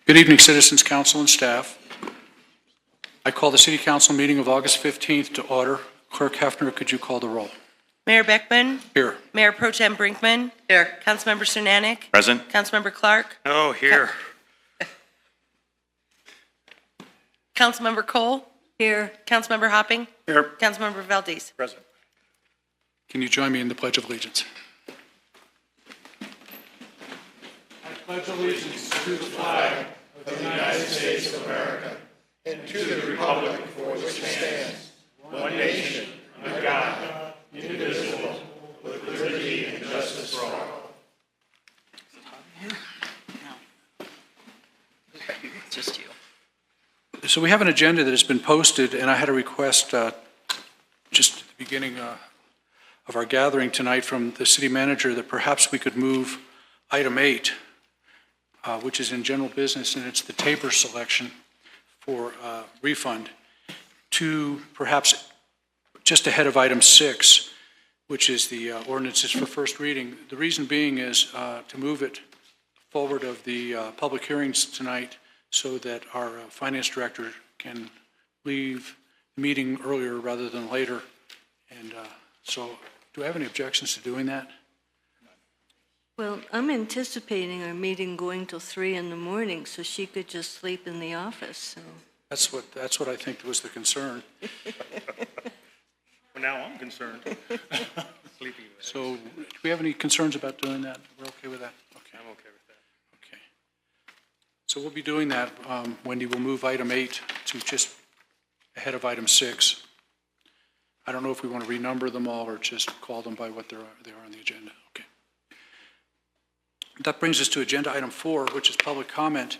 Good evening, citizens, council, and staff. I call the City Council meeting of August 15th to order. Clerk Hefner, could you call the roll? Mayor Beckman? Here. Mayor Pro Tem Brinkman? Here. Councilmember Cernanik? Present. Councilmember Clark? Oh, here. Councilmember Cole? Here. Councilmember Hopping? Here. Councilmember Valdez? Present. Can you join me in the Pledge of Allegiance? I pledge allegiance to the flag of the United States of America and to the republic for which it stands, one nation, under God, indivisible, with liberty and justice for all. It's just you. So we have an agenda that has been posted, and I had a request just at the beginning of our gathering tonight from the city manager that perhaps we could move item 8, which is in general business, and it's the Tabor selection for refund, to perhaps just ahead of item 6, which is the ordinances for first reading. The reason being is to move it forward of the public hearings tonight so that our finance director can leave the meeting earlier rather than later. And so do I have any objections to doing that? Well, I'm anticipating our meeting going till 3 in the morning, so she could just sleep in the office. So That's what I think was the concern. Well, now I'm concerned. Sleeping. So do we have any concerns about doing that? We're okay with that? Okay. I'm okay with that. Okay. So we'll be doing that. Wendy will move item 8 to just ahead of item 6. I don't know if we want to renumber them all or just call them by what they are on the agenda. Okay. That brings us to agenda item 4, which is public comment.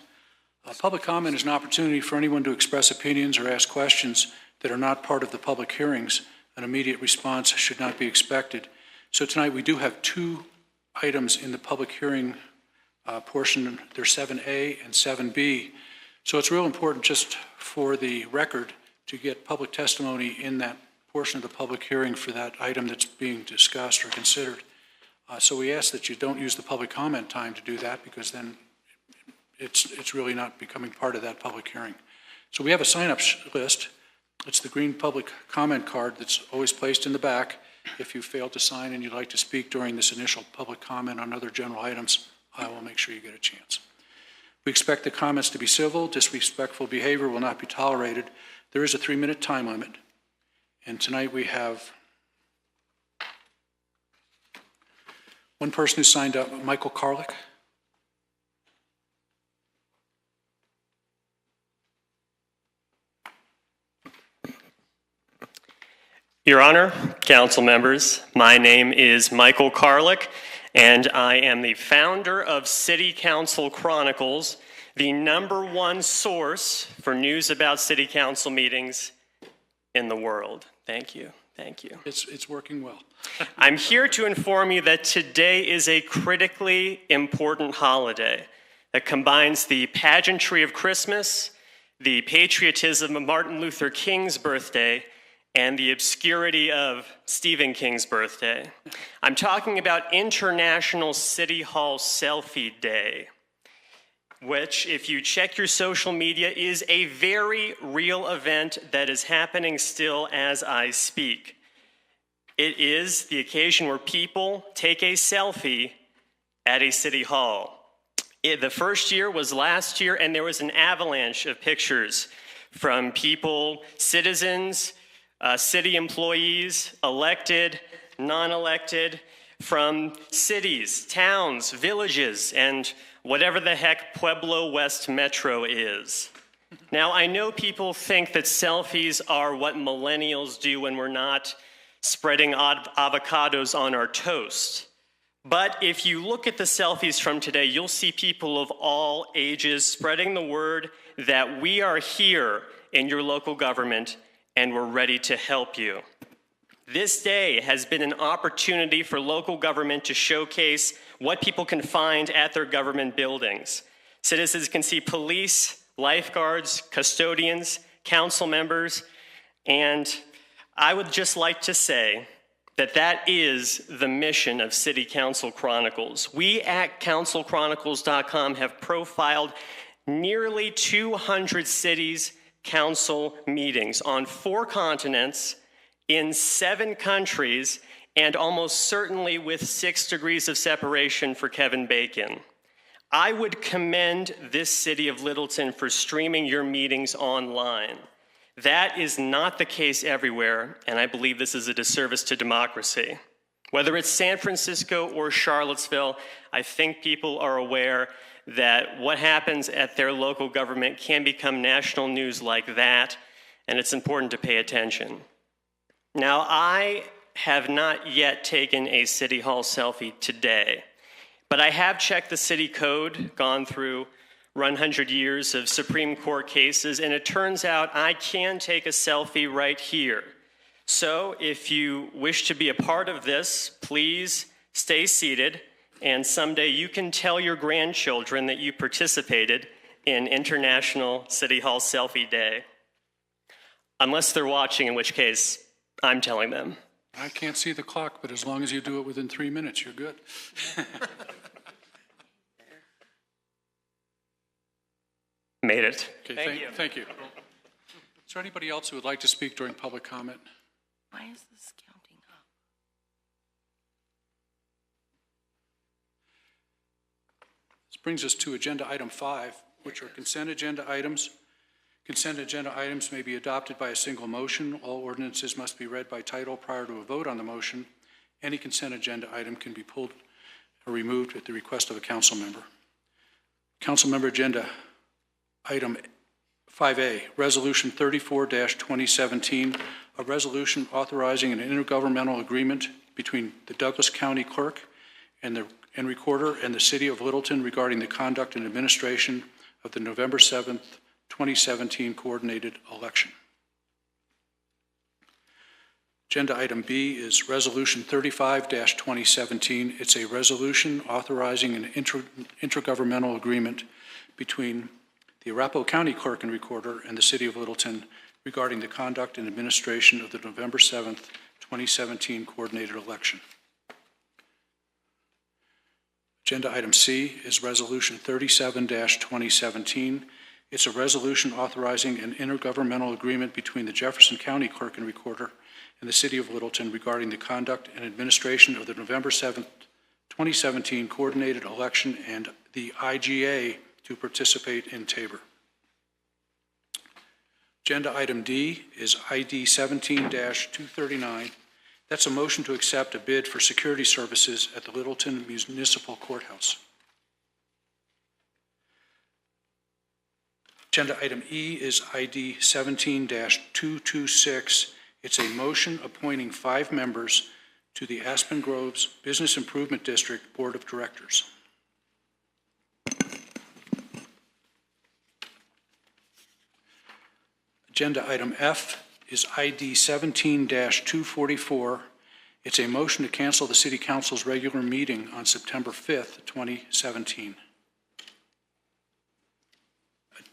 Public comment is an opportunity for anyone to express opinions or ask questions that are not part of the public hearings. An immediate response should not be expected. So tonight we do have 2 items in the public hearing portion. They're 7A and 7B. So it's real important just for the record to get public testimony in that portion of the public hearing for that item that's being discussed or considered. So we ask that you don't use the public comment time to do that, because then it's really not becoming part of that public hearing. So we have a sign-up list. It's the green public comment card that's always placed in the back. If you fail to sign and you'd like to speak during this initial public comment on other general items, I will make sure you get a chance. We expect the comments to be civil. Disrespectful behavior will not be tolerated. There is a 3-minute time limit. And tonight we have one person who signed up, Michael Karlick. Your Honor, council members, my name is Michael Karlick, and I am the founder of City Council Chronicles, the #1 source for news about city council meetings in the world. Thank you. Thank you. It's working well. I'm here to inform you that today is a critically important holiday that combines the pageantry of Christmas, the patriotism of Martin Luther King's birthday, and the obscurity of Stephen King's birthday. I'm talking about International City Hall Selfie Day, which, if you check your social media, is a very real event that is happening still as I speak. It is the occasion where people take a selfie at a city hall. The first year was last year, and there was an avalanche of pictures from people, citizens, city employees, elected, non-elected, from cities, towns, villages, and whatever the heck Pueblo West Metro is. Now, I know people think that selfies are what millennials do when we're not spreading avocados on our toast. But if you look at the selfies from today, you'll see people of all ages spreading the word that we are here in your local government and we're ready to help you. This day has been an opportunity for local government to showcase what people can find at their government buildings. Citizens can see police, lifeguards, custodians, council members, and I would just like to say that that is the mission of City Council Chronicles. We at councilchronicles.com have profiled nearly 200 cities council meetings on 4 continents, in 7 countries, and almost certainly with 6 degrees of separation for Kevin Bacon. I would commend this city of Littleton for streaming your meetings online. That is not the case everywhere, and I believe this is a disservice to democracy. Whether it's San Francisco or Charlottesville, I think people are aware that what happens at their local government can become national news like that, and it's important to pay attention. Now, I have not yet taken a City Hall selfie today, but I have checked the city code, gone through 100 years of Supreme Court cases, and it turns out I can take a selfie right here. So if you wish to be a part of this, please stay seated, and someday you can tell your grandchildren that you participated in International City Hall Selfie Day. Unless they're watching, in which case I'm telling them. I can't see the clock, but as long as you do it within 3 minutes, you're good. Made it. Okay, thank you. Is there anybody else who would like to speak during public comment? Why is this counting up? This brings us to agenda item 5, which are consent agenda items. Consent agenda items may be adopted by a single motion. All ordinances must be read by title prior to a vote on the motion. Any consent agenda item can be pulled or removed at the request of a council member. Council member agenda item 5A, Resolution 34-2017, a resolution authorizing an intergovernmental agreement between the Douglas County Clerk and Recorder and the City of Littleton regarding the conduct and administration of the November 7th, 2017 coordinated election. Agenda item B is Resolution 35-2017. It's a resolution authorizing an intergovernmental agreement between the Arapahoe County Clerk and Recorder and the City of Littleton regarding the conduct and administration of the November 7th, 2017 coordinated election. Agenda item C is Resolution 37-2017. It's a resolution authorizing an intergovernmental agreement between the Jefferson County Clerk and Recorder and the City of Littleton regarding the conduct and administration of the November 7th, 2017 coordinated election and the IGA to participate in Tabor. Agenda item D is ID 17-239. That's a motion to accept a bid for security services at the Littleton Municipal Courthouse. Agenda item E is ID 17-226. It's a motion appointing 5 members to the Aspen Groves Business Improvement District Board of Directors. Agenda item F is ID 17-244. It's a motion to cancel the City Council's regular meeting on September 5th, 2017.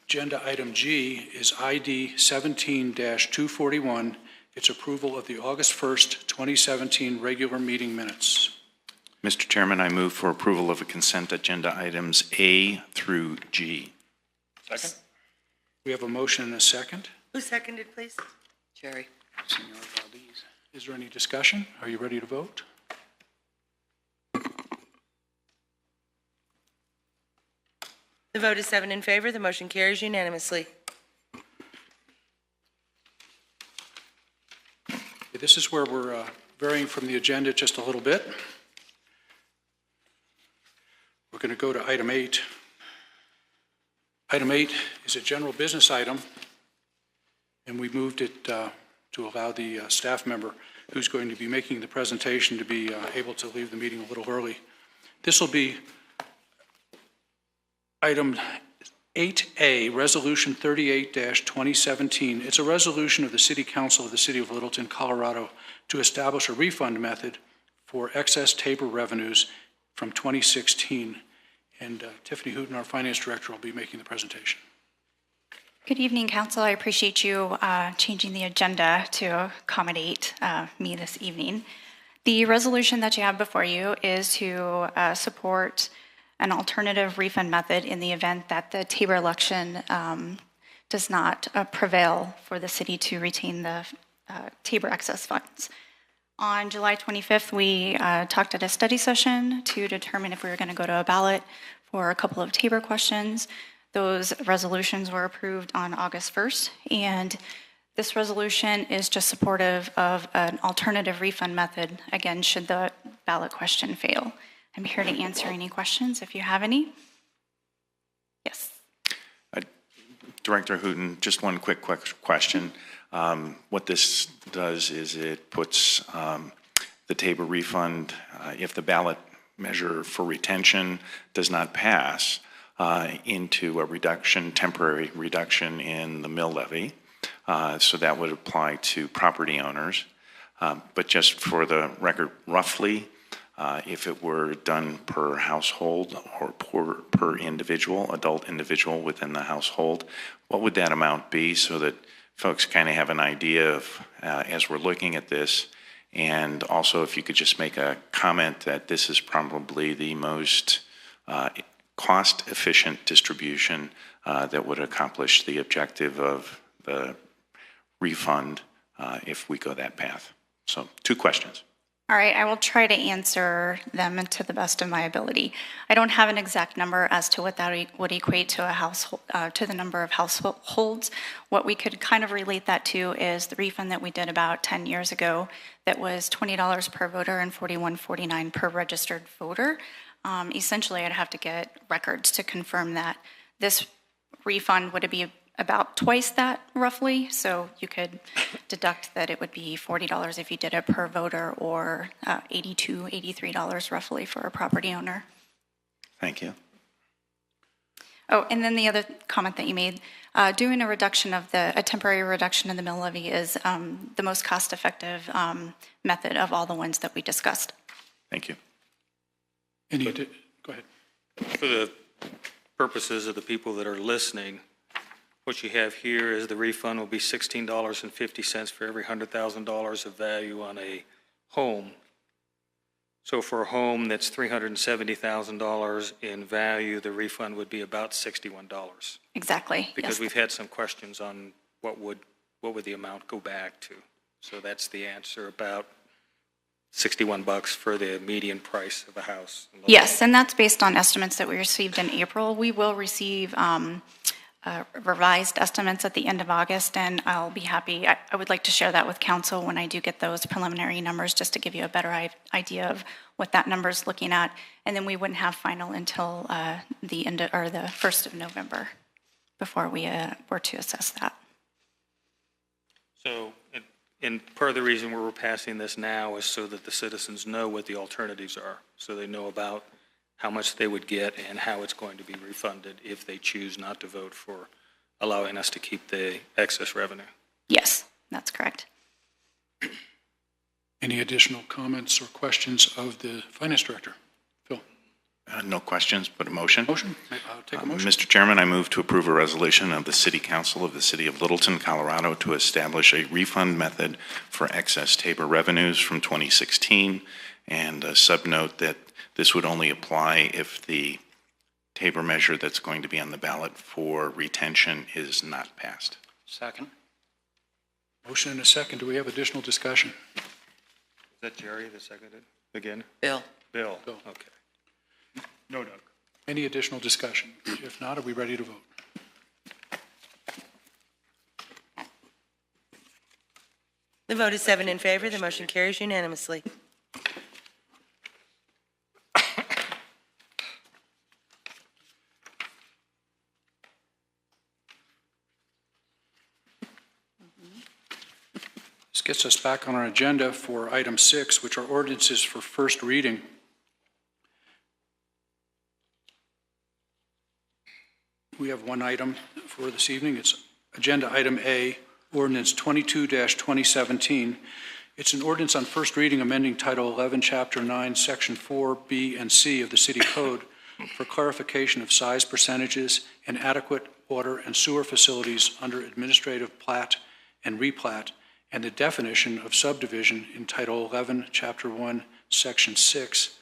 Agenda item G is ID 17-241. It's approval of the August 1st, 2017 regular meeting minutes. Mr. Chairman, I move for approval of a consent agenda items A through G. Second? We have a motion and a second. Who seconded, please? Jerry. Is there any discussion? Are you ready to vote? The vote is 7 in favor. The motion carries unanimously. This is where we're varying from the agenda just a little bit. We're going to go to item 8. Item 8 is a general business item, and we moved it to allow the staff member who's going to be making the presentation to be able to leave the meeting a little early. This will be item 8A, Resolution 38-2017. It's a resolution of the City Council of the City of Littleton, Colorado, to establish a refund method for excess Tabor revenues from 2016. And Tiffany Hooten, our Finance Director, will be making the presentation. Good evening, Council. I appreciate you changing the agenda to accommodate me this evening. The resolution that you have before you is to support an alternative refund method in the event that the Tabor election does not prevail for the city to retain the Tabor excess funds. On July 25th, we talked at a study session to determine if we were going to go to a ballot for a couple of Tabor questions. Those resolutions were approved on August 1st, and this resolution is just supportive of an alternative refund method, again, should the ballot question fail. I'm here to answer any questions if you have any. Yes. Director Hooton, just one quick question. What this does is it puts the Tabor refund, if the ballot measure for retention does not pass, into a temporary reduction in the mill levy. So that would apply to property owners. But just for the record, roughly, if it were done per household or per individual, adult individual within the household, what would that amount be so that folks kind of have an idea of, as we're looking at this? And also, if you could just make a comment that this is probably the most cost-efficient distribution that would accomplish the objective of the refund if we go that path. So 2 questions. All right, I will try to answer them to the best of my ability. I don't have an exact number as to what that would equate to a household, to the number of households. What we could kind of relate that to is the refund that we did about 10 years ago that was $20 per voter and $41.49 per registered voter. Essentially, I'd have to get records to confirm that. This refund would be about twice that, roughly, so you could deduct that it would be $40 if you did it per voter, or $82, $83 roughly for a property owner. Thank you. Oh, and then the other comment that you made, doing a temporary reduction in the mill levy is the most cost-effective method of all the ones that we discussed. Thank you. Go ahead. For the purposes of the people that are listening, what you have here is the refund will be $16.50 for every $100,000 of value on a home. So for a home that's $370,000 in value, the refund would be about $61. Exactly. Because yes. we've had some questions on what would the amount go back to. So that's the answer, about $61 for the median price of a house. Yes, and that's based on estimates that we received in April. We will receive revised estimates at the end of August, and I'll be happy. I would like to share that with council when I do get those preliminary numbers, just to give you a better idea of what that number is looking at. And then we wouldn't have final until the 1st of November before we were to assess that. So, and part of the reason we're passing this now is so that the citizens know what the alternatives are, so they know about how much they would get and how it's going to be refunded if they choose not to vote for allowing us to keep the excess revenue. Yes, that's correct. Any additional comments or questions of the Finance Director? Phil? No questions, but a motion. Motion? I'll take a motion. Mr. Chairman, I move to approve a resolution of the City Council of the City of Littleton, Colorado, to establish a refund method for excess Tabor revenues from 2016, and a subnote that this would only apply if the Tabor measure that's going to be on the ballot for retention is not passed. Second. Motion and a second. Do we have additional discussion? Is that Jerry that seconded? Again? Bill. Bill. Bill. Okay. No, Doug. Any additional discussion? If not, are we ready to vote? The vote is 7 in favor. The motion carries unanimously. This gets us back on our agenda for item 6, which are ordinances for first reading. We have one item for this evening. It's agenda item A, ordinance 22-2017. It's an ordinance on first reading amending Title 11, Chapter 9, Section 4, B, and C of the City Code for clarification of size percentages and adequate water and sewer facilities under administrative plat and replat, and the definition of subdivision in Title 11, Chapter 1, Section 6.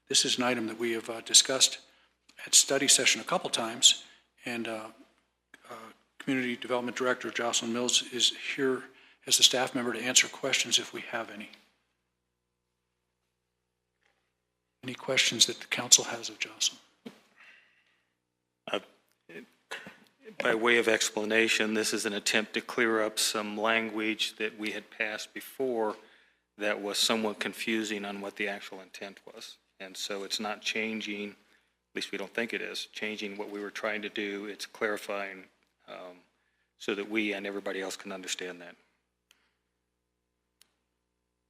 This is an item that we have discussed at study session a couple times, and Community Development Director Jocelyn Mills is here as a staff member to answer questions if we have any. Any questions that the council has of Jocelyn? By way of explanation, this is an attempt to clear up some language that we had passed before that was somewhat confusing on what the actual intent was. And so it's not changing, at least we don't think it is, changing what we were trying to do. It's clarifying so that we and everybody else can understand that.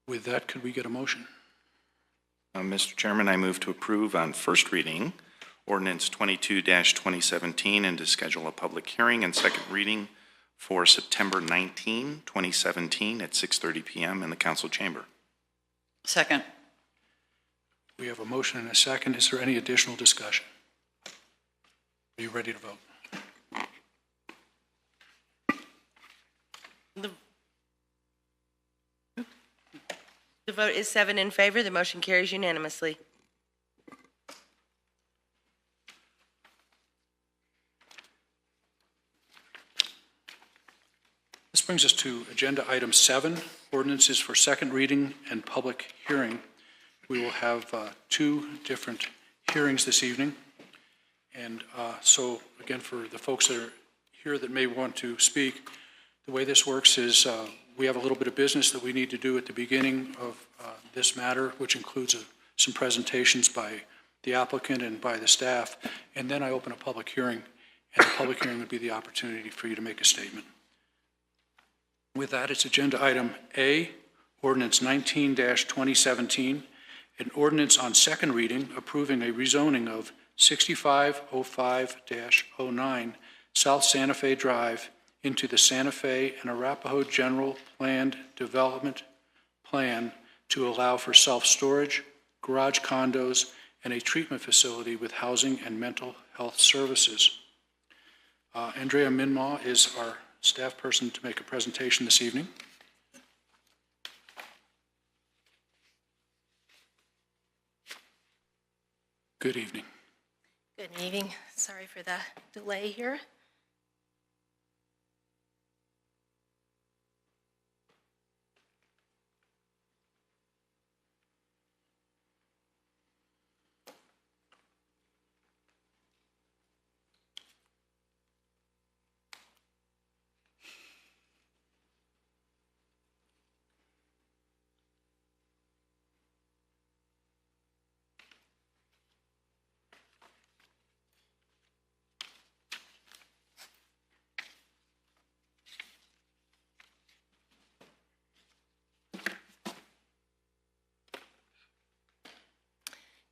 With that, could we get a motion? Mr. Chairman, I move to approve on first reading Ordinance 22-2017 and to schedule a public hearing and second reading for September 19, 2017 at 6:30 p.m. in the council chamber. Second. We have a motion and a second. Is there any additional discussion? Are you ready to vote? The vote is 7 in favor. The motion carries unanimously. This brings us to agenda item 7, ordinances for second reading and public hearing. We will have 2 different hearings this evening. And so, again, for the folks that are here that may want to speak, the way this works is we have a little bit of business that we need to do at the beginning of this matter, which includes some presentations by the applicant and by the staff, and then I open a public hearing, and the public hearing would be the opportunity for you to make a statement. With that, it's agenda item A, ordinance 19-2017, an ordinance on second reading approving a rezoning of 6505-09 South Santa Fe Drive into the Santa Fe and Arapahoe General Planned Development Plan to allow for self-storage, garage condos, and a treatment facility with housing and mental health services. Andrea Minmaw is our staff person to make a presentation this evening. Good evening. Good evening. Sorry for the delay here.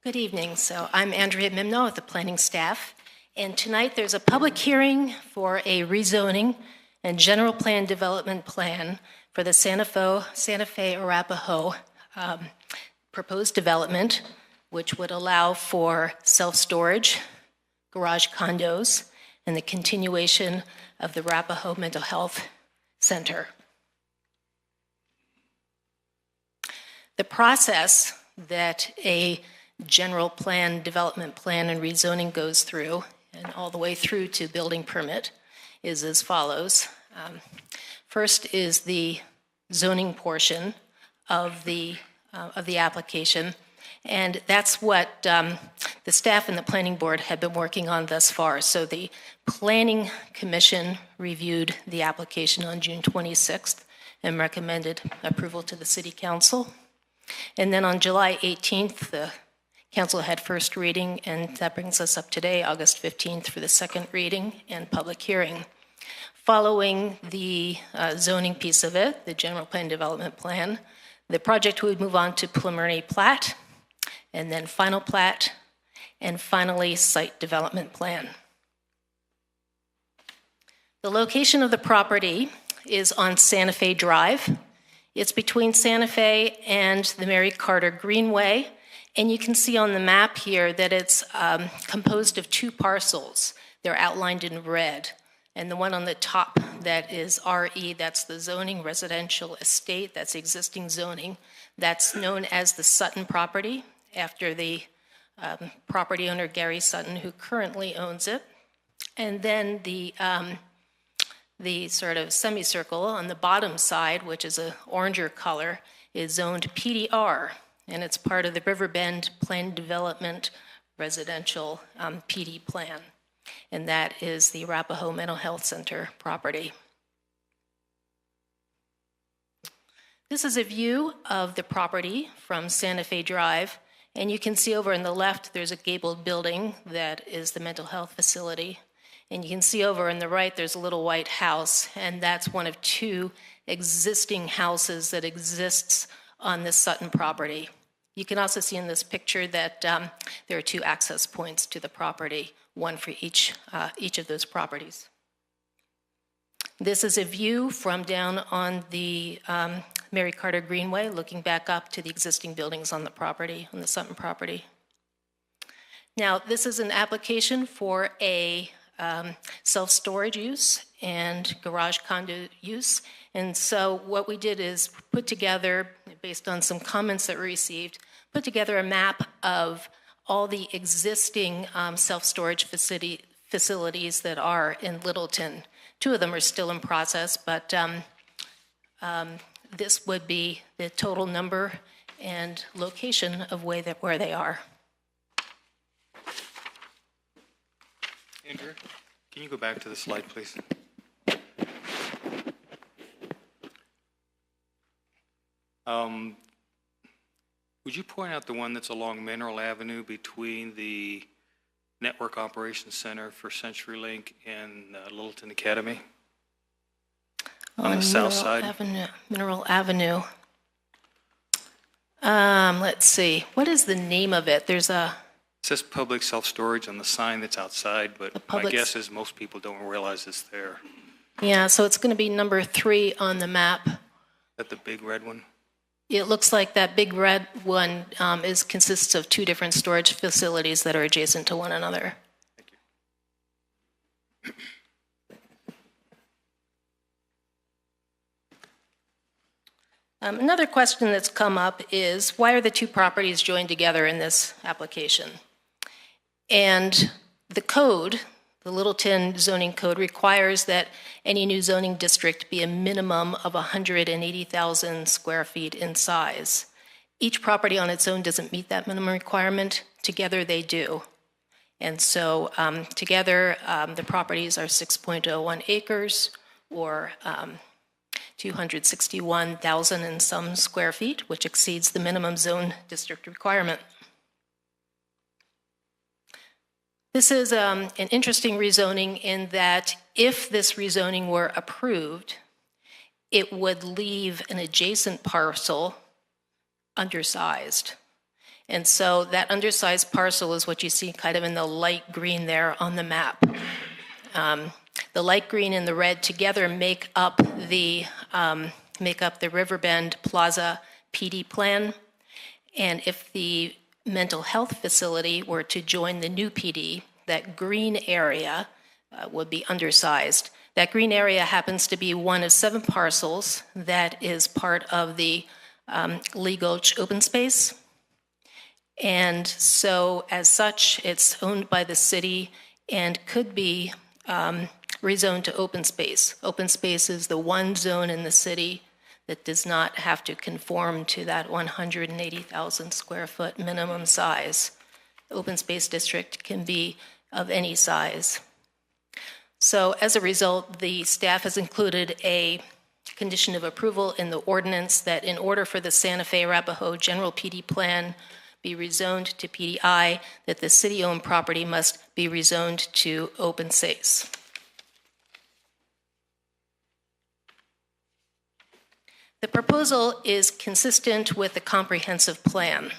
Good evening. So I'm Andrea Mimno with the planning staff, and tonight there's a public hearing for a rezoning and general plan development plan for the Santa Fe Arapahoe proposed development, which would allow for self-storage, garage condos, and the continuation of the Arapahoe Mental Health Center. The process that a general plan, development plan, and rezoning goes through, and all the way through to building permit, is as follows. First is the zoning portion of the application, and that's what the staff and the planning board have been working on thus far. So the Planning Commission reviewed the application on June 26th and recommended approval to the City Council. And then on July 18th, the Council had first reading, and that brings us up today, August 15th, for the second reading and public hearing. Following the zoning piece of it, the general plan development plan, the project would move on to preliminary plat, and then final plat, and finally site development plan. The location of the property is on Santa Fe Drive. It's between Santa Fe and the Mary Carter Greenway. And you can see on the map here that it's composed of 2 parcels. They're outlined in red. And the one on the top that is RE, that's the zoning residential estate, that's existing zoning. That's known as the Sutton property after the property owner Gary Sutton, who currently owns it. And then the sort of semicircle on the bottom side, which is an oranger color, is zoned PDR, and it's part of the Riverbend Planned Development Residential PD plan, and that is the Arapahoe Mental Health Center property. This is a view of the property from Santa Fe Drive, and you can see over on the left there's a gabled building that is the mental health facility. And you can see over on the right, there's a little white house, and that's one of two existing houses that exists on this Sutton property. You can also see in this picture that there are two access points to the property, one for each of those properties. This is a view from down on the Mary Carter Greenway, looking back up to the existing buildings on the property, on the Sutton property. Now, this is an application for a self-storage use and garage condo use. And so what we did is put together, based on some comments that we received, put together a map of all the existing self-storage facilities that are in Littleton. Two of them are still in process, but this would be the total number and location of where they are. Andrew, can you go back to the slide, please? Would you point out the one that's along Mineral Avenue between the Network Operations Center for CenturyLink and Littleton Academy? On the south side? Mineral Avenue. Let's see. What is the name of it? There's a... It says public self-storage on the sign that's outside, but my public... guess is most people don't realize it's there. Yeah, so it's going to be number 3 on the map. Is that the big red one? It looks like that big red one consists of 2 different storage facilities that are adjacent to one another. Thank you. Another question that's come up is, why are the 2 properties joined together in this application? And the code, the Littleton zoning code, requires that any new zoning district be a minimum of 180,000 square feet in size. Each property on its own doesn't meet that minimum requirement. Together they do. And so together the properties are 6.01 acres, or 261,000 and some square feet, which exceeds the minimum zone district requirement. This is an interesting rezoning in that if this rezoning were approved, it would leave an adjacent parcel undersized. And so that undersized parcel is what you see kind of in the light green there on the map. The light green and the red together make up the Riverbend Plaza PD plan. And if the mental health facility were to join the new PD, that green area would be undersized. That green area happens to be one of 7 parcels that is part of the Gulch open space. And so as such, it's owned by the city and could be rezoned to open space. Open space is the one zone in the city that does not have to conform to that 180,000 square foot minimum size. Open space district can be of any size. So as a result, the staff has included a condition of approval in the ordinance that in order for the Santa Fe Arapahoe General PD Plan be rezoned to PDI, that the city-owned property must be rezoned to open space. The proposal is consistent with the comprehensive plan.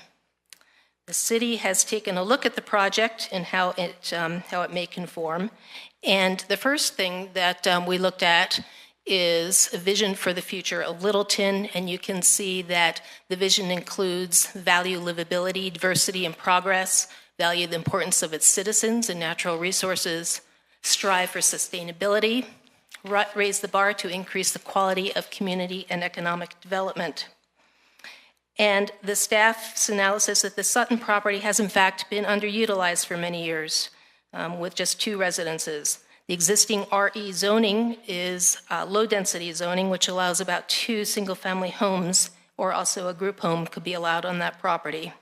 The city has taken a look at the project and how it may conform. And the first thing that we looked at is a vision for the future of Littleton, and you can see that the vision includes value livability, diversity, and progress, value the importance of its citizens and natural resources, strive for sustainability, raise the bar to increase the quality of community and economic development. And the staff's analysis that the Sutton property has in fact been underutilized for many years with just 2 residences. The existing RE zoning is low-density zoning, which allows about 2 single-family homes, or also a group home could be allowed on that property.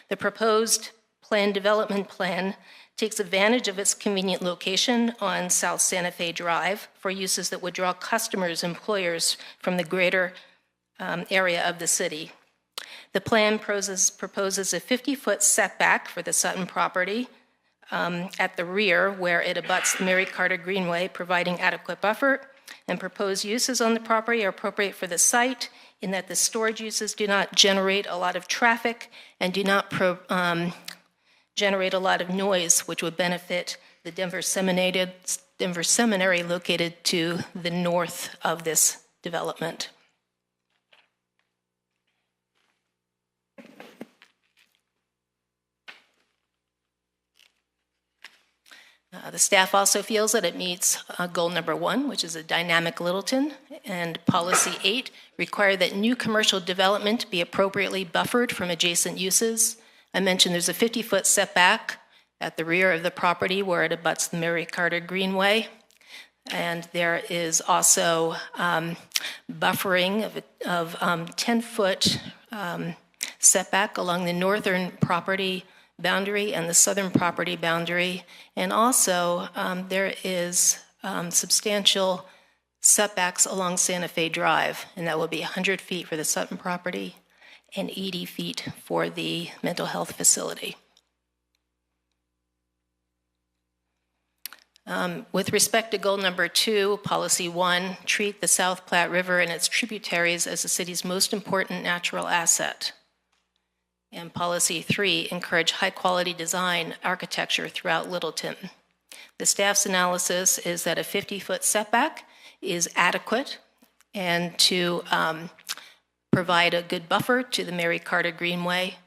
The proposed planned development plan takes advantage of its convenient location on South Santa Fe Drive for uses that would draw customers, employers from the greater area of the city. The plan proposes a 50-foot setback for the Sutton property at the rear where it abuts the Mary Carter Greenway, providing adequate buffer, and proposed uses on the property are appropriate for the site in that the storage uses do not generate a lot of traffic and do not generate a lot of noise, which would benefit the Denver Seminary located to the north of this development. The staff also feels that it meets goal number 1, which is a dynamic Littleton, and policy 8 require that new commercial development be appropriately buffered from adjacent uses. I mentioned there's a 50-foot setback at the rear of the property where it abuts the Mary Carter Greenway. And there is also buffering of 10-foot setback along the northern property boundary and the southern property boundary. And also there is substantial setbacks along Santa Fe Drive, and that will be 100 feet for the Sutton property and 80 feet for the mental health facility. With respect to goal number 2, policy 1, treat the South Platte River and its tributaries as the city's most important natural asset. And policy 3, encourage high-quality design architecture throughout Littleton. The staff's analysis is that a 50-foot setback is adequate and to provide a good buffer to the Mary Carter Greenway.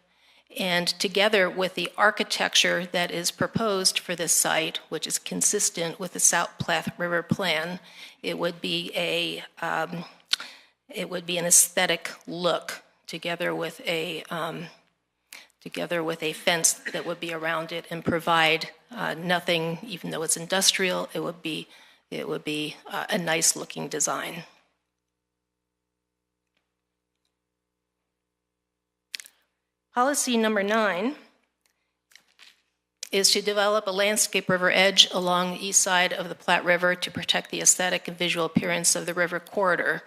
And together with the architecture that is proposed for this site, which is consistent with the South Platte River plan, it would be an aesthetic look together with a fence that would be around it and provide nothing, even though it's industrial, it would be a nice looking design. Policy number 9 is to develop a landscape river edge along the east side of the Platte River to protect the aesthetic and visual appearance of the river corridor.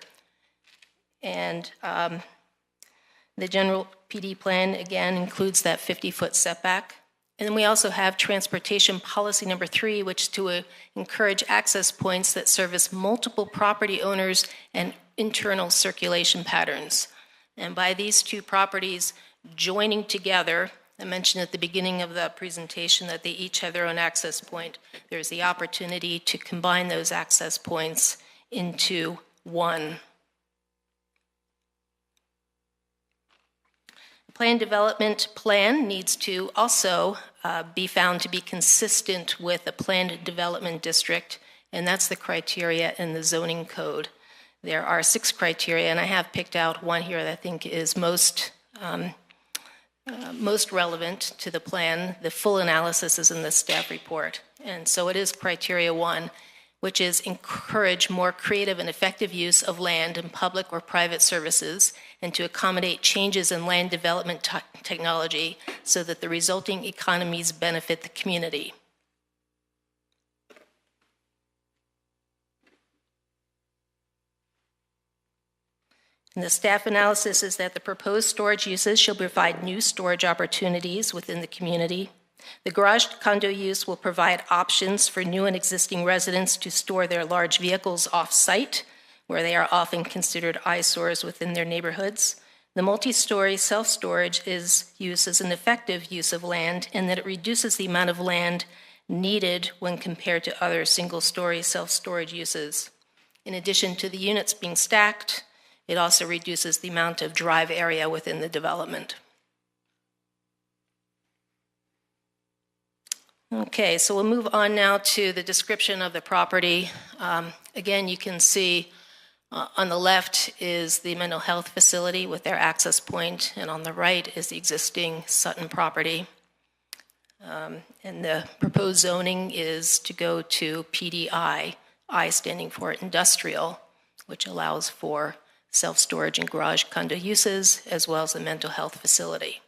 And the general PD plan, again, includes that 50-foot setback. And then we also have transportation policy number 3, which is to encourage access points that service multiple property owners and internal circulation patterns. And by these 2 properties joining together, I mentioned at the beginning of the presentation that they each have their own access point. There's the opportunity to combine those access points into one. Planned development plan needs to also be found to be consistent with a planned development district, and that's the criteria in the zoning code. There are 6 criteria, and I have picked out one here that I think is most relevant to the plan. The full analysis is in the staff report. And so it is criteria 1, which is encourage more creative and effective use of land in public or private services and to accommodate changes in land development technology so that the resulting economies benefit the community. And the staff analysis is that the proposed storage uses shall provide new storage opportunities within the community. The garage condo use will provide options for new and existing residents to store their large vehicles off-site, where they are often considered eyesores within their neighborhoods. The multi-story self-storage is used as an effective use of land in that it reduces the amount of land needed when compared to other single-story self-storage uses. In addition to the units being stacked, it also reduces the amount of drive area within the development. Okay, so we'll move on now to the description of the property. Again, you can see On the left is the mental health facility with their access point, and on the right is the existing Sutton property. And the proposed zoning is to go to PDI, I standing for industrial, which allows for self-storage and garage condo uses, as well as a mental health facility.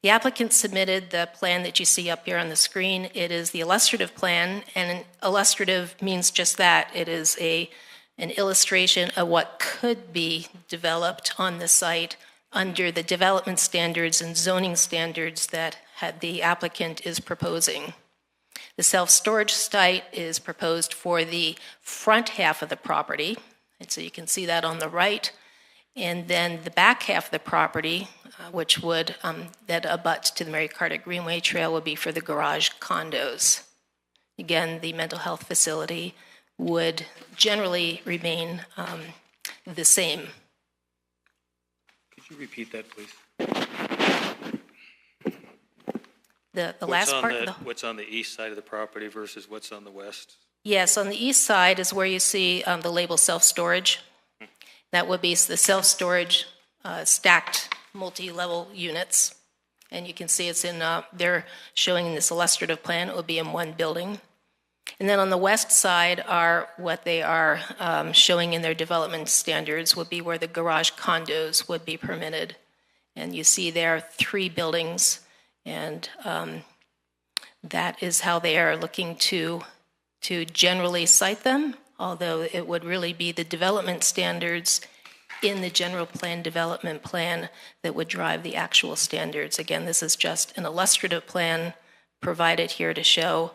The applicant submitted the plan that you see up here on the screen. It is the illustrative plan, and illustrative means just that. It is an illustration of what could be developed on the site under the development standards and zoning standards that the applicant is proposing. The self-storage site is proposed for the front half of the property, and so you can see that on the right. And then the back half of the property, which would, that abuts to the Mary Carter Greenway Trail, would be for the garage condos. Again, the mental health facility would generally remain the same. Could you repeat that, please? The last part? What's on the east side of the property versus what's on the west? Yes, on the east side is where you see the label self-storage. That would be the self-storage stacked multi-level units. And you can see it's in, they're showing in this illustrative plan, it would be in one building. And then on the west side are what they are showing in their development standards would be where the garage condos would be permitted. And you see there 3 buildings, and that is how they are looking to generally site them, although it would really be the development standards in the general plan development plan that would drive the actual standards. Again, this is just an illustrative plan provided here to show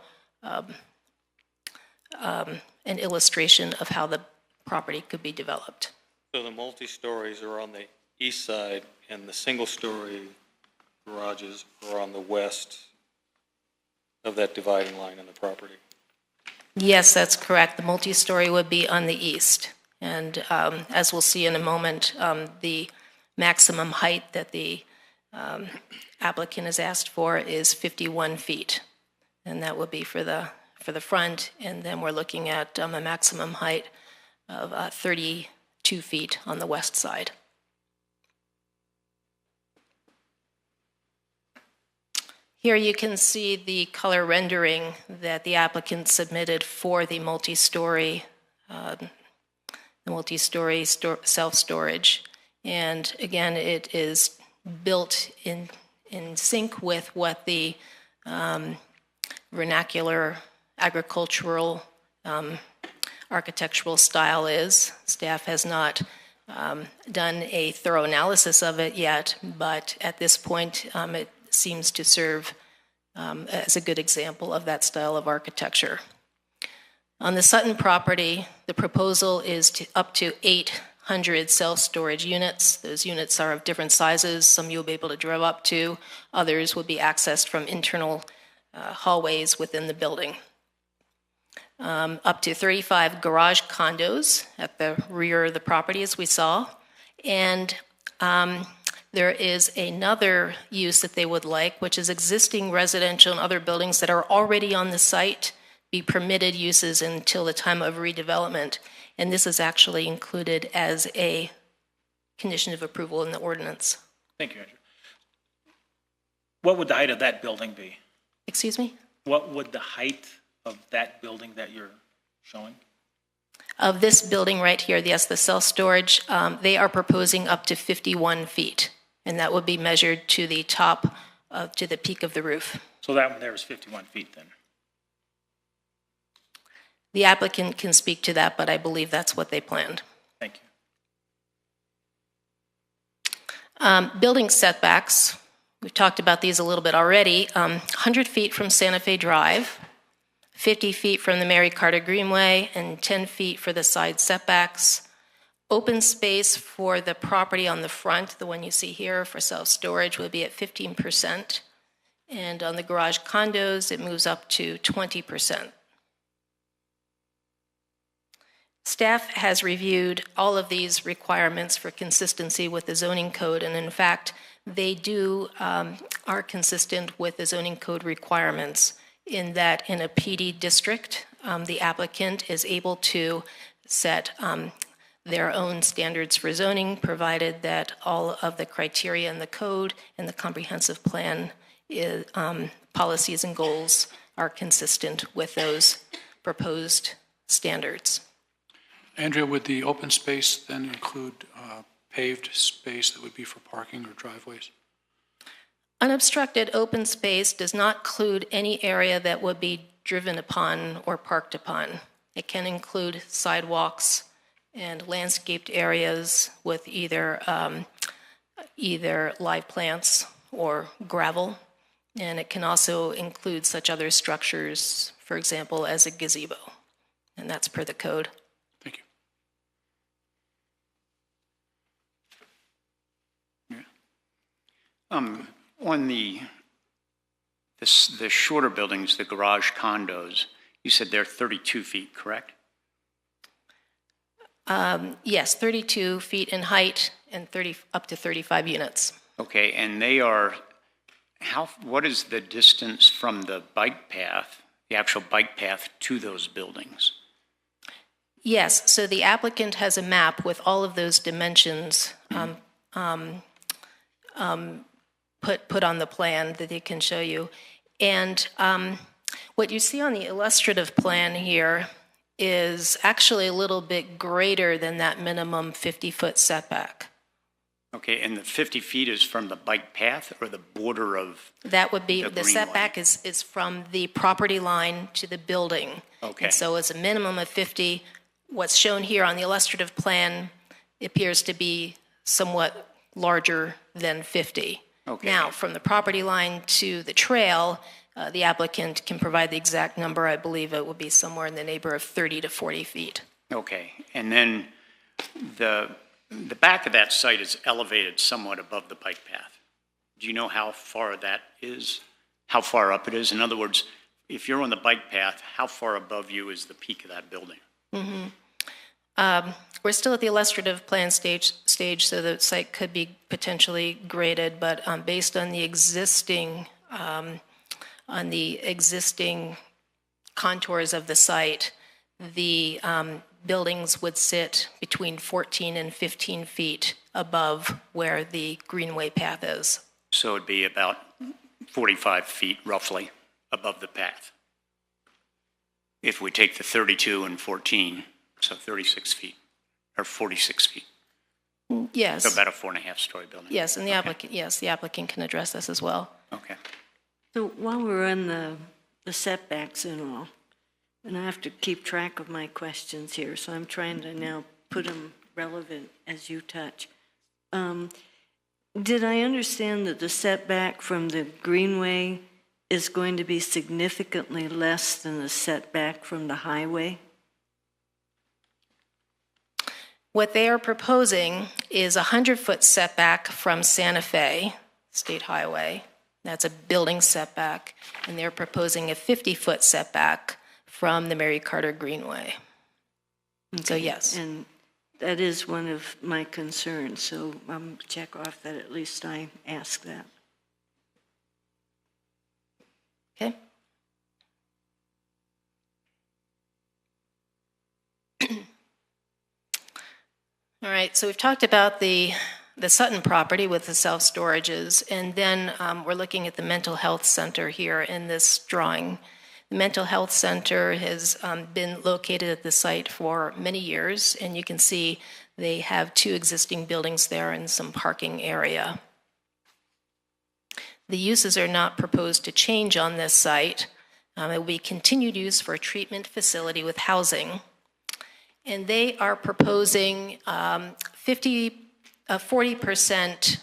an illustration of how the property could be developed. So the multi-stories are on the east side and the single-story garages are on the west of that dividing line on the property? Yes, that's correct. The multi-story would be on the east. And as we'll see in a moment, the maximum height that the applicant has asked for is 51 feet. And that would be for the front. And then we're looking at a maximum height of 32 feet on the west side. Here you can see the color rendering that the applicant submitted for the multi-story self-storage. And again, it is built in sync with what the vernacular agricultural architectural style is. Staff has not done a thorough analysis of it yet, but at this point it seems to serve as a good example of that style of architecture. On the Sutton property, the proposal is up to 800 self-storage units. Those units are of different sizes. Some you'll be able to drive up to. Others will be accessed from internal hallways within the building. Up to 35 garage condos at the rear of the property, as we saw. And there is another use that they would like, which is existing residential and other buildings that are already on the site be permitted uses until the time of redevelopment. And this is actually included as a condition of approval in the ordinance. Thank you, Andrew. What would the height of that building be? Excuse me? What would the height of that building that you're showing? Of this building right here, yes, the self-storage, they are proposing up to 51 feet. And that would be measured to the top, to the peak of the roof. So that one there is 51 feet then? The applicant can speak to that, but I believe that's what they planned. Thank you. Building setbacks, we've talked about these a little bit already. 100 feet from Santa Fe Drive, 50 feet from the Mary Carter Greenway, and 10 feet for the side setbacks. Open space for the property on the front, the one you see here for self-storage, would be at 15%. And on the garage condos, it moves up to 20%. Staff has reviewed all of these requirements for consistency with the zoning code, and in fact, they are consistent with the zoning code requirements in that in a PD district, the applicant is able to set their own standards for zoning, provided that all of the criteria in the code and the comprehensive plan policies and goals are consistent with those proposed standards. Andrea, would the open space then include paved space that would be for parking or driveways? Unobstructed open space does not include any area that would be driven upon or parked upon. It can include sidewalks and landscaped areas with either live plants or gravel. And it can also include such other structures, for example, as a gazebo. And that's per the code. Thank you. On the shorter buildings, the garage condos, you said they're 32 feet, correct? Yes, 32 feet in height and up to 35 units. Okay, and they are, what is the distance from the bike path, the actual bike path to those buildings? Yes, so the applicant has a map with all of those dimensions put on the plan that they can show you. And what you see on the illustrative plan here is actually a little bit greater than that minimum 50-foot setback. Okay, and the 50 feet is from the bike path or the border of that would be, the the greenway? setback is from the property line to the building. Okay. And so it's a minimum of 50. What's shown here on the illustrative plan appears to be somewhat larger than 50. Okay. Now, from the property line to the trail, the applicant can provide the exact number. I believe it would be somewhere in the neighborhood of 30 to 40 feet. Okay, and then the back of that site is elevated somewhat above the bike path. Do you know how far that is? How far up it is? In other words, if you're on the bike path, how far above you is the peak of that building? Mm-hmm. We're still at the illustrative plan stage, so the site could be potentially graded, but based on the existing contours of the site, the buildings would sit between 14 and 15 feet above where the greenway path is. So it'd be about 45 feet roughly above the path. If we take the 32 and 14, so 36 feet, or 46 feet. Yes. So about a 4.5-story building. Yes, and the applicant can address this as well. Okay. So while we're on the setbacks and all, and I have to keep track of my questions here, so I'm trying to now put them relevant as you touch. Did I understand that the setback from the greenway is going to be significantly less than the setback from the highway? What they are proposing is a 100-foot setback from Santa Fe State Highway. That's a building setback. And they're proposing a 50-foot setback from the Mary Carter Greenway. Okay. So yes. And that is one of my concerns, so check off that at least I asked that. Okay. All right, so we've talked about the Sutton property with the self-storages, and then we're looking at the mental health center here in this drawing. The mental health center has been located at the site for many years, and you can see they have 2 existing buildings there and some parking area. The uses are not proposed to change on this site. It will be continued use for a treatment facility with housing. And they are proposing 40%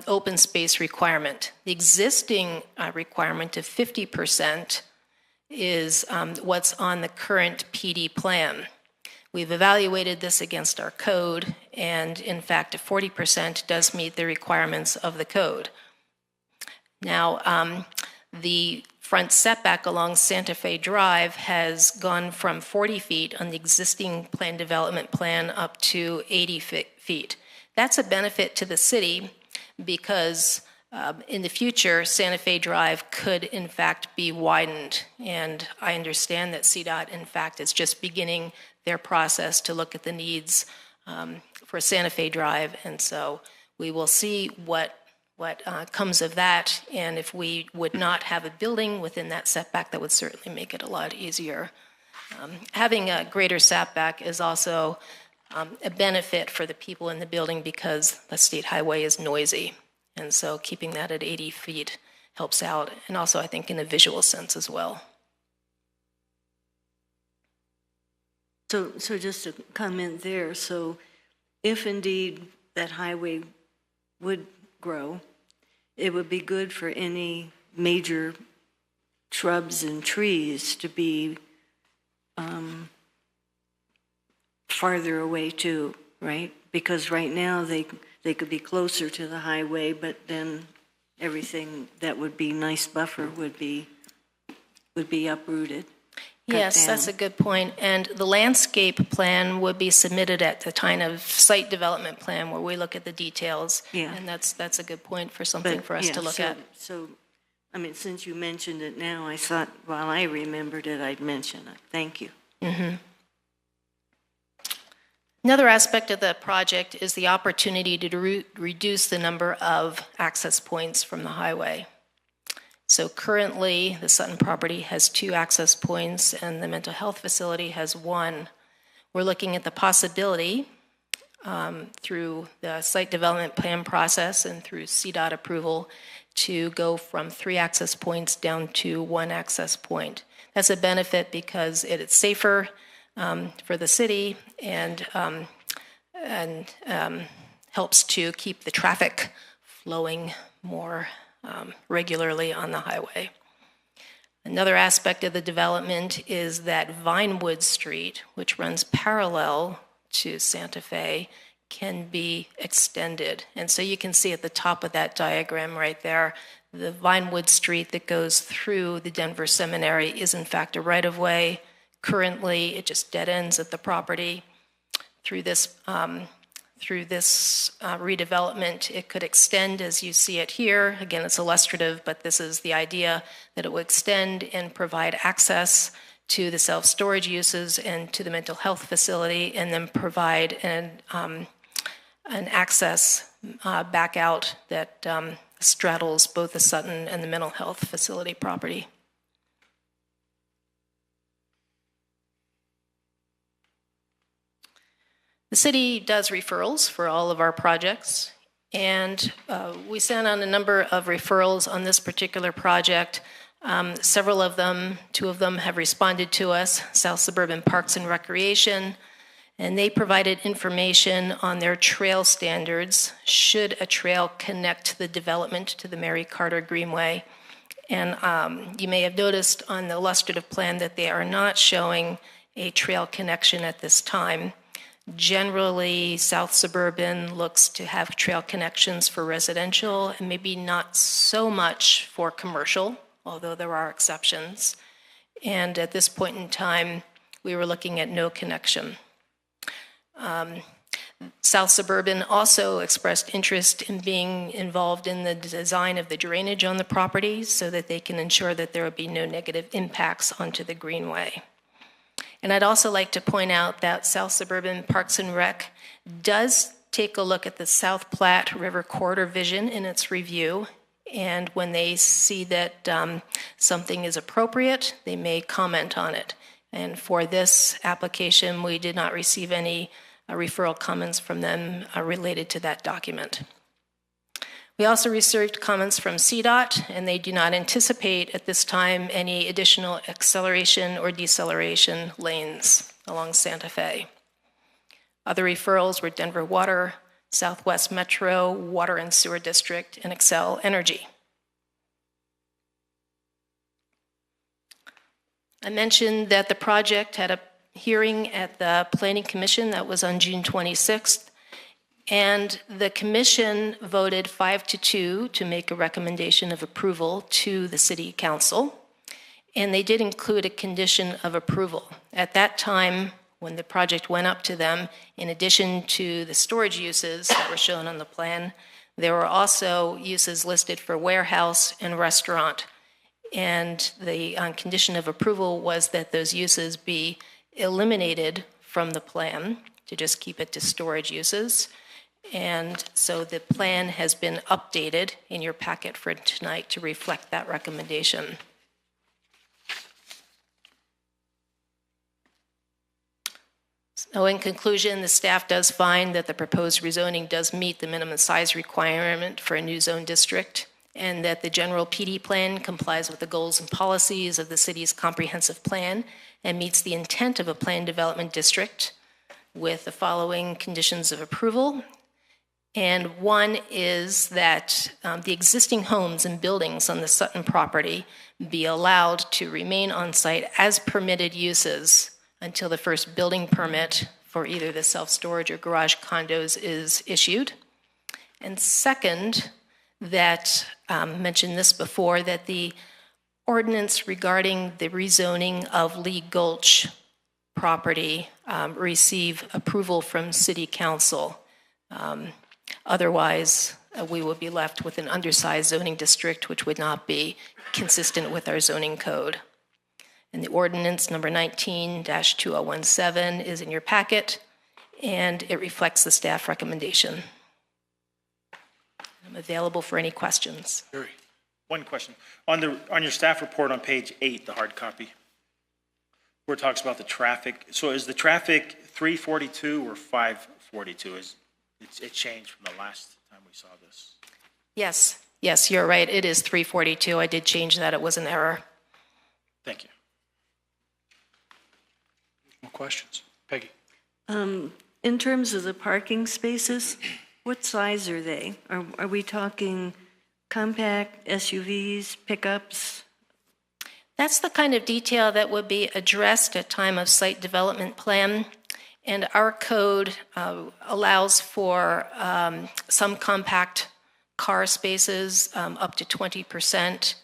open space requirement. The existing requirement of 50% is what's on the current PD plan. We've evaluated this against our code, and in fact, 40% does meet the requirements of the code. Now, the front setback along Santa Fe Drive has gone from 40 feet on the existing plan development plan up to 80 feet. That's a benefit to the city because in the future, Santa Fe Drive could in fact be widened. And I understand that CDOT in fact is just beginning their process to look at the needs for Santa Fe Drive, and so we will see what comes of that, and if we would not have a building within that setback, that would certainly make it a lot easier. Having a greater setback is also a benefit for the people in the building because the state highway is noisy, and so keeping that at 80 feet helps out, and also I think in a visual sense as well. So just a comment there. So if indeed that highway would grow, it would be good for any major shrubs and trees to be farther away too, right? Because right now they could be closer to the highway, but then everything that would be nice buffer would be uprooted. Yes, that's a good point. And the landscape plan would be submitted at the time of site development plan where we look at the details. Yeah. And that's a good point for something for us to look at. So, I mean, since you mentioned it now, I thought while I remembered it, I'd mention it. Thank you. Mm-hmm. Another aspect of the project is the opportunity to reduce the number of access points from the highway. So currently, the Sutton property has 2 access points and the mental health facility has 1. We're looking at the possibility through the site development plan process and through CDOT approval to go from 3 access points down to 1 access point. That's a benefit because it's safer for the city and helps to keep the traffic flowing more regularly on the highway. Another aspect of the development is that Vinewood Street, which runs parallel to Santa Fe, can be extended. And so you can see at the top of that diagram right there, the Vinewood Street that goes through the Denver Seminary is in fact a right-of-way. Currently, it just dead ends at the property. Through this redevelopment, it could extend as you see it here. Again, it's illustrative, but this is the idea that it will extend and provide access to the self-storage uses and to the mental health facility, and then provide an access back out that straddles both the Sutton and the mental health facility property. The city does referrals for all of our projects, and we sent on a number of referrals on this particular project. Several of them, 2 of them have responded to us, South Suburban Parks and Recreation, and they provided information on their trail standards should a trail connect the development to the Mary Carter Greenway. And you may have noticed on the illustrative plan that they are not showing a trail connection at this time. Generally, South Suburban looks to have trail connections for residential and maybe not so much for commercial, although there are exceptions. And at this point in time, we were looking at no connection. South Suburban also expressed interest in being involved in the design of the drainage on the property so that they can ensure that there will be no negative impacts onto the greenway. And I'd also like to point out that South Suburban Parks and Rec does take a look at the South Platte River Corridor vision in its review. And when they see that something is appropriate, they may comment on it. And for this application, we did not receive any referral comments from them related to that document. We also received comments from CDOT, and they do not anticipate at this time any additional acceleration or deceleration lanes along Santa Fe. Other referrals were Denver Water, Southwest Metro, Water and Sewer District, and Xcel Energy. I mentioned that the project had a hearing at the Planning Commission that was on June 26th. And the commission voted 5-2 to make a recommendation of approval to the city council. And they did include a condition of approval. At that time, when the project went up to them, in addition to the storage uses that were shown on the plan, there were also uses listed for warehouse and restaurant. And the condition of approval was that those uses be eliminated from the plan to just keep it to storage uses. And so the plan has been updated in your packet for tonight to reflect that recommendation. So in conclusion, the staff does find that the proposed rezoning does meet the minimum size requirement for a new zone district, and that the general PD plan complies with the goals and policies of the city's comprehensive plan and meets the intent of a planned development district with the following conditions of approval. And one is that the existing homes and buildings on the Sutton property be allowed to remain on site as permitted uses until the first building permit for either the self-storage or garage condos is issued. And second, that mentioned this before, that the ordinance regarding the rezoning of Lee Gulch property receive approval from City Council. Otherwise, we would be left with an undersized zoning district, which would not be consistent with our zoning code. And the ordinance number 19-2017 is in your packet, and it reflects the staff recommendation. I'm available for any questions. Gary. One question. On your staff report on page 8, the hard copy, where it talks about the traffic, so is the traffic 342 or 542? It changed from the last time we saw this. Yes, you're right. It is 342. I did change that. It was an error. Thank you. More questions? Peggy. In terms of the parking spaces, what size are they? Are we talking compact SUVs, pickups? That's the kind of detail that would be addressed at time of site development plan. And our code allows for some compact car spaces up to 20%.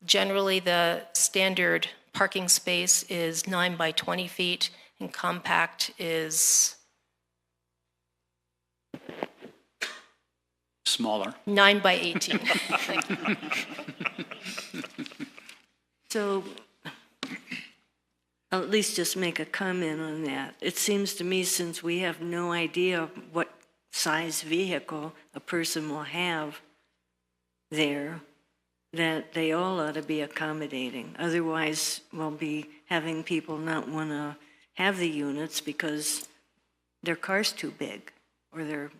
Generally, the standard parking space is 9 by 20 feet, and compact is Smaller. 9 by 18. Thank you. So I'll at least just make a comment on that. It seems to me, since we have no idea what size vehicle a person will have there, that they all ought to be accommodating. Otherwise, we'll be having people not want to have the units because their car's too big, or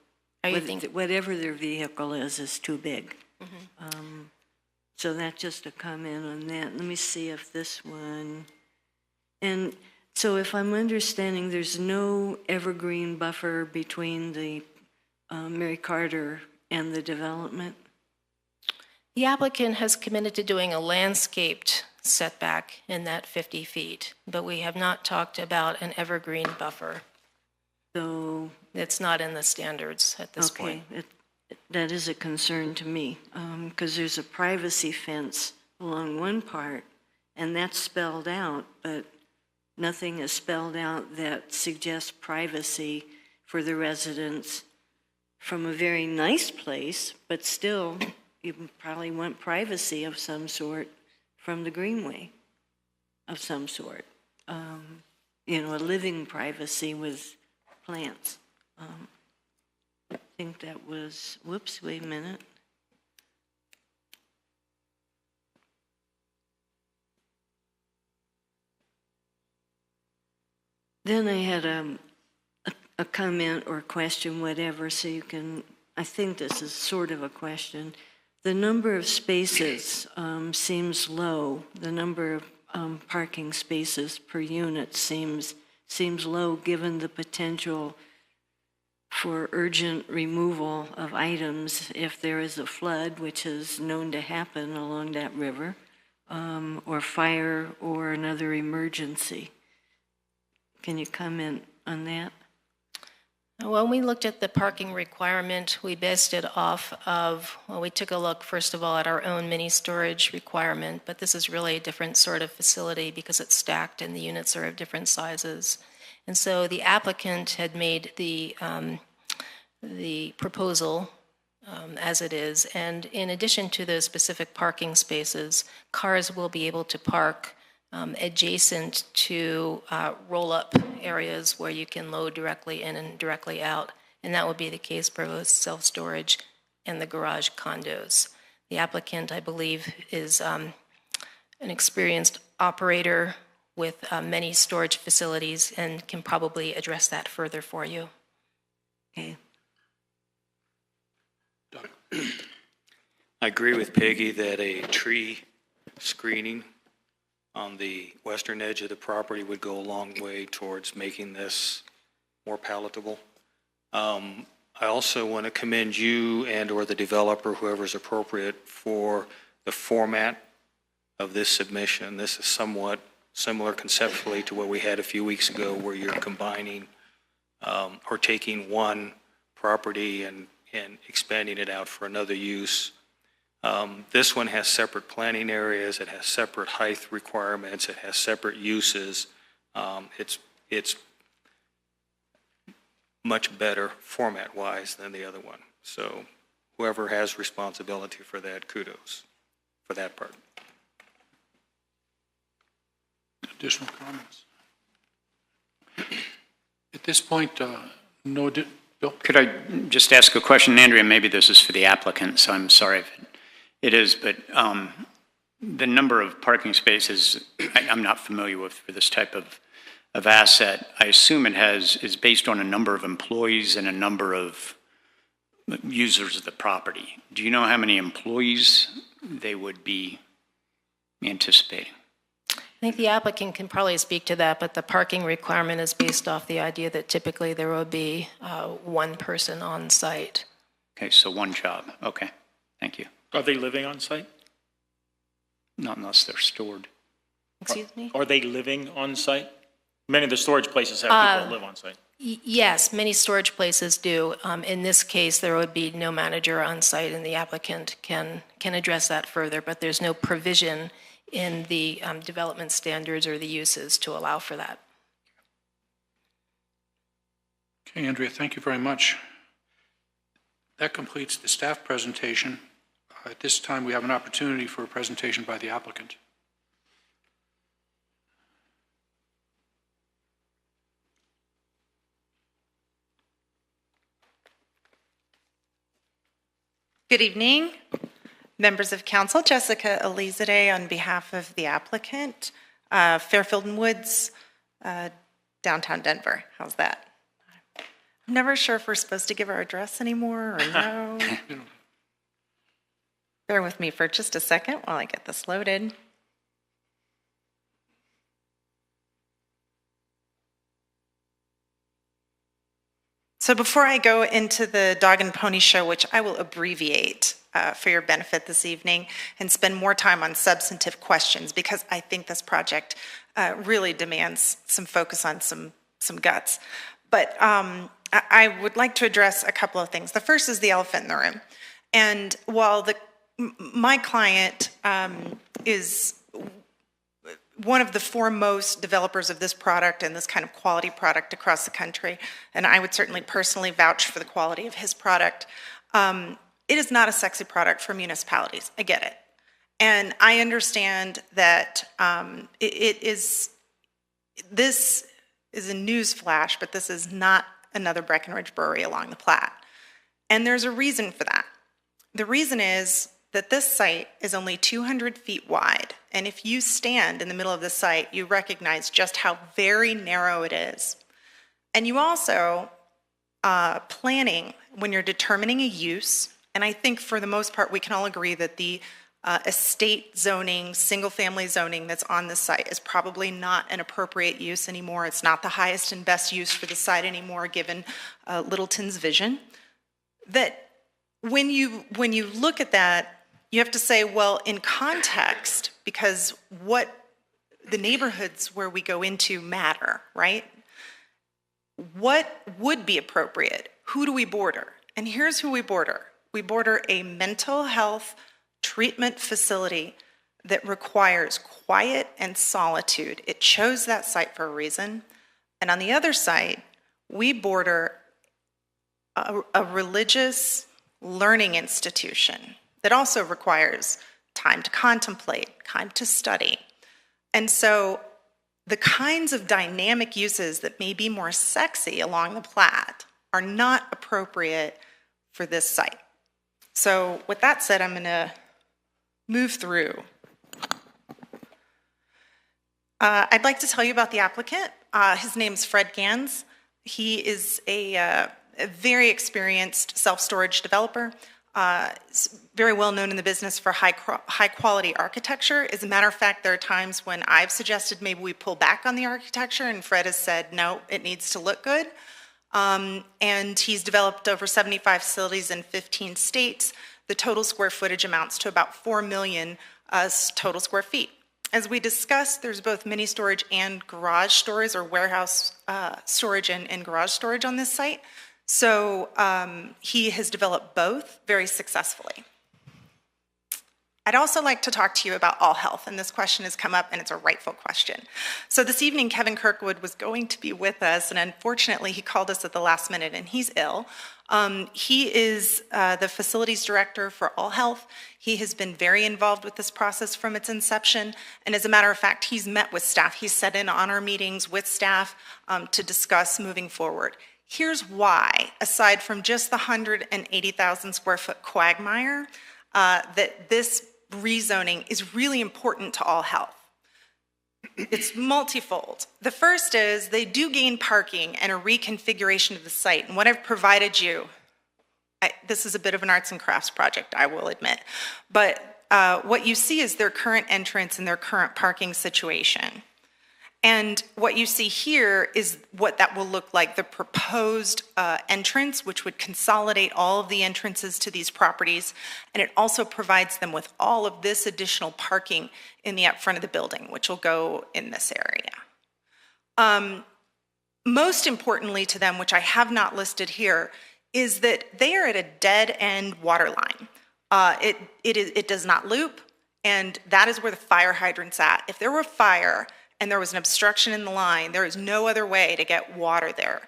whatever their vehicle is too big. Mm-hmm. So that's just a comment on that. Let me see if this one, and so if I'm understanding, there's no evergreen buffer between the Mary Carter and the development? The applicant has committed to doing a landscaped setback in that 50 feet, but we have not talked about an evergreen buffer. So it's not in the standards at this point. That is a concern to me, because there's a privacy fence along one part, and that's spelled out, but nothing is spelled out that suggests privacy for the residents from a very nice place, but still, you probably want privacy of some sort from the greenway of some sort. A living privacy with plants. I think that was, whoops, wait a minute. Then I had a comment or question, whatever, so you can, I think this is sort of a question. The number of spaces seems low. The number of parking spaces per unit seems low, given the potential for urgent removal of items if there is a flood, which is known to happen along that river, or fire or another emergency. Can you comment on that? When we looked at the parking requirement, we based it off of, we took a look, first of all, at our own mini storage requirement, but this is really a different sort of facility because it's stacked and the units are of different sizes. And so the applicant had made the proposal as it is, and in addition to the specific parking spaces, cars will be able to park adjacent to roll-up areas where you can load directly in and directly out. And that would be the case for both self-storage and the garage condos. The applicant, I believe, is an experienced operator with many storage facilities and can probably address that further for you. Okay. I agree with Peggy that a tree screening on the western edge of the property would go a long way towards making this more palatable. I also want to commend you and/or the developer, whoever's appropriate, for the format of this submission. This is somewhat similar conceptually to what we had a few weeks ago, where you're combining or taking one property and expanding it out for another use. This one has separate planning areas, it has separate height requirements, it has separate uses. It's much better format-wise than the other one. So whoever has responsibility for that, kudos for that part. Additional comments? At this point, Bill? Could I just ask a question, Andrea? Maybe this is for the applicant, so I'm sorry if it is, but the number of parking spaces I'm not familiar with for this type of asset. I assume it is based on a number of employees and a number of users of the property. Do you know how many employees they would be anticipating? I think the applicant can probably speak to that, but the parking requirement is based off the idea that typically there will be one person on site. Okay, so one job. Okay, thank you. Are they living on site? Not unless they're stored. Excuse me? Are they living on site? Many of the storage places have people that live on site. Yes, many storage places do. In this case, there would be no manager on site, and the applicant can address that further, but there's no provision in the development standards or the uses to allow for that. Okay, Andrea, thank you very much. That completes the staff presentation. At this time, we have an opportunity for a presentation by the applicant. Good evening, members of council. Jessica Elizade on behalf of the applicant, Fairfield and Woods, downtown Denver. How's that? I'm never sure if we're supposed to give our address anymore or no. Bear with me for just a second while I get this loaded. So before I go into the dog and pony show, which I will abbreviate for your benefit this evening and spend more time on substantive questions, because I think this project really demands some focus on some guts. But I would like to address a couple of things. The first is the elephant in the room. And while my client is one of the foremost developers of this product and this kind of quality product across the country, and I would certainly personally vouch for the quality of his product, it is not a sexy product for municipalities. I get it. And I understand that this is a news flash, but this is not another Breckenridge Brewery along the Platte. And there's a reason for that. The reason is that this site is only 200 feet wide. And if you stand in the middle of the site, you recognize just how very narrow it is. And you also, planning, when you're determining a use, and I think for the most part we can all agree that the estate zoning, single-family zoning that's on this site is probably not an appropriate use anymore. It's not the highest and best use for the site anymore, given Littleton's vision. That when you look at that, you have to say, well, in context, because what the neighborhoods where we go into matter, right? What would be appropriate? Who do we border? And here's who we border. We border a mental health treatment facility that requires quiet and solitude. It chose that site for a reason. And on the other side, we border a religious learning institution that also requires time to contemplate, time to study. And so the kinds of dynamic uses that may be more sexy along the plat are not appropriate for this site. So with that said, I'm going to move through. I'd like to tell you about the applicant. His name is Fred Gans. He is a very experienced self-storage developer, very well known in the business for high-quality architecture. As a matter of fact, there are times when I've suggested maybe we pull back on the architecture, and Fred has said, no, it needs to look good. And he's developed over 75 facilities in 15 states. The total square footage amounts to about 4 million total square feet. As we discussed, there's both mini storage and garage storage, or warehouse storage and garage storage on this site. So he has developed both very successfully. I'd also like to talk to you about All Health, and this question has come up, and it's a rightful question. So this evening, Kevin Kirkwood was going to be with us, and unfortunately, he called us at the last minute, and he's ill. He is the facilities director for All Health. He has been very involved with this process from its inception, and as a matter of fact, he's met with staff. He's sat in on our meetings with staff to discuss moving forward. Here's why, aside from just the 180,000 square foot quagmire, that this rezoning is really important to All Health. It's multifold. The first is they do gain parking and a reconfiguration of the site. And what I've provided you, this is a bit of an arts and crafts project, I will admit. But what you see is their current entrance and their current parking situation. And what you see here is what that will look like, the proposed entrance, which would consolidate all of the entrances to these properties. And it also provides them with all of this additional parking in the up front of the building, which will go in this area. Most importantly to them, which I have not listed here, is that they are at a dead-end water line. It does not loop, and that is where the fire hydrant's at. If there were a fire and there was an obstruction in the line, there is no other way to get water there.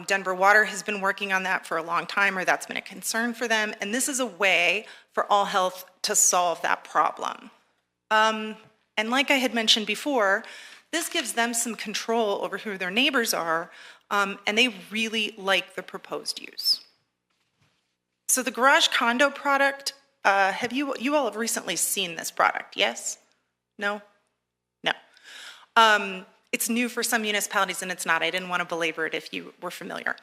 Denver Water has been working on that for a long time, or that's been a concern for them, and this is a way for All Health to solve that problem. And like I had mentioned before, this gives them some control over who their neighbors are, and they really like the proposed use. So the garage condo product, you all have recently seen this product, yes? No? No. It's new for some municipalities and it's not. I didn't want to belabor it if you were familiar.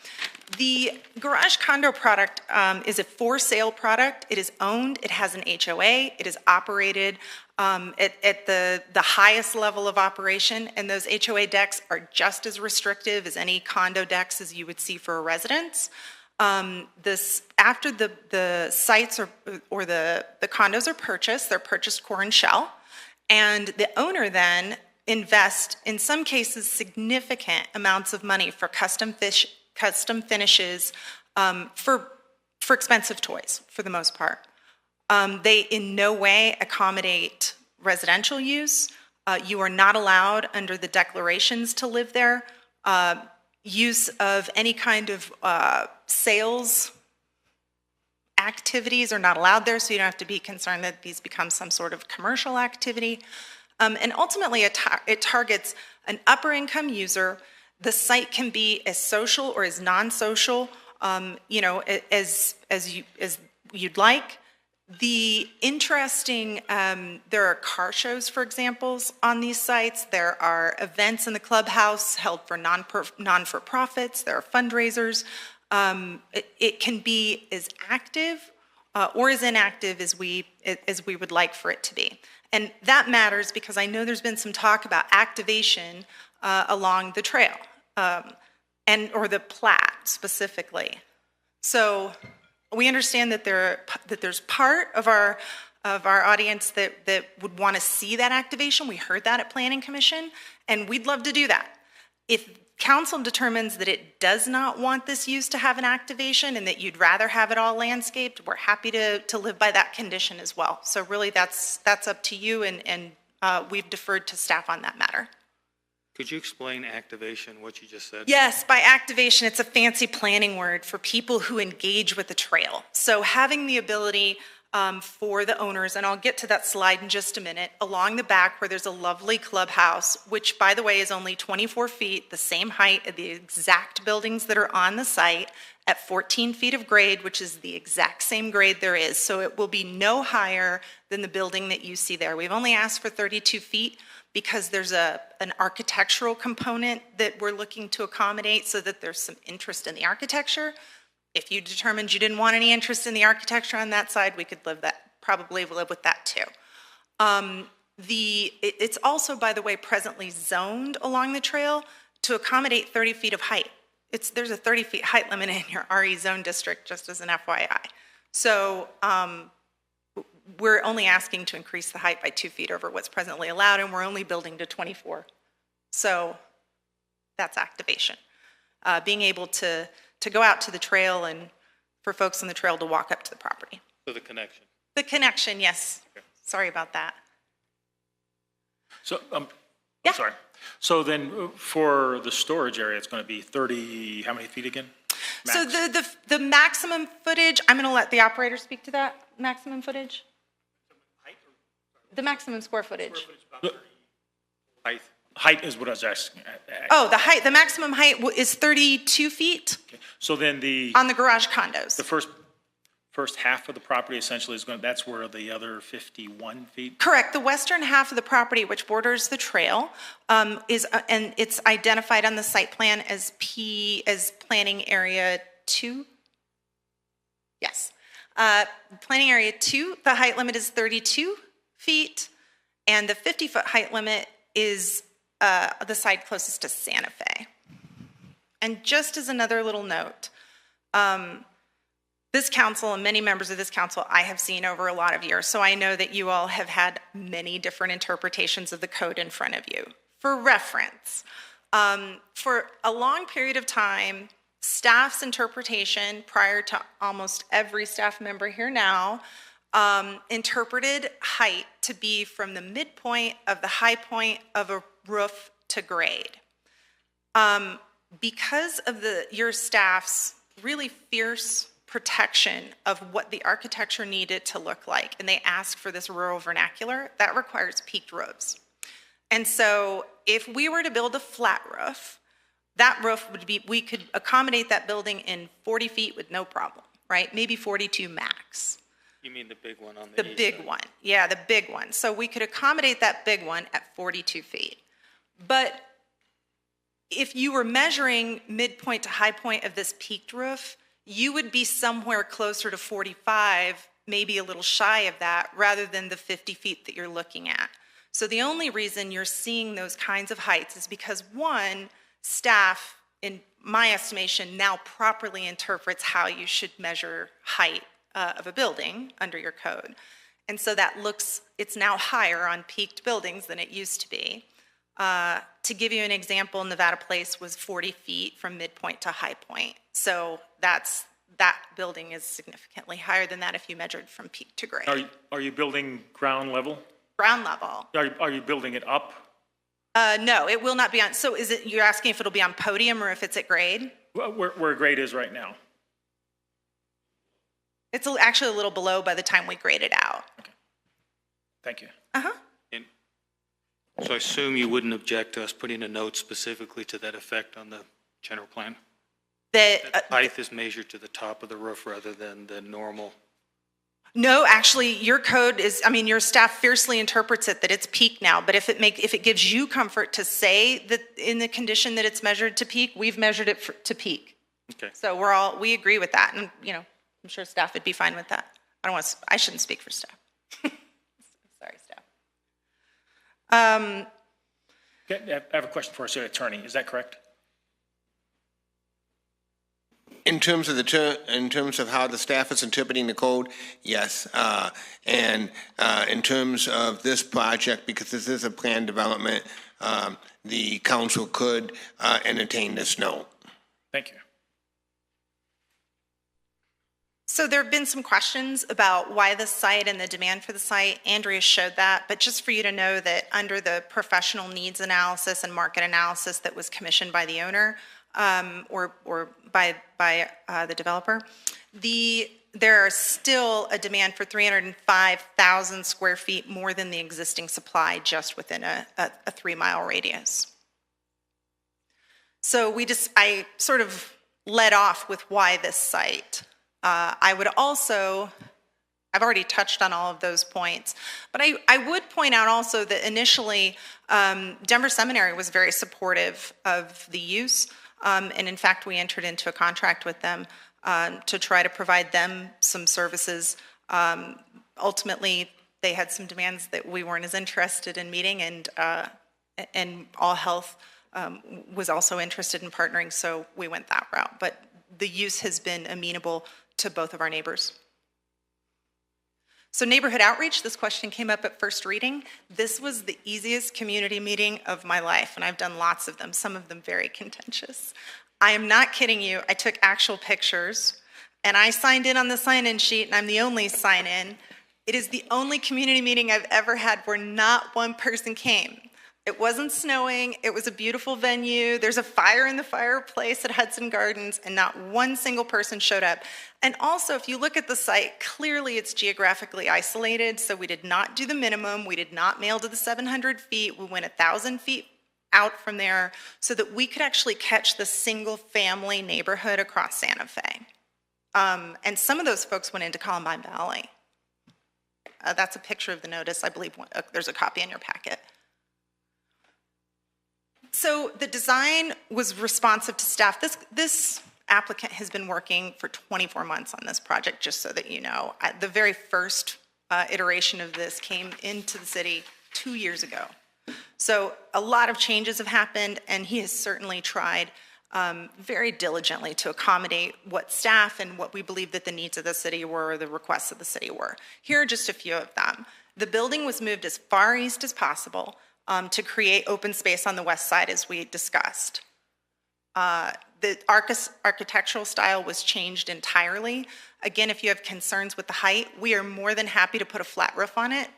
The garage condo product is a for sale product. It is owned, it has an HOA, it is operated at the highest level of operation, and those HOA decks are just as restrictive as any condo decks as you would see for a residence. After the sites or the condos are purchased, they're purchased core and shell, and the owner then invest, in some cases, significant amounts of money for custom finishes for expensive toys, for the most part. They in no way accommodate residential use. You are not allowed under the declarations to live there. Use of any kind of sales activities are not allowed there, so you don't have to be concerned that these become some sort of commercial activity. And ultimately, it targets an upper income user. The site can be as social or as non-social, as you'd like. The interesting, there are car shows, for example, on these sites. There are events in the clubhouse held for non-for-profits. There are fundraisers. It can be as active or as inactive as we would like for it to be. And that matters because I know there's been some talk about activation along the trail or the plat specifically. So we understand that there's part of our audience that would want to see that activation. We heard that at Planning Commission, and we'd love to do that. If council determines that it does not want this use to have an activation and that you'd rather have it all landscaped, we're happy to live by that condition as well. So really that's up to you, and we've deferred to staff on that matter. Could you explain activation, what you just said? Yes, by activation, it's a fancy planning word for people who engage with the trail. So having the ability for the owners, and I'll get to that slide in just a minute, along the back where there's a lovely clubhouse, which, by the way, is only 24 feet, the same height of the exact buildings that are on the site, at 14 feet of grade, which is the exact same grade there is. So it will be no higher than the building that you see there. We've only asked for 32 feet because there's an architectural component that we're looking to accommodate so that there's some interest in the architecture. If you determined you didn't want any interest in the architecture on that side, we could probably live with that too. It's also, by the way, presently zoned along the trail to accommodate 30 feet of height. There's a 30 feet height limit in your RE zone district, just as an FYI. So we're only asking to increase the height by 2 feet over what's presently allowed, and we're only building to 24. So that's activation. Being able to go out to the trail and for folks on the trail to walk up to the property. So the connection. The connection, yes. Okay. Sorry about that. So, yeah. Sorry. So then for the storage area, it's going to be 30, how many feet again? Max? So the maximum footage, I'm going to let the operator speak to that maximum footage. The maximum square footage. Height. Height is what I was asking. Oh, the maximum height is 32 feet. Okay. So then on the garage condos. The first half of the property essentially is going, that's where the other 51 feet? Correct. The western half of the property, which borders the trail, and it's identified on the site plan as planning area 2. Yes. Planning area 2, the height limit is 32 feet, and the 50-foot height limit is the side closest to Santa Fe. And just as another little note, this council and many members of this council I have seen over a lot of years, so I know that you all have had many different interpretations of the code in front of you. For reference, for a long period of time, staff's interpretation, prior to almost every staff member here now, interpreted height to be from the midpoint of the high point of a roof to grade. Because of your staff's really fierce protection of what the architecture needed to look like, and they asked for this rural vernacular, that requires peaked roofs. And so if we were to build a flat roof, that roof would be, we could accommodate that building in 40 feet with no problem, right? Maybe 42 max. You mean the big one on the east big side? one, yeah, the big one. So we could accommodate that big one at 42 feet. But if you were measuring midpoint to high point of this peaked roof, you would be somewhere closer to 45, maybe a little shy of that, rather than the 50 feet that you're looking at. So the only reason you're seeing those kinds of heights is because, one, staff, in my estimation, now properly interprets how you should measure height of a building under your code. And so it's now higher on peaked buildings than it used to be. To give you an example, Nevada Place was 40 feet from midpoint to high point. So that building is significantly higher than that if you measured from peak to grade. Are you building ground level? Ground level. Are you building it up? No, it will not be on. So you're asking if it'll be on podium or if it's at grade? Where grade is right now. It's actually a little below by the time we grade it out. Okay. Thank you. Uh-huh. So I assume you wouldn't object to us putting a note specifically to that effect on the general plan? That height is measured to the top of the roof rather than the normal? No, actually, your code is, your staff fiercely interprets it that it's peak now, but if it gives you comfort to say that in the condition that it's measured to peak, we've measured it to peak. Okay. So we agree with that, and I'm sure staff would be fine with that. I shouldn't speak for staff. Sorry, staff. I have a question for our city attorney. Is that correct? In terms of how the staff is interpreting the code, yes. And in terms of this project, because this is a planned development, the council could entertain this note. Thank you. So there have been some questions about why the site and the demand for the site. Andrea showed that, but just for you to know that under the professional needs analysis and market analysis that was commissioned by the owner or by the developer, There is still a demand for 305,000 square feet more than the existing supply just within a 3-mile radius. So I sort of led off with why this site. I've already touched on all of those points, but I would point out also that initially Denver Seminary was very supportive of the use, and in fact we entered into a contract with them to try to provide them some services. Ultimately, they had some demands that we weren't as interested in meeting, and All Health was also interested in partnering, so we went that route. But the use has been amenable to both of our neighbors. So neighborhood outreach, this question came up at first reading. This was the easiest community meeting of my life, and I've done lots of them, some of them very contentious. I am not kidding you. I took actual pictures, and I signed in on the sign-in sheet, and I'm the only sign-in. It is the only community meeting I've ever had where not one person came. It wasn't snowing. It was a beautiful venue. There's a fire in the fireplace at Hudson Gardens, and not one single person showed up. And also, if you look at the site, clearly it's geographically isolated, so we did not do the minimum. We did not mail to the 700 feet. We went 1,000 feet out from there so that we could actually catch the single-family neighborhood across Santa Fe. And some of those folks went into Columbine Valley. That's a picture of the notice. I believe there's a copy in your packet. So the design was responsive to staff. This applicant has been working for 24 months on this project, just so that you know. The very first iteration of this came into the city 2 years ago. So a lot of changes have happened, and he has certainly tried very diligently to accommodate what staff and what we believe that the needs of the city were, or the requests of the city were. Here are just a few of them. The building was moved as far east as possible to create open space on the west side, as we discussed. The architectural style was changed entirely. Again, if you have concerns with the height, we are more than happy to put a flat roof on it.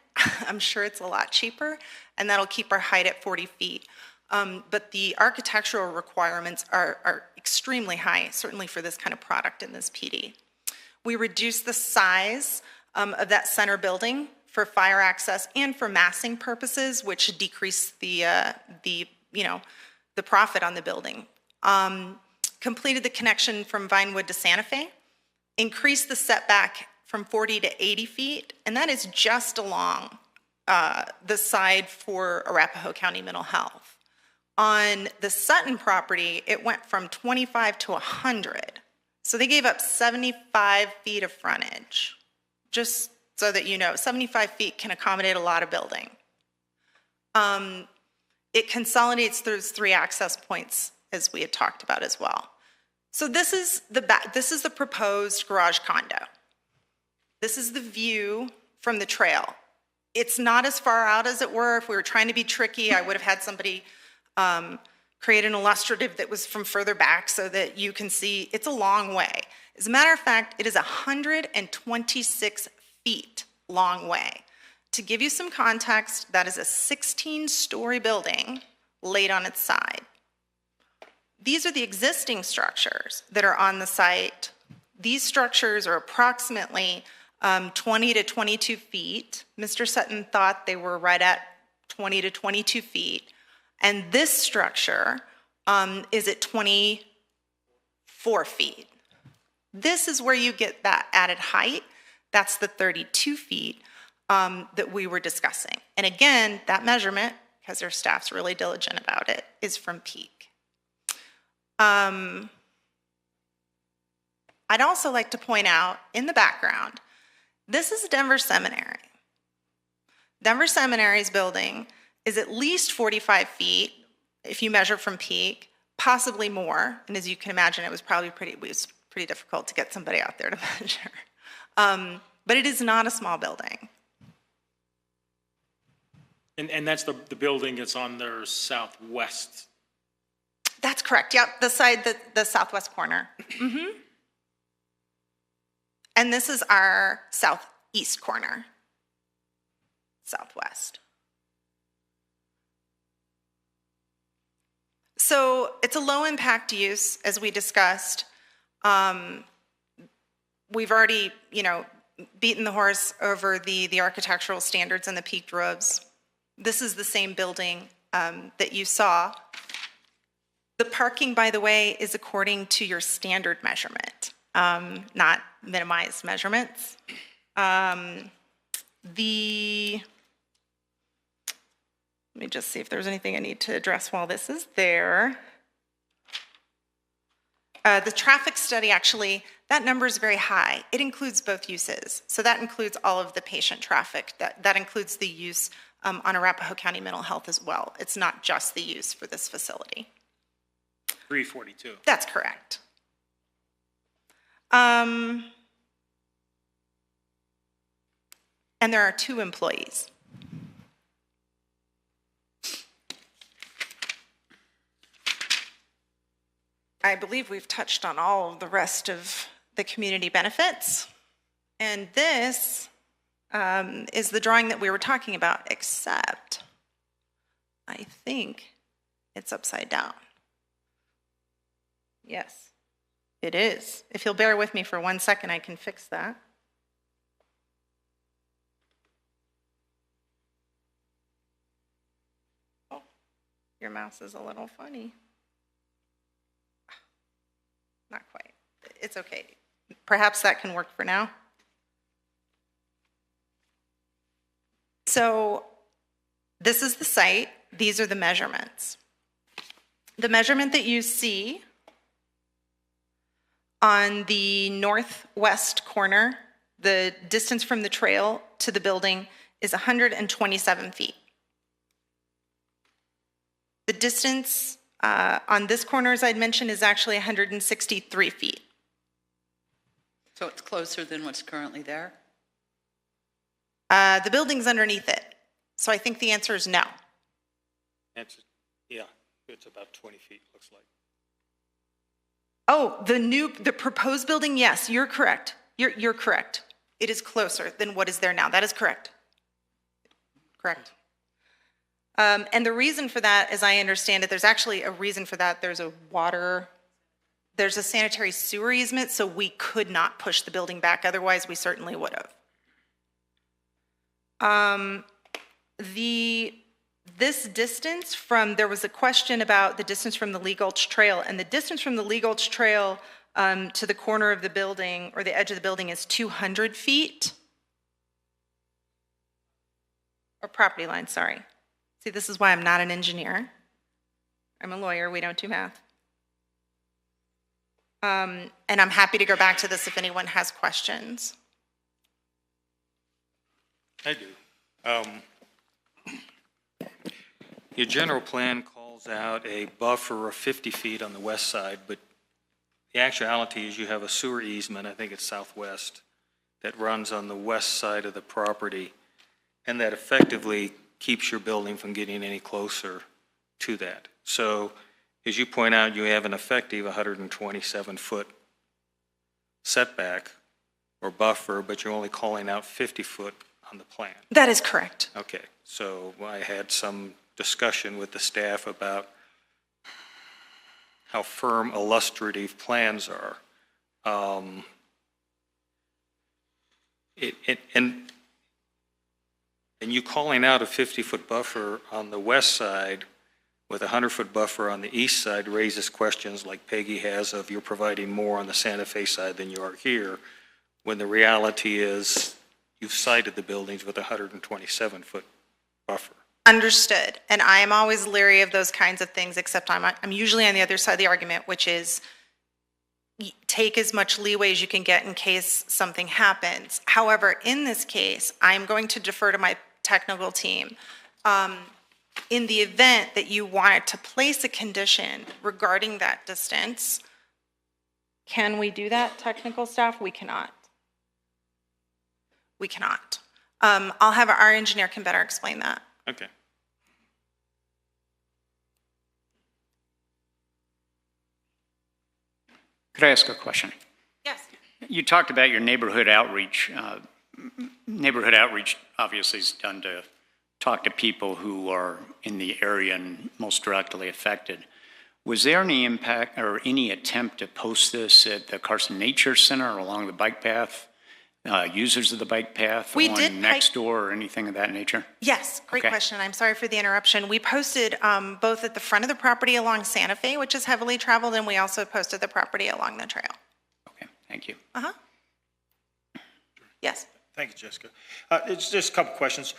I'm sure it's a lot cheaper, and that'll keep our height at 40 feet. But the architectural requirements are extremely high, certainly for this kind of product in this PD. We reduced the size of that center building for fire access and for massing purposes, which decreased the profit on the building. Completed the connection from Vinewood to Santa Fe, increased the setback from 40 to 80 feet, and that is just along the side for Arapahoe County Mental Health. On the Sutton property, it went from 25 to 100. So they gave up 75 feet of frontage. Just so that you know, 75 feet can accommodate a lot of building. It consolidates those 3 access points, as we had talked about as well. So this is the proposed garage condo. This is the view from the trail. It's not as far out as it were. If we were trying to be tricky, I would have had somebody create an illustrative that was from further back so that you can see it's a long way. As a matter of fact, it is 126 feet long way. To give you some context, that is a 16-story building laid on its side. These are the existing structures that are on the site. These structures are approximately 20 to 22 feet. Mr. Sutton thought they were right at 20 to 22 feet. And this structure is at 24 feet. This is where you get that added height. That's the 32 feet that we were discussing. And again, that measurement, because their staff's really diligent about it, is from peak. I'd also like to point out in the background, this is Denver Seminary. Denver Seminary's building is at least 45 feet if you measure from peak, possibly more. And as you can imagine, it was pretty difficult to get somebody out there to measure. But it is not a small building. And that's the building that's on their southwest. That's correct. Yep, the southwest corner. Mm-hmm. And this is our southeast corner, southwest. So it's a low impact use, as we discussed. we've already, beaten the horse over the architectural standards and the peaked roofs. This is the same building that you saw. The parking, by the way, is according to your standard measurement, not minimized measurements. Let me just see if there's anything I need to address while this is there. The traffic study, actually, that number is very high. It includes both uses. So that includes all of the patient traffic. That includes the use on Arapahoe County Mental Health as well. It's not just the use for this facility. 342. That's correct. And there are 2 employees. I believe we've touched on all of the rest of the community benefits. And this is the drawing that we were talking about, except I think it's upside down. Yes, it is. If you'll bear with me for 1 second, I can fix that. Oh, your mouse is a little funny. Not quite. It's okay. Perhaps that can work for now. So this is the site. These are the measurements. The measurement that you see on the northwest corner, the distance from the trail to the building is 127 feet. The distance on this corner, as I'd mentioned, is actually 163 feet. So it's closer than what's currently there? The building's underneath it, so I think the answer is no. Yeah, it's about 20 feet, looks like. Oh, the proposed building, yes, you're correct. You're correct. It is closer than what is there now. That is correct. Correct. And the reason for that, as I understand it, there's actually a reason for that. There's a sanitary sewer easement, so we could not push the building back. Otherwise, we certainly would have. This distance from, there was a question about the distance from the Lee Gulch Trail, and the distance from the Lee Gulch Trail to the corner of the building, or the edge of the building, is 200 feet. Or property line, sorry. See, this is why I'm not an engineer. I'm a lawyer, we don't do math. And I'm happy to go back to this if anyone has questions. I do. Your general plan calls out a buffer of 50 feet on the west side, but the actuality is you have a sewer easement, I think it's southwest, that runs on the west side of the property, and that effectively keeps your building from getting any closer to that. So, as you point out, you have an effective 127-foot setback or buffer, but you're only calling out 50 foot on the plan. That is correct. Okay, so I had some discussion with the staff about how firm illustrative plans are. And you calling out a 50-foot buffer on the west side with a 100-foot buffer on the east side raises questions like Peggy has of you're providing more on the Santa Fe side than you are here, when the reality is you've sited the buildings with a 127-foot buffer. Understood. And I am always leery of those kinds of things, except I'm usually on the other side of the argument, which is take as much leeway as you can get in case something happens. However, in this case, I'm going to defer to my technical team. In the event that you wanted to place a condition regarding that distance, can we do that, technical staff? We cannot. We cannot. I'll have our engineer can better explain that. Okay. Could I ask a question? Yes. You talked about your neighborhood outreach. Neighborhood outreach obviously is done to talk to people who are in the area and most directly affected. Was there any impact or any attempt to post this at the Carson Nature Center or along the bike path? Users of the bike path We on did next door or anything of that nature? Yes, great Okay. question. I'm sorry for the interruption. We posted both at the front of the property along Santa Fe, which is heavily traveled, and we also posted the property along the trail. Okay, thank you. Uh-huh. Yes. Thank you, Jessica. It's just a couple questions.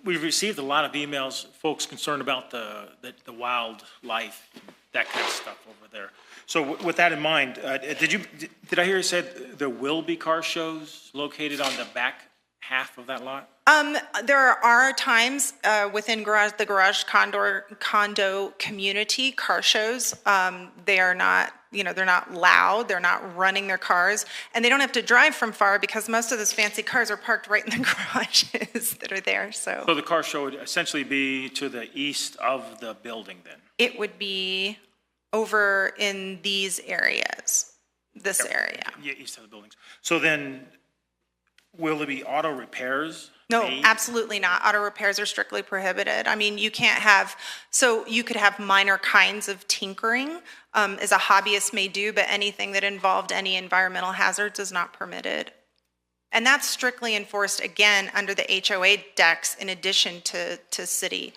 We've received a lot of emails, folks concerned about the wildlife, that kind of stuff over there. So with that in mind, did I hear you said there will be car shows located on the back half of that lot? There are times within the garage condo community, car shows. They are not, they're not loud, they're not running their cars, and they don't have to drive from far because most of those fancy cars are parked right in the garages that are there, so. So the car show would essentially be to the east of the building then? It would be over in these areas, this area. Yeah, east of the buildings. So then, will there be auto repairs? No, made? absolutely not. Auto repairs are strictly prohibited. I mean, you can't have, so you could have minor kinds of tinkering, as a hobbyist may do, but anything that involved any environmental hazards is not permitted. And that's strictly enforced, again, under the HOA decks in addition to city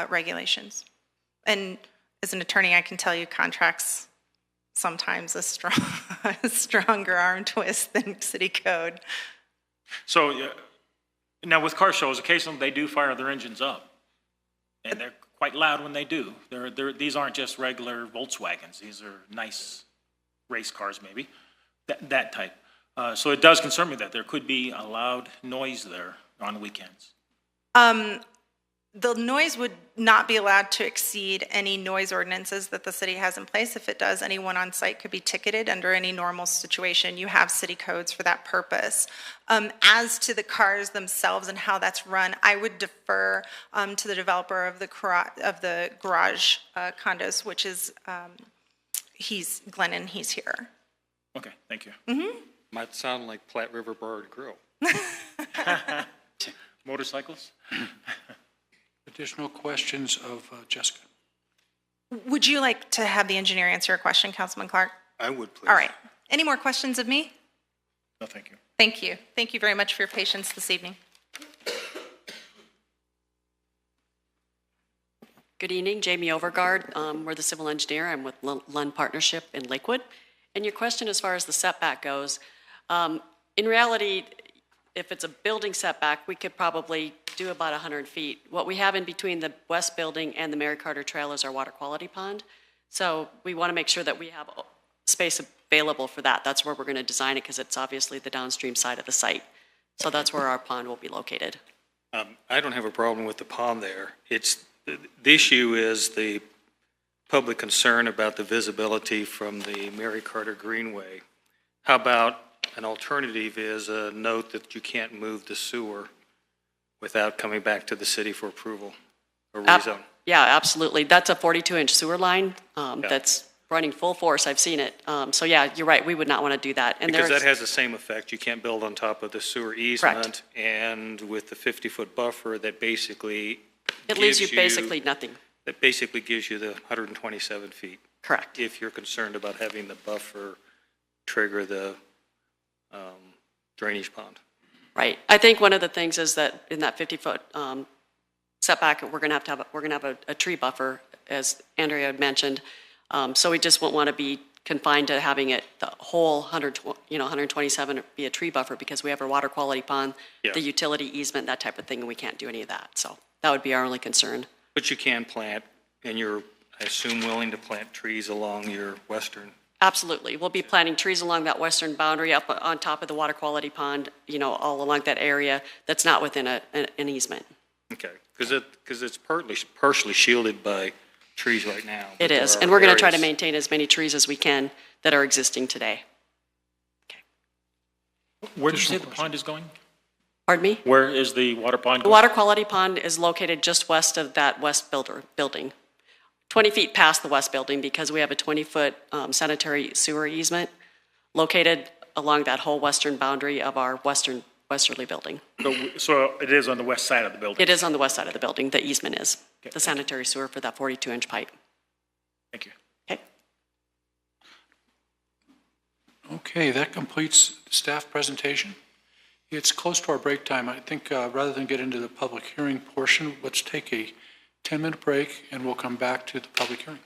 regulations. And as an attorney, I can tell you contracts sometimes a stronger arm twist than city code. So now with car shows, occasionally they do fire their engines up, and they're quite loud when they do. These aren't just regular Volkswagens. These are nice race cars, maybe, that type. So it does concern me that there could be a loud noise there on weekends. The noise would not be allowed to exceed any noise ordinances that the city has in place. If it does, anyone on site could be ticketed under any normal situation. You have city codes for that purpose. As to the cars themselves and how that's run, I would defer to the developer of the garage condos, which is, he's Glennon, he's here. Okay, thank you. Mm-hmm. Might sound like Platte River Bar and Grill. Motorcycles? Additional questions of Jessica? Would you like to have the engineer answer a question, Councilman Clark? I would, please. All right. Any more questions of me? No, thank you. Thank you. Thank you very much for your patience this evening. Good evening, Jamie Overgard. We're the civil engineer. I'm with Lund Partnership in Lakewood. And your question as far as the setback goes, in reality, if it's a building setback, we could probably do about 100 feet. What we have in between the west building and the Mary Carter Trail is our water quality pond. So we want to make sure that we have space available for that. That's where we're going to design it because it's obviously the downstream side of the site. So that's where our pond will be located. I don't have a problem with the pond there. The issue is the public concern about the visibility from the Mary Carter Greenway. How about an alternative is a note that you can't move the sewer without coming back to the city for approval or rezone? Yeah, absolutely. That's a 42-inch sewer line that's running full force. I've seen it. So yeah, you're right. We would not want to do that. And because that has the same effect. You can't build on top of the sewer easement. Correct. And with the 50-foot buffer, that basically it leaves you basically nothing. That basically gives you the 127 feet. Correct. If you're concerned about having the buffer trigger the drainage pond. Right. I think one of the things is that in that 50-foot setback, we're going to have a tree buffer, as Andrea had mentioned. So we just won't want to be confined to having it the whole 127 be a tree buffer because we have our water quality pond, the utility easement, that type of thing, and we can't do any of that. So that would be our only concern. But you can plant, and you're, I assume, willing to plant trees along your western. Absolutely. We'll be planting trees along that western boundary up on top of the water quality pond, all along that area that's not within an easement. Okay, because it's partially shielded by trees right now. It is, and we're going to try to maintain as many trees as we can that are existing today. Okay. Where did you say the pond is going? Pardon me? Where is the water pond going? The water quality pond is located just west of that west building. 20 feet past the west building because we have a 20-foot sanitary sewer easement located along that whole western boundary of our westerly building. So it is on the west side of the building? It is on the west side of the building. The easement is. Okay. The sanitary sewer for that 42-inch pipe. Thank you. Okay. Okay, that completes staff presentation. It's close to our break time. I think rather than get into the public hearing portion, let's take a 10-minute break and we'll come back to the public hearing.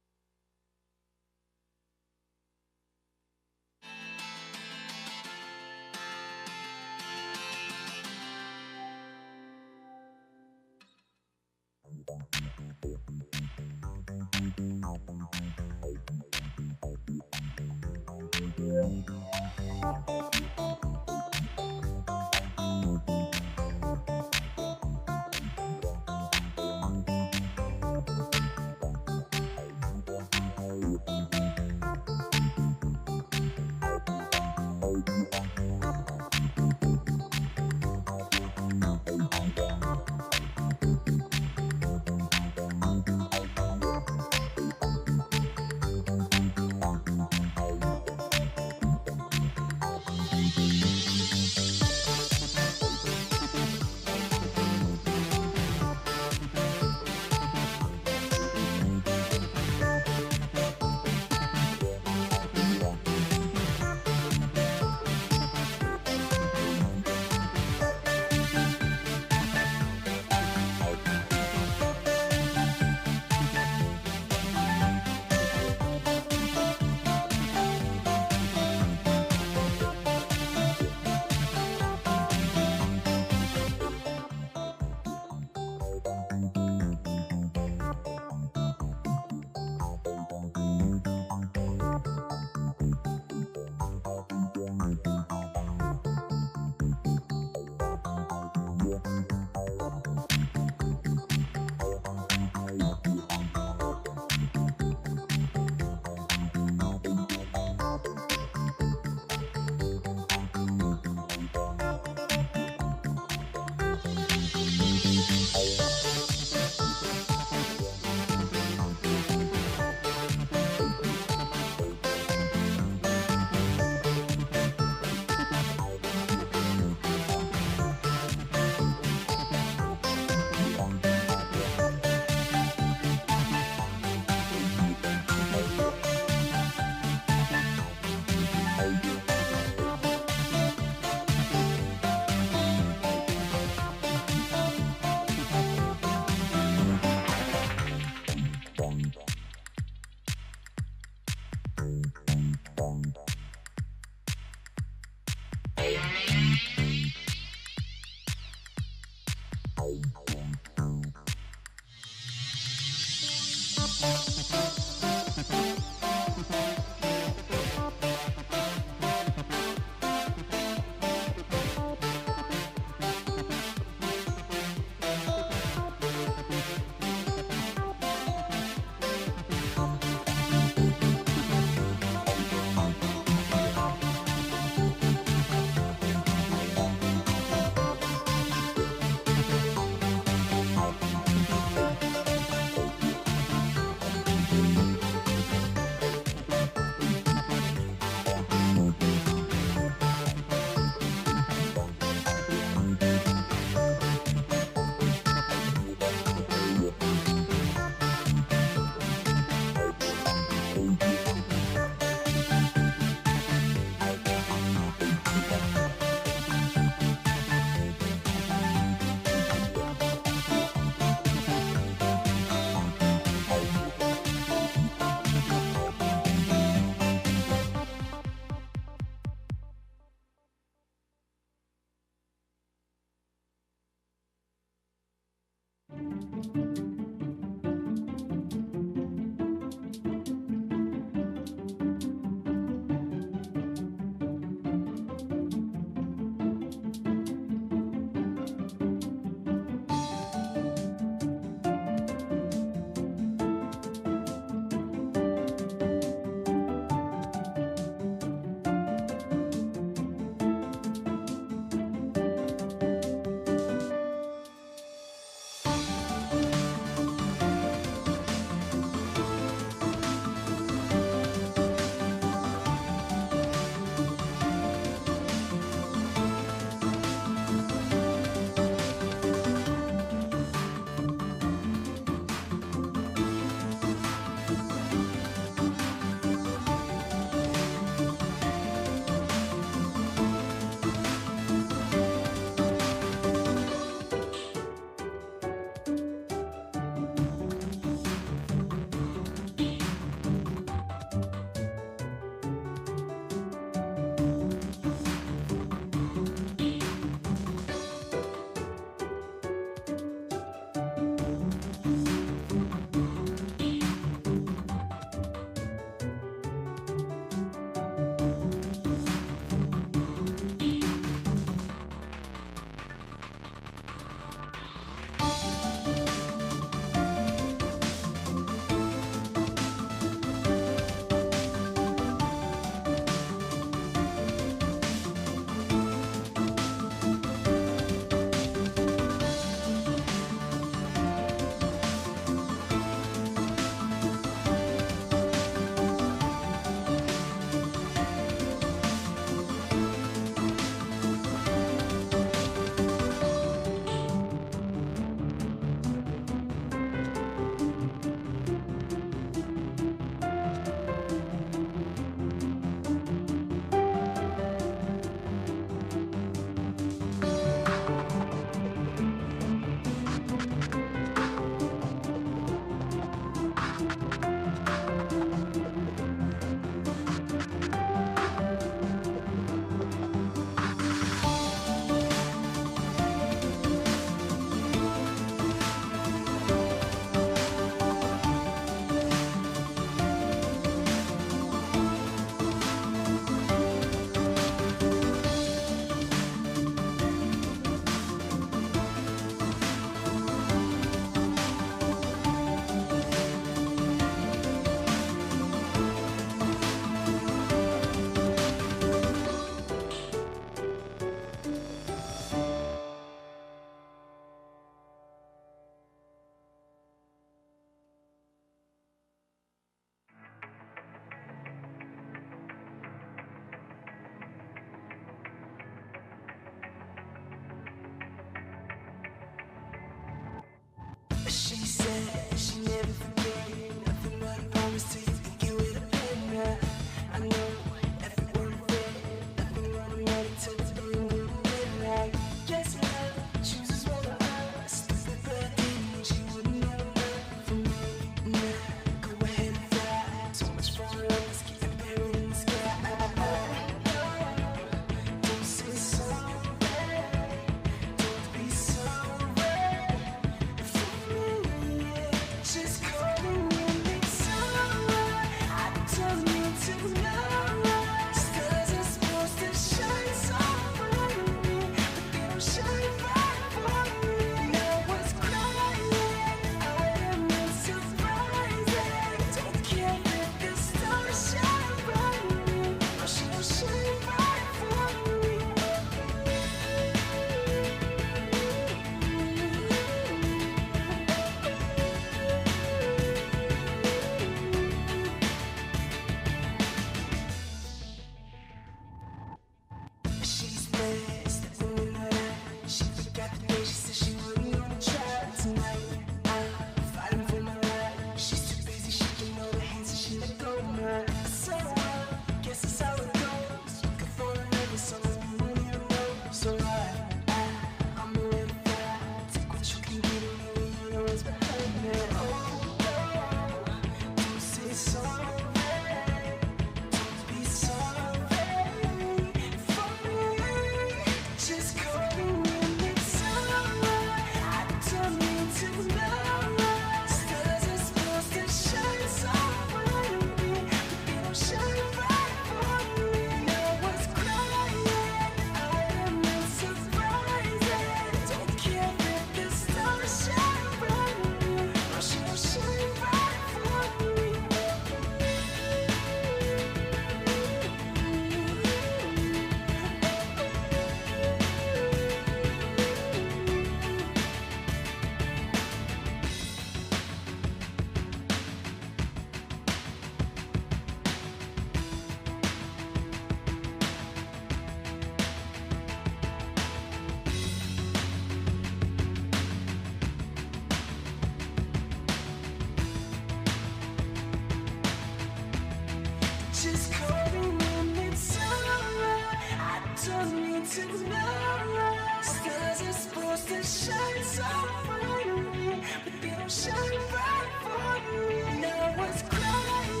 just call me when it's alright. I don't need tomorrow. Stars are supposed to shine so brightly, but they don't shine bright for me. Now what's crying?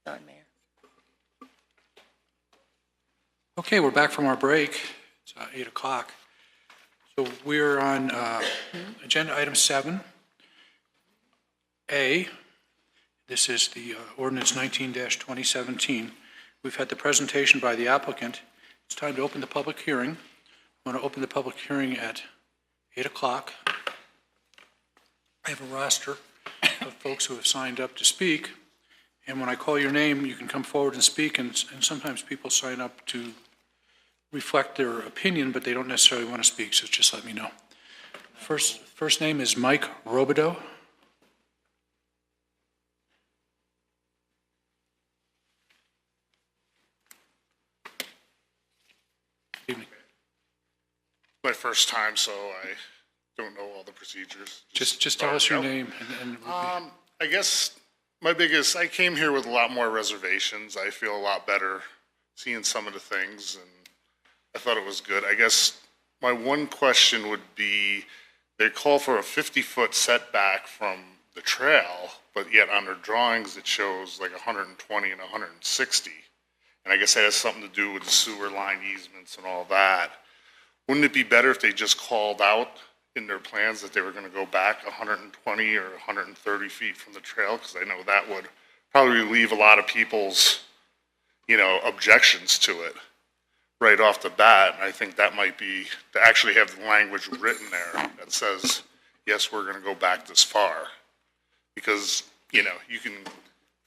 On, Mayor. Okay, we're back from our break. It's 8 o'clock. So we're on agenda item 7A. This is the ordinance 19-2017. We've had the presentation by the applicant. It's time to open the public hearing. I want to open the public hearing at 8 o'clock. I have a roster of folks who have signed up to speak. And when I call your name, you can come forward and speak, and sometimes people sign up to reflect their opinion, but they don't necessarily want to speak, so just let me know. First name is Mike Robideau. Evening. My first time, so I don't know all the procedures. Just tell us your name. I guess I came here with a lot more reservations. I feel a lot better seeing some of the things, and I thought it was good. I guess my one question would be, they call for a 50-foot setback from the trail, but yet on their drawings it shows like 120 and 160. And I guess that has something to do with the sewer line easements and all that. Wouldn't it be better if they just called out in their plans that they were going to go back 120 or 130 feet from the trail? Because I know that would probably relieve a lot of people's, objections to it right off the bat. And I think that might be to actually have the language written there that says, yes, we're going to go back this far. Because, you can, if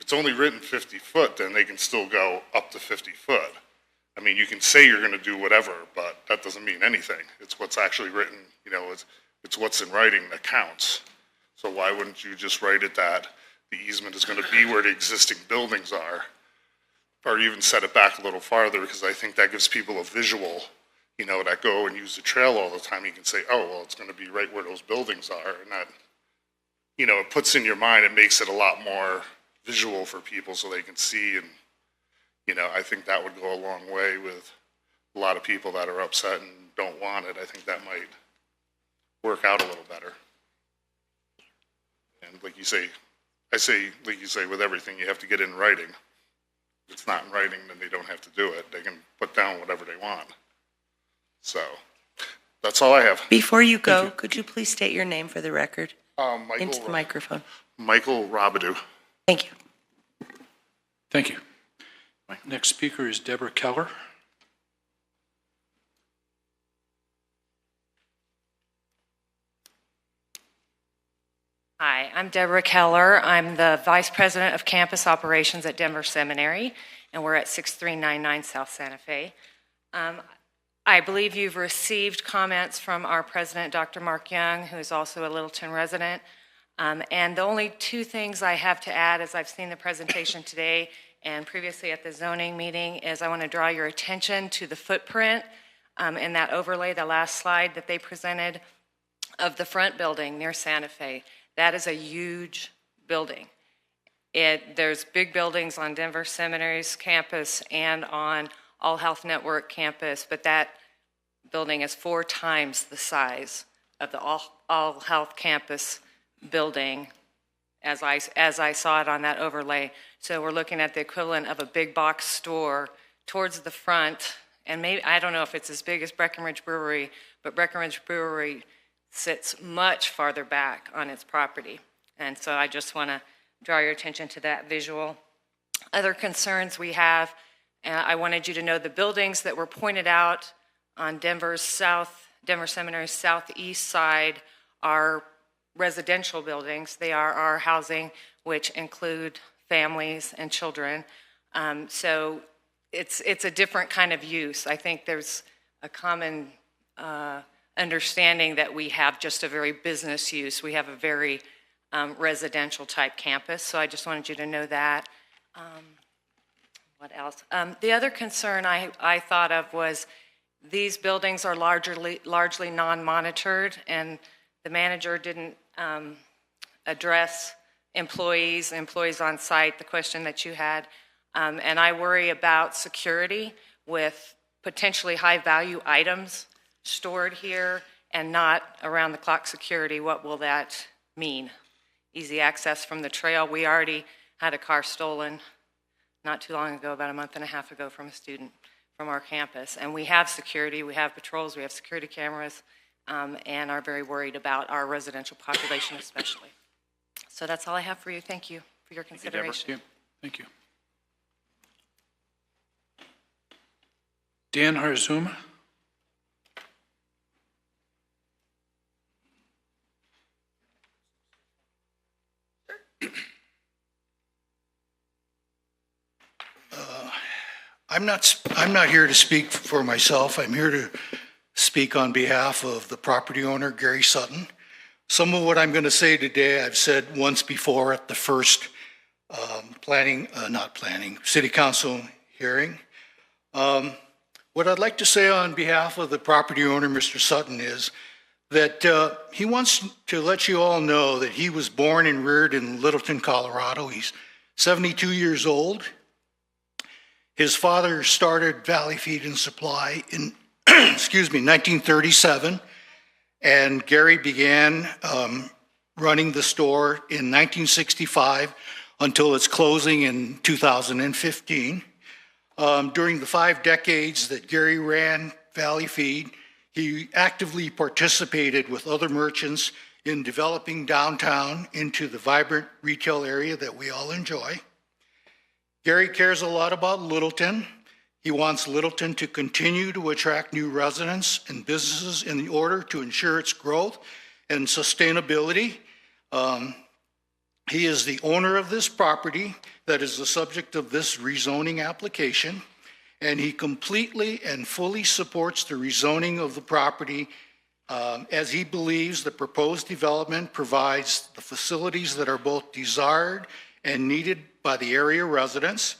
it's only written 50 foot, then they can still go up to 50 foot. I mean, you can say you're going to do whatever, but that doesn't mean anything. It's what's actually written, it's what's in writing that counts. So why wouldn't you just write it that the easement is going to be where the existing buildings are? Or even set it back a little farther, because I think that gives people a visual, that go and use the trail all the time. You can say, oh, well, it's going to be right where those buildings are. And that, it puts in your mind, it makes it a lot more visual for people so they can see. And, I think that would go a long way with a lot of people that are upset and don't want it. I think that might work out a little better. And like you say, with everything, you have to get in writing. If it's not in writing, then they don't have to do it. They can put down whatever they want. So that's all I have. Before you go, could you please state your name for the record? Into the microphone. Michael Robideau. Thank you. Thank you. Next speaker is Deborah Keller. Hi, I'm Deborah Keller. I'm the Vice President of Campus Operations at Denver Seminary, and we're at 6399 South Santa Fe. I believe you've received comments from our president, Dr. Mark Young, who is also a Littleton resident. And the only two things I have to add, as I've seen the presentation today and previously at the zoning meeting, is I want to draw your attention to the footprint in that overlay, the last slide that they presented, of the front building near Santa Fe. That is a huge building. There's big buildings on Denver Seminary's campus and on All Health Network campus, but that building is 4 times the size of the All Health campus building as I saw it on that overlay. So we're looking at the equivalent of a big box store towards the front, and maybe, I don't know if it's as big as Breckenridge Brewery, but Breckenridge Brewery sits much farther back on its property. And so I just want to draw your attention to that visual. Other concerns we have, I wanted you to know the buildings that were pointed out on Denver Seminary's southeast side are residential buildings. They are our housing, which include families and children. So it's a different kind of use. I think there's a common understanding that we have just a very business use. We have a very residential type campus. So I just wanted you to know that. What else? The other concern I thought of was these buildings are largely non-monitored, and the manager didn't address employees on site, the question that you had. And I worry about security with potentially high-value items stored here and not around-the-clock security. What will that mean? Easy access from the trail. We already had a car stolen not too long ago, about a month and a half ago, from a student from our campus. And we have security, we have patrols, we have security cameras, and are very worried about our residential population especially. So that's all I have for you. Thank you for your consideration. Thank you. Dan Arizuma. I'm not here to speak for myself. I'm here to speak on behalf of the property owner, Gary Sutton. Some of what I'm going to say today, I've said once before at the first city council hearing. What I'd like to say on behalf of the property owner, Mr. Sutton, is that he wants to let you all know that he was born and reared in Littleton, Colorado. He's 72 years old. His father started Valley Feed and Supply in, 1937, and Gary began running the store in 1965 until its closing in 2015. During the 5 decades that Gary ran Valley Feed, he actively participated with other merchants in developing downtown into the vibrant retail area that we all enjoy. Gary cares a lot about Littleton. He wants Littleton to continue to attract new residents and businesses in order to ensure its growth and sustainability. He is the owner of this property that is the subject of this rezoning application, and he completely and fully supports the rezoning of the property as he believes the proposed development provides the facilities that are both desired and needed by the area residents.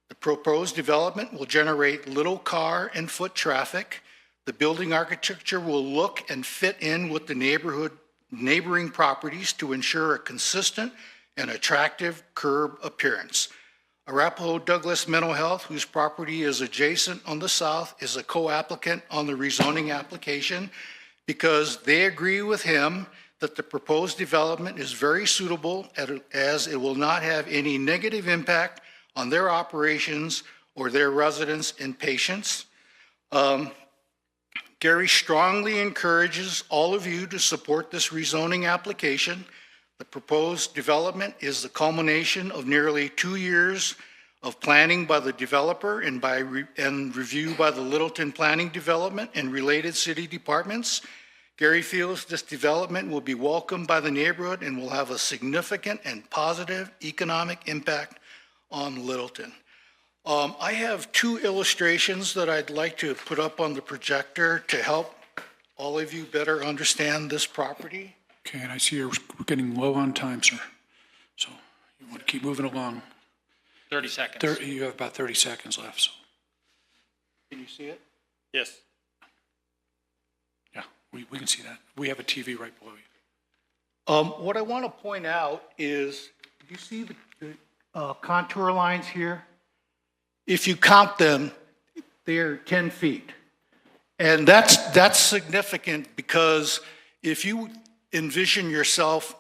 The proposed development will generate little car and foot traffic. The building architecture will look and fit in with the neighboring properties to ensure a consistent and attractive curb appearance. Arapahoe Douglas Mental Health, whose property is adjacent on the south, is a co-applicant on the rezoning application because they agree with him that the proposed development is very suitable as it will not have any negative impact on their operations or their residents and patients. Gary strongly encourages all of you to support this rezoning application. The proposed development is the culmination of nearly 2 years of planning by the developer and review by the Littleton Planning Development and related city departments. Gary feels this development will be welcomed by the neighborhood and will have a significant and positive economic impact on Littleton. I have 2 illustrations that I'd like to put up on the projector to help all of you better understand this property. Okay, and I see we're getting low on time, sir. So you want to keep moving along. 30 seconds. You have about 30 seconds left. So. Can you see it? Yes. Yeah, we can see that. We have a TV right below you. What I want to point out is, you see the contour lines here? If you count them, they're 10 feet. And that's significant because if you envision yourself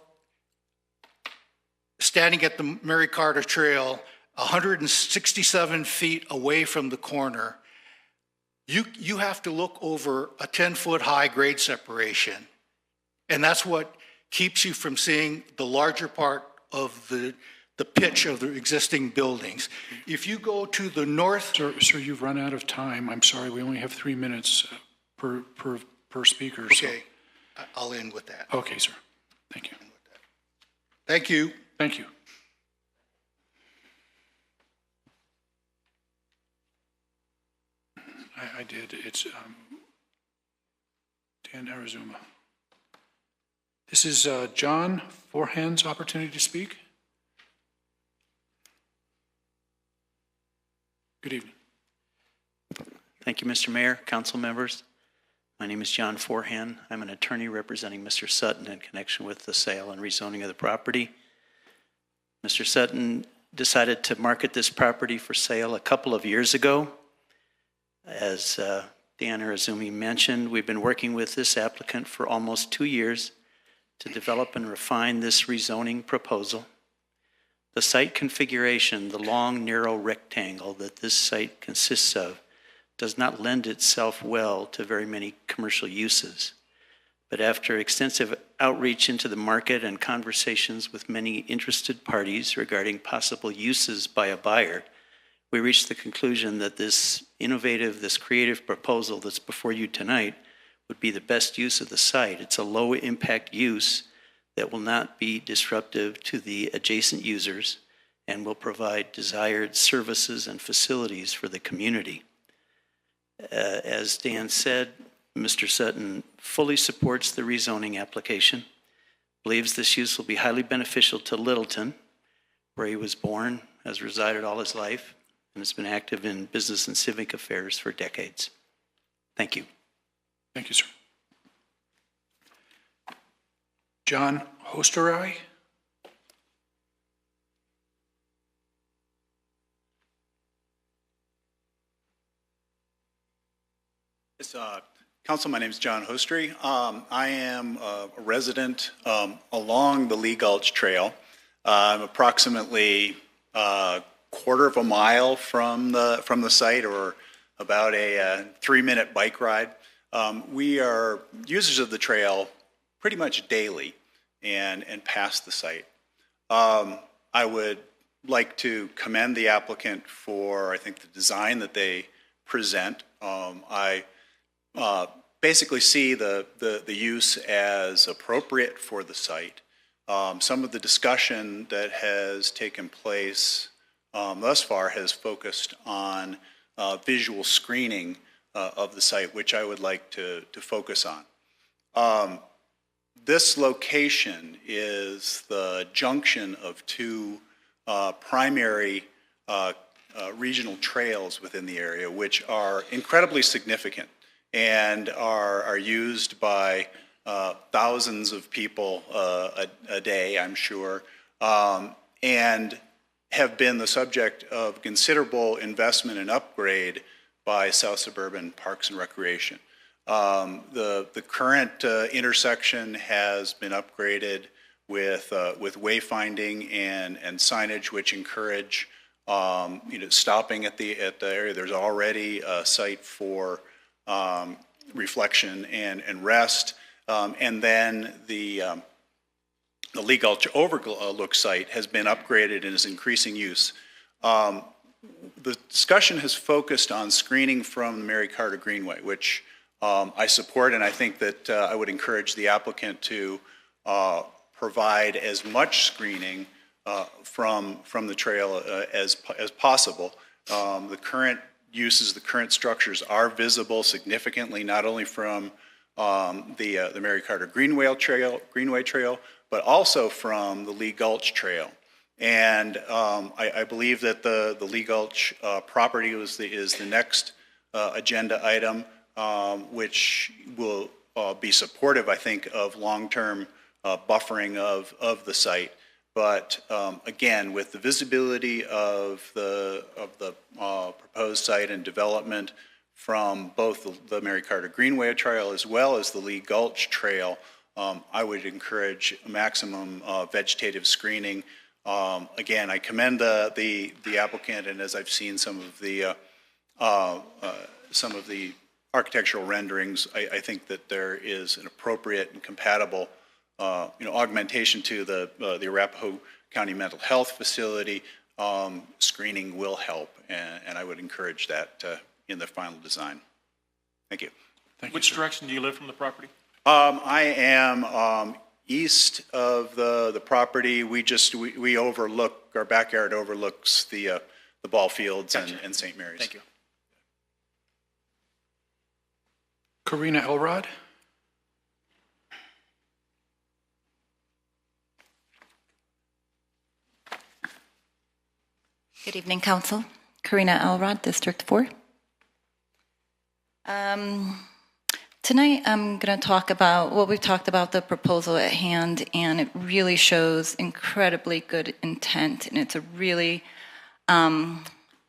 standing at the Mary Carter Trail 167 feet away from the corner, you have to look over a 10-foot high grade separation. And that's what keeps you from seeing the larger part of the pitch of the existing buildings. If you go to the north... Sir, you've run out of time. I'm sorry, we only have 3 minutes per speaker. Okay, so. I'll end with that. Okay, sir. Thank you. Thank you. Thank you. I did. It's Dan Arizuma. This is John Forehand's opportunity to speak. Good evening. Thank you, Mr. Mayor, council members. My name is John Forehand. I'm an attorney representing Mr. Sutton in connection with the sale and rezoning of the property. Mr. Sutton decided to market this property for sale a couple of years ago. As Dan Arazumi mentioned, we've been working with this applicant for almost 2 years to develop and refine this rezoning proposal. The site configuration, the long, narrow rectangle that this site consists of, does not lend itself well to very many commercial uses. But after extensive outreach into the market and conversations with many interested parties regarding possible uses by a buyer, we reached the conclusion that this innovative, this creative proposal that's before you tonight would be the best use of the site. It's a low-impact use that will not be disruptive to the adjacent users and will provide desired services and facilities for the community. As Dan said, Mr. Sutton fully supports the rezoning application, believes this use will be highly beneficial to Littleton, where he was born, has resided all his life, and has been active in business and civic affairs for decades. Thank you. Thank you, sir. John Hosterai? Yes, Council, my name is John Hostery. I am a resident along the Lee Gulch Trail. I'm approximately a quarter of a mile from the site, or about a 3-minute bike ride. We are users of the trail pretty much daily and pass the site. I would like to commend the applicant for, I think, the design that they present. I basically see the use as appropriate for the site. Some of the discussion that has taken place thus far has focused on visual screening of the site, which I would like to focus on. This location is the junction of two primary regional trails within the area, which are incredibly significant and are used by thousands of people a day, I'm sure, and have been the subject of considerable investment and upgrade by South Suburban Parks and Recreation. The current intersection has been upgraded with wayfinding and signage, which encourage stopping at the area. There's already a site for reflection and rest, and then the Lee Gulch Overlook site has been upgraded and is increasing use. The discussion has focused on screening from the Mary Carter Greenway, which I support, and I think that I would encourage the applicant to provide as much screening from the trail as possible. The current uses, the current structures are visible significantly, not only from the Mary Carter Greenway Trail, but also from the Lee Gulch Trail. And I believe that the Lee Gulch property is the next agenda item, which will be supportive, I think, of long-term buffering of the site. But again, with the visibility of the proposed site and development from both the Mary Carter Greenway Trail as well as the Lee Gulch Trail, I would encourage maximum vegetative screening. Again, I commend the applicant, and as I've seen some of the architectural renderings, I think that there is an appropriate and compatible augmentation to the Arapahoe County Mental Health Facility. Screening will help, and I would encourage that in the final design. Thank you. Which direction do you live from the property? I am east of the property. We overlook, our backyard overlooks the ball fields. Gotcha. and St. Mary's. Thank you. Karina Elrod? Good evening, Council. Karina Elrod, District 4. Tonight, I'm going to talk about what we've talked about, the proposal at hand, and it really shows incredibly good intent, and it's a really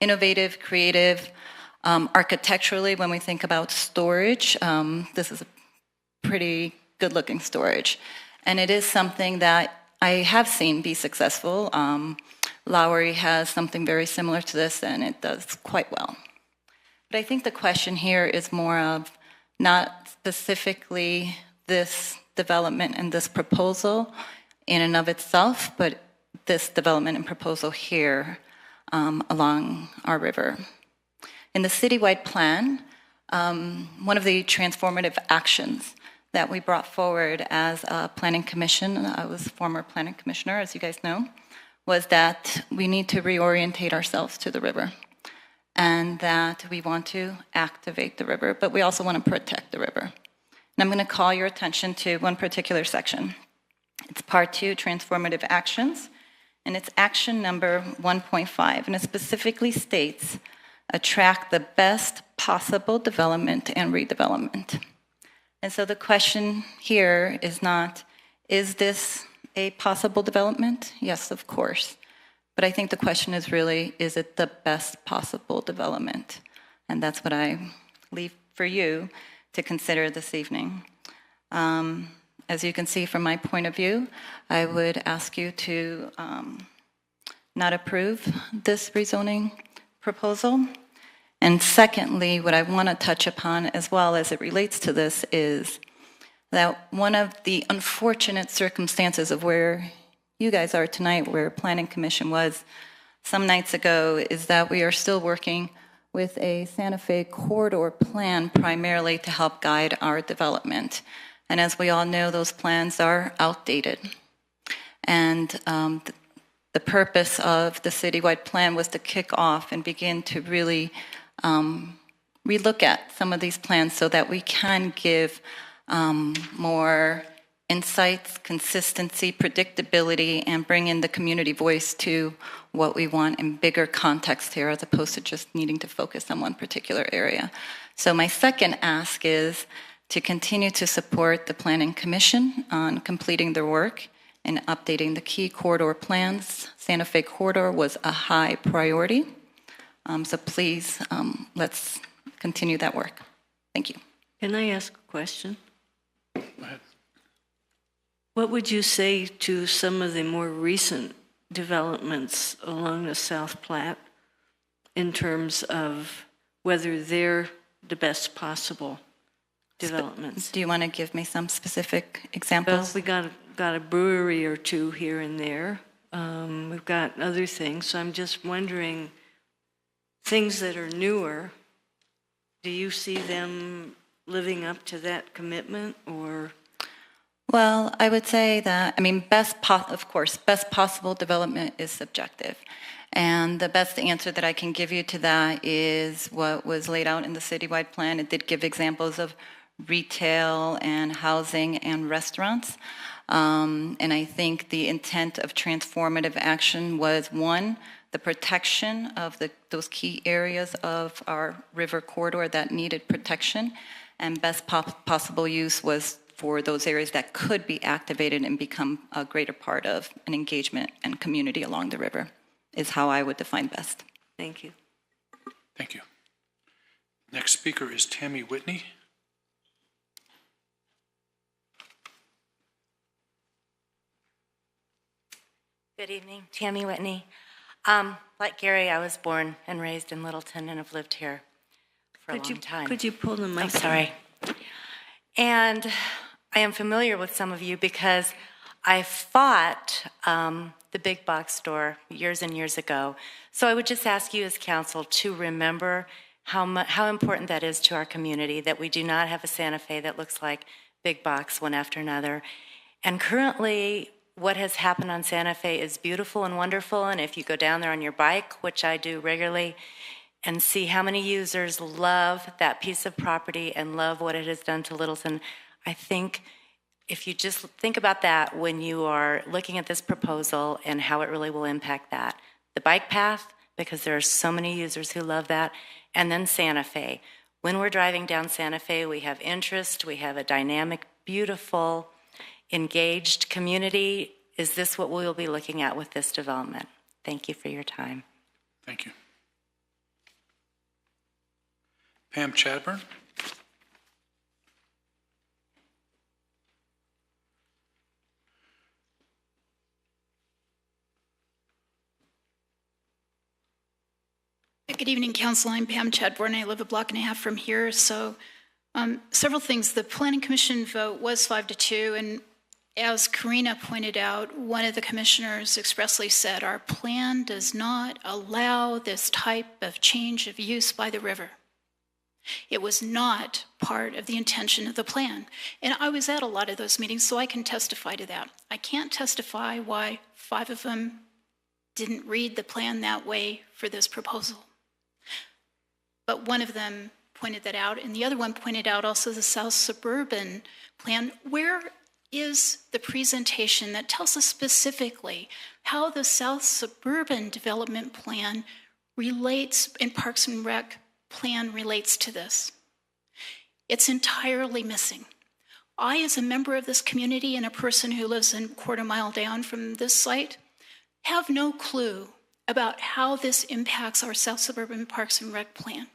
innovative, creative, architecturally, when we think about storage, this is a pretty good-looking storage. And it is something that I have seen be successful. Lowry has something very similar to this, and it does quite well. But I think the question here is more of not specifically this development and this proposal in and of itself, but this development and proposal here along our river. In the citywide plan, one of the transformative actions that we brought forward as a planning commission, I was a former planning commissioner, as you guys know, was that we need to reorientate ourselves to the river, and that we want to activate the river, but we also want to protect the river. And I'm going to call your attention to one particular section. It's Part 2, Transformative Actions, and it's action number 1.5, and it specifically states, attract the best possible development and redevelopment. And so the question here is not, is this a possible development? Yes, of course. But I think the question is really, is it the best possible development? And that's what I leave for you to consider this evening. As you can see from my point of view, I would ask you to not approve this rezoning proposal. And secondly, what I want to touch upon as well as it relates to this is that one of the unfortunate circumstances of where you guys are tonight, where Planning Commission was some nights ago, is that we are still working with a Santa Fe corridor plan primarily to help guide our development. And as we all know, those plans are outdated. And the purpose of the citywide plan was to kick off and begin to really relook at some of these plans so that we can give more insights, consistency, predictability, and bring in the community voice to what we want in bigger context here, as opposed to just needing to focus on one particular area. So my second ask is to continue to support the Planning Commission on completing their work and updating the key corridor plans. Santa Fe corridor was a high priority. So please, let's continue that work. Thank you. Can I ask a question? Go ahead. What would you say to some of the more recent developments along the South Platte in terms of whether they're the best possible developments? Do you want to give me some specific examples? Well, we got a brewery or two here and there. We've got other things. So I'm just wondering, things that are newer, do you see them living up to that commitment, or? Well, I would say that, of course, best possible development is subjective. And the best answer that I can give you to that is what was laid out in the citywide plan. It did give examples of retail and housing and restaurants. And I think the intent of transformative action was, one, the protection of those key areas of our river corridor that needed protection, and best possible use was for those areas that could be activated and become a greater part of an engagement and community along the river, is how I would define best. Thank you. Thank you. Next speaker is Tammy Whitney. Good evening, Tammy Whitney. Like Gary, I was born and raised in Littleton and have lived here for a long time. Could you pull the mic? I'm sorry. And I am familiar with some of you because I fought the big box store years and years ago. So I would just ask you as council to remember how important that is to our community, that we do not have a Santa Fe that looks like big box one after another. And currently, what has happened on Santa Fe is beautiful and wonderful, and if you go down there on your bike, which I do regularly, and see how many users love that piece of property and love what it has done to Littleton, I think if you just think about that when you are looking at this proposal and how it really will impact that. The bike path, because there are so many users who love that, and then Santa Fe. When we're driving down Santa Fe, we have interest, we have a dynamic, beautiful, engaged community. Is this what we will be looking at with this development? Thank you for your time. Thank you. Pam Chadburn? Good evening, Council. I'm Pam Chadbourne. I live a block and a half from here. So several things. The Planning Commission vote was 5-2. And as Karina pointed out, one of the commissioners expressly said, our plan does not allow this type of change of use by the river. It was not part of the intention of the plan. And I was at a lot of those meetings, so I can testify to that. I can't testify why 5 of them didn't read the plan that way for this proposal. But one of them pointed that out, and the other one pointed out also the South Suburban plan. Where is the presentation that tells us specifically how the South Suburban Development Plan relates, and Parks and Rec plan relates to this? It's entirely missing. I, as a member of this community and a person who lives a quarter mile down from this site, have no clue about how this impacts our South Suburban Parks and Rec plan.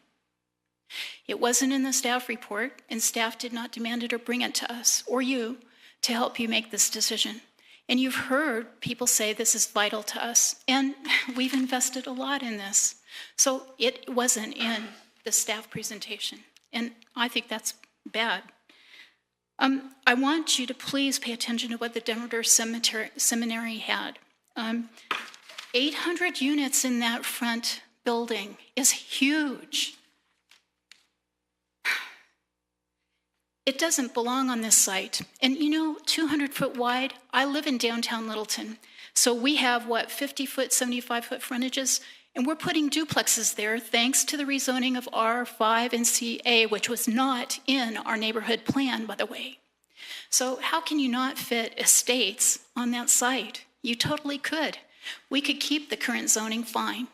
It wasn't in the staff report, and staff did not demand it or bring it to us or you to help you make this decision. And you've heard people say this is vital to us, and we've invested a lot in this. So it wasn't in the staff presentation, and I think that's bad. I want you to please pay attention to what the Denver Seminary had. 800 units in that front building is huge. It doesn't belong on this site. And 200 foot wide, I live in downtown Littleton. So we have, 50 foot, 75 foot frontages, and we're putting duplexes there thanks to the rezoning of R5 and CA, which was not in our neighborhood plan, by the way. So how can you not fit estates on that site? You totally could. We could keep the current zoning fine.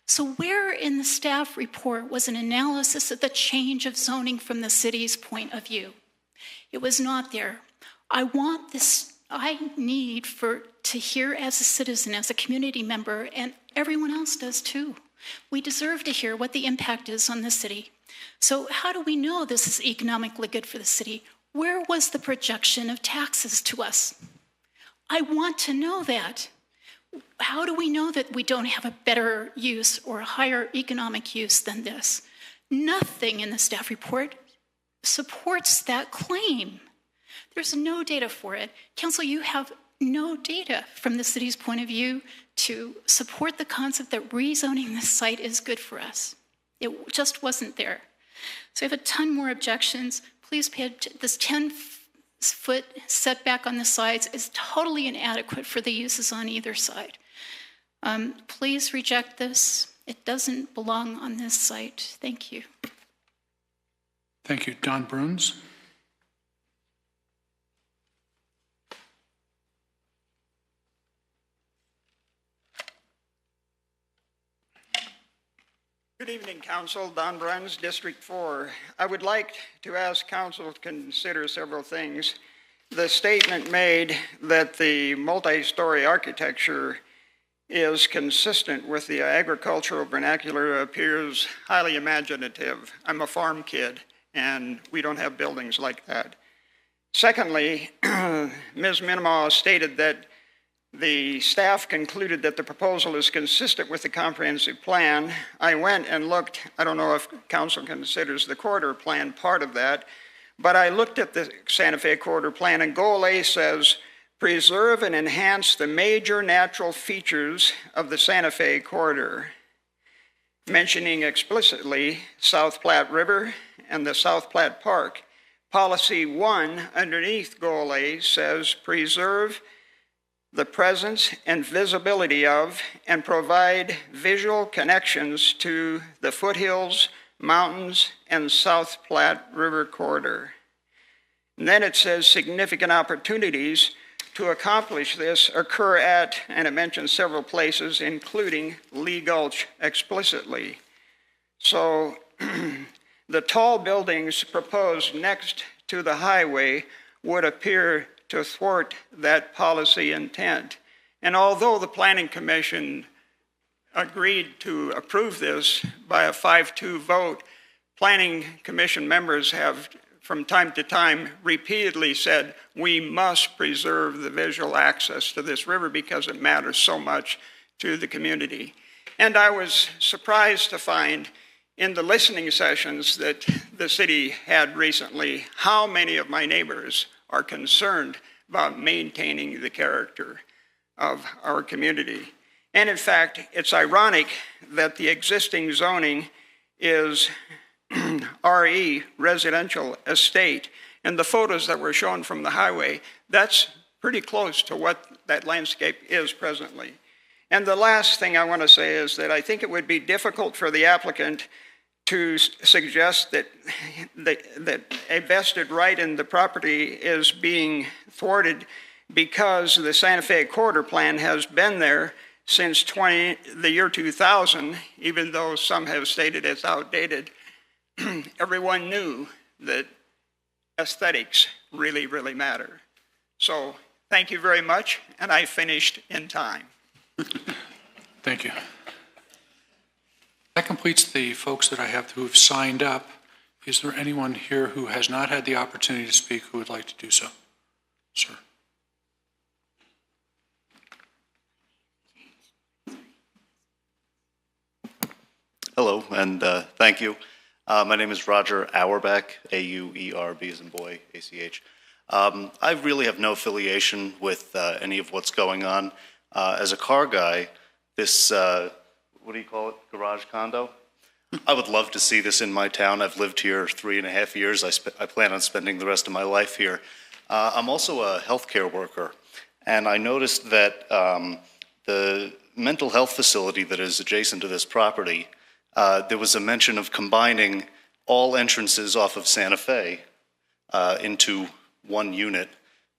So where in the staff report was an analysis of the change of zoning from the city's point of view? It was not there. I need to hear as a citizen, as a community member, and everyone else does too. We deserve to hear what the impact is on the city. So how do we know this is economically good for the city? Where was the projection of taxes to us? I want to know that. How do we know that we don't have a better use or a higher economic use than this? Nothing in the staff report supports that claim. There's no data for it. Council, you have no data from the city's point of view to support the concept that rezoning this site is good for us. It just wasn't there. So I have a ton more objections. Please pay attention. This 10-foot setback on the sides is totally inadequate for the uses on either side. Please reject this. It doesn't belong on this site. Thank you. Thank you. Don Bruns? Good evening, Council. Don Bruns, District 4. I would like to ask Council to consider several things. The statement made that the multi-story architecture is consistent with the agricultural vernacular appears highly imaginative. I'm a farm kid, and we don't have buildings like that. Secondly, Ms. Minimaw stated that the staff concluded that the proposal is consistent with the comprehensive plan. I went and looked, I don't know if Council considers the corridor plan part of that, but I looked at the Santa Fe corridor plan, and Goal A says, preserve and enhance the major natural features of the Santa Fe corridor, mentioning explicitly South Platte River and the South Platte Park. Policy 1 underneath Goal A says preserve the presence and visibility of and provide visual connections to the foothills, mountains, and South Platte River corridor. And then it says significant opportunities to accomplish this occur at, and it mentions several places, including Lee Gulch explicitly. So The tall buildings proposed next to the highway would appear to thwart that policy intent. And although the Planning Commission agreed to approve this by a 5-2 vote, Planning Commission members have from time to time repeatedly said, we must preserve the visual access to this river because it matters so much to the community. And I was surprised to find in the listening sessions that the city had recently how many of my neighbors are concerned about maintaining the character of our community. And in fact, it's ironic that the existing zoning is RE, residential estate, and the photos that were shown from the highway, that's pretty close to what that landscape is presently. And the last thing I want to say is that I think it would be difficult for the applicant to suggest that a vested right in the property is being thwarted because the Santa Fe Corridor Plan has been there since the year 2000, even though some have stated it's outdated. Everyone knew that aesthetics really, really matter. So thank you very much, and I finished in time. Thank you. That completes the folks that I have who have signed up. Is there anyone here who has not had the opportunity to speak who would like to do so? Sir. Hello, and thank you. My name is Roger Auerbach, A-U-E-R-B as in boy, A-C-H. I really have no affiliation with any of what's going on. As a car guy, this, what do you call it, garage condo? I would love to see this in my town. I've lived here 3.5 years. I plan on spending the rest of my life here. I'm also a healthcare worker, and I noticed that the mental health facility that is adjacent to this property, there was a mention of combining all entrances off of Santa Fe into one unit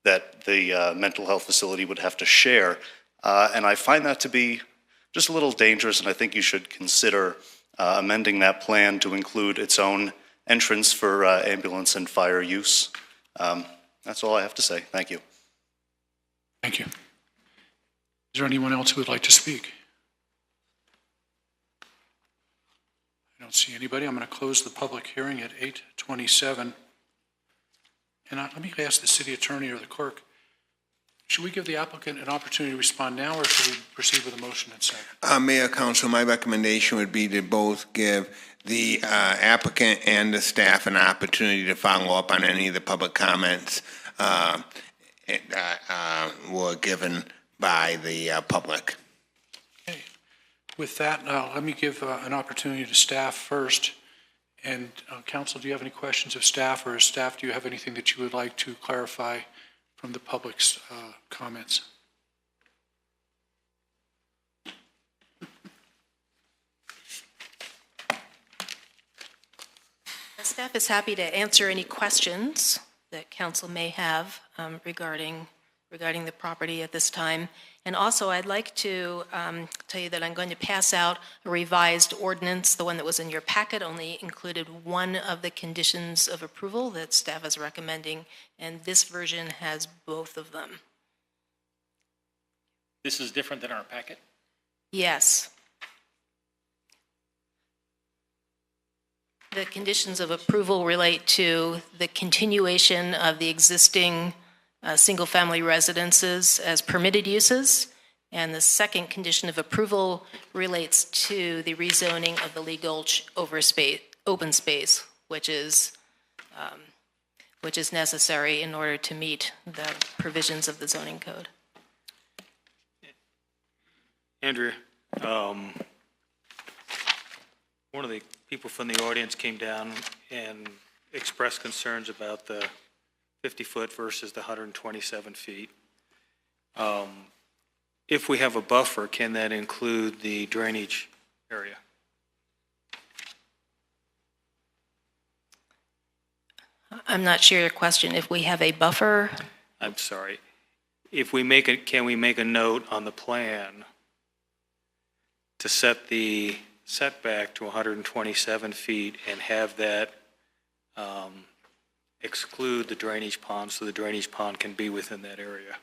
that the mental health facility would have to share. And I find that to be just a little dangerous, and I think you should consider amending that plan to include its own entrance for ambulance and fire use. That's all I have to say. Thank you. Thank you. Is there anyone else who would like to speak? I don't see anybody. I'm going to close the public hearing at 8:27. And let me ask the city attorney or the clerk, should we give the applicant an opportunity to respond now, or should we proceed with a motion and second? Mayor, Council, my recommendation would be to both give the applicant and the staff an opportunity to follow up on any of the public comments that were given by the public. Okay. With that, let me give an opportunity to staff first. And Council, do you have any questions of staff, or staff, do you have anything that you would like to clarify from the public's comments? Staff is happy to answer any questions that council may have regarding the property at this time. And also, I'd like to tell you that I'm going to pass out a revised ordinance. The one that was in your packet only included one of the conditions of approval that staff is recommending, and this version has both of them. This is different than our packet? Yes. The conditions of approval relate to the continuation of the existing single-family residences as permitted uses, and the second condition of approval relates to the rezoning of the Lee Gulch open space, which is necessary in order to meet the provisions of the zoning code. Andrea, one of the people from the audience came down and expressed concerns about the 50-foot versus the 127 feet. If we have a buffer, can that include the drainage area? I'm not sure your question. If we have a buffer? I'm sorry. If we make it, can we make a note on the plan to set the setback to 127 feet and have that exclude the drainage pond so the drainage pond can be within that area?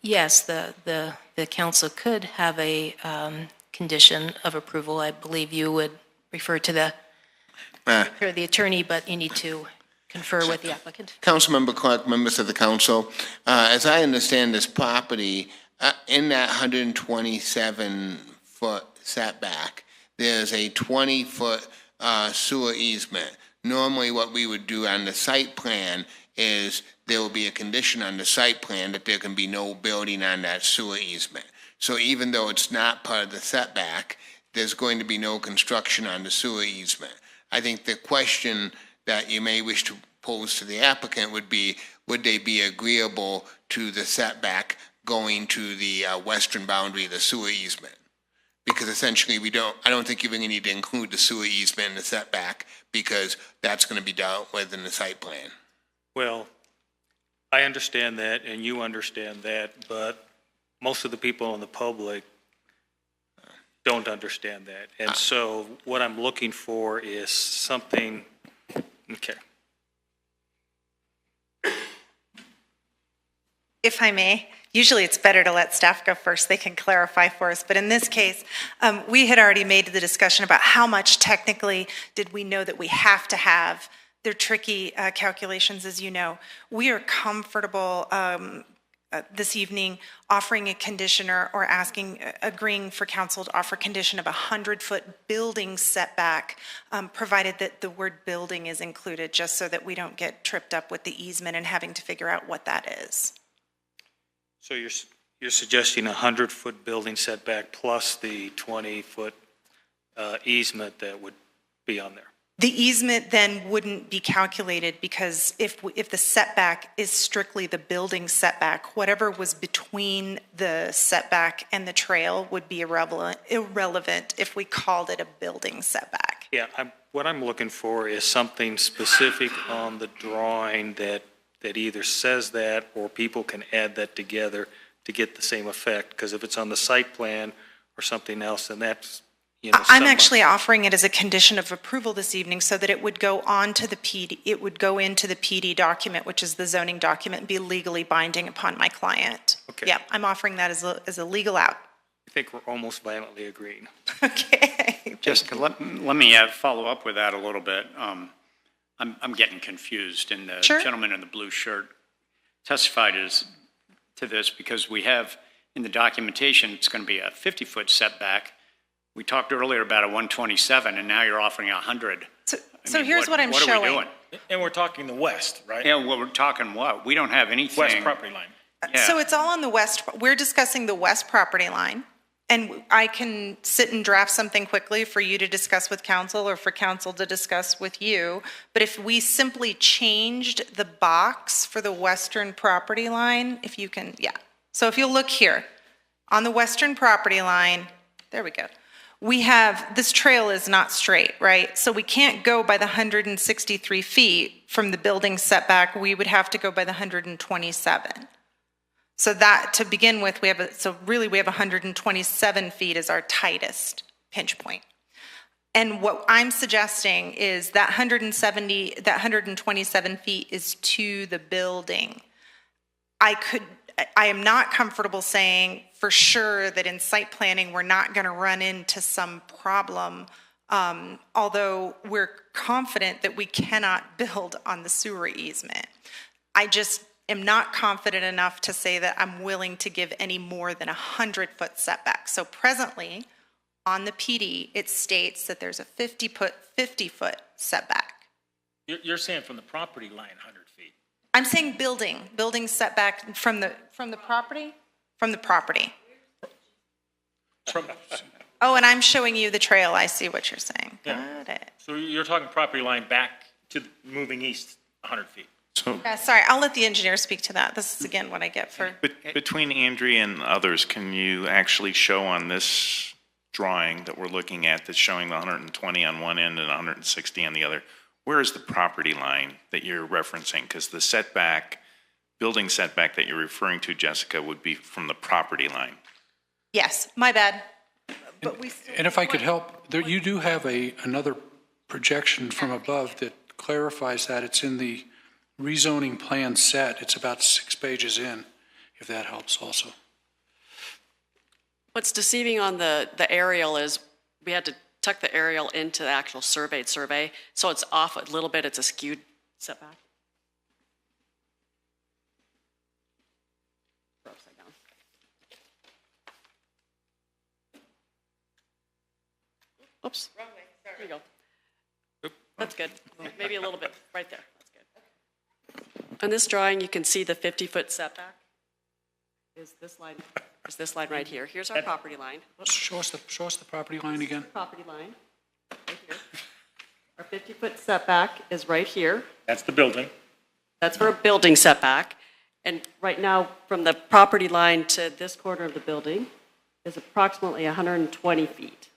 Yes, the council could have a condition of approval. I believe you would refer to the attorney, but you need to confer with the applicant. Councilmember Clark, members of the council, as I understand this property, in that 127-foot setback, there's a 20-foot sewer easement. Normally, what we would do on the site plan is there will be a condition on the site plan that there can be no building on that sewer easement. So even though it's not part of the setback, there's going to be no construction on the sewer easement. I think the question that you may wish to pose to the applicant would be, would they be agreeable to the setback going to the western boundary of the sewer easement? Because essentially I don't think you really need to include the sewer easement in the setback because that's going to be dealt with in the site plan. Well, I understand that and you understand that, but most of the people in the public don't understand that. And so what I'm looking for is something, okay. If I may, usually it's better to let staff go first. They can clarify for us. But in this case, we had already made the discussion about how much technically did we know that we have to have. They're tricky calculations, as you know. We are comfortable this evening offering a condition or agreeing for council to offer condition of a 100-foot building setback, provided that the word building is included, just so that we don't get tripped up with the easement and having to figure out what that is. So you're suggesting a 100-foot building setback plus the 20-foot easement that would be on there? The easement then wouldn't be calculated because if the setback is strictly the building setback, whatever was between the setback and the trail would be irrelevant if we called it a building setback. Yeah, what I'm looking for is something specific on the drawing that either says that or people can add that together to get the same effect. Because if it's on the site plan or something else, then that's, I'm actually offering it as a condition of approval this evening so that it would go on to the PD, it would go into the PD document, which is the zoning document, and be legally binding upon my client. Okay. Yeah, I'm offering that as a legal out. I think we're almost violently agreeing. Okay. Jessica, let me follow up with that a little bit. I'm getting confused, and the gentleman in the blue shirt testified to this because we have in the documentation it's going to be a 50-foot setback. We talked earlier about a 127, and now you're offering 100. So here's what I'm showing. What are we doing? And we're talking the west, right? Yeah, well, we're talking what? We don't have anything. West property line. Yeah. So it's all on the west. We're discussing the west property line. And I can sit and draft something quickly for you to discuss with council or for council to discuss with you. But if we simply changed the box for the western property line, if you can, yeah. So if you'll look here, on the western property line, there we go. We have, this trail is not straight, right? So we can't go by the 163 feet from the building setback. We would have to go by the 127. So that, to begin with, we have 127 feet as our tightest pinch point. And what I'm suggesting is that 127 feet is to the building. I am not comfortable saying for sure that in site planning we're not going to run into some problem, although we're confident that we cannot build on the sewer easement. I just am not confident enough to say that I'm willing to give any more than 100-foot setback. So presently, on the PD, it states that there's a 50-foot setback. You're saying from the property line, 100 feet. I'm saying building setback from the property? From the property. Oh, and I'm showing you the trail. I see what you're saying. Yeah. Got it. So you're talking property line back to moving east 100 feet. So Yeah, sorry, I'll let the engineer speak to that. This is, again, what I get for... between Andrea and others, can you actually show on this drawing that we're looking at that's showing the 120 on one end and 160 on the other, where is the property line that you're referencing? Because the setback, building setback that you're referring to, Jessica, would be from the property line. Yes, my bad. but we still. And if I could help, there, you do have another projection from above that clarifies that. It's in the rezoning plan set. It's about 6 pages in, if that helps also. What's deceiving on the aerial is we had to tuck the aerial into the actual surveyed survey, so it's off a little bit. It's a skewed setback. We're upside down. Oops. Wrong way. Sorry. There you go. That's good. Maybe a little bit right there. That's good. On this drawing, you can see the 50-foot setback. Is this line right here? Here's our property line. Show us the property line again. Property line, right here. Our 50-foot setback is right here. That's the building. That's for a building setback. And right now, from the property line to this corner of the building is approximately 120 feet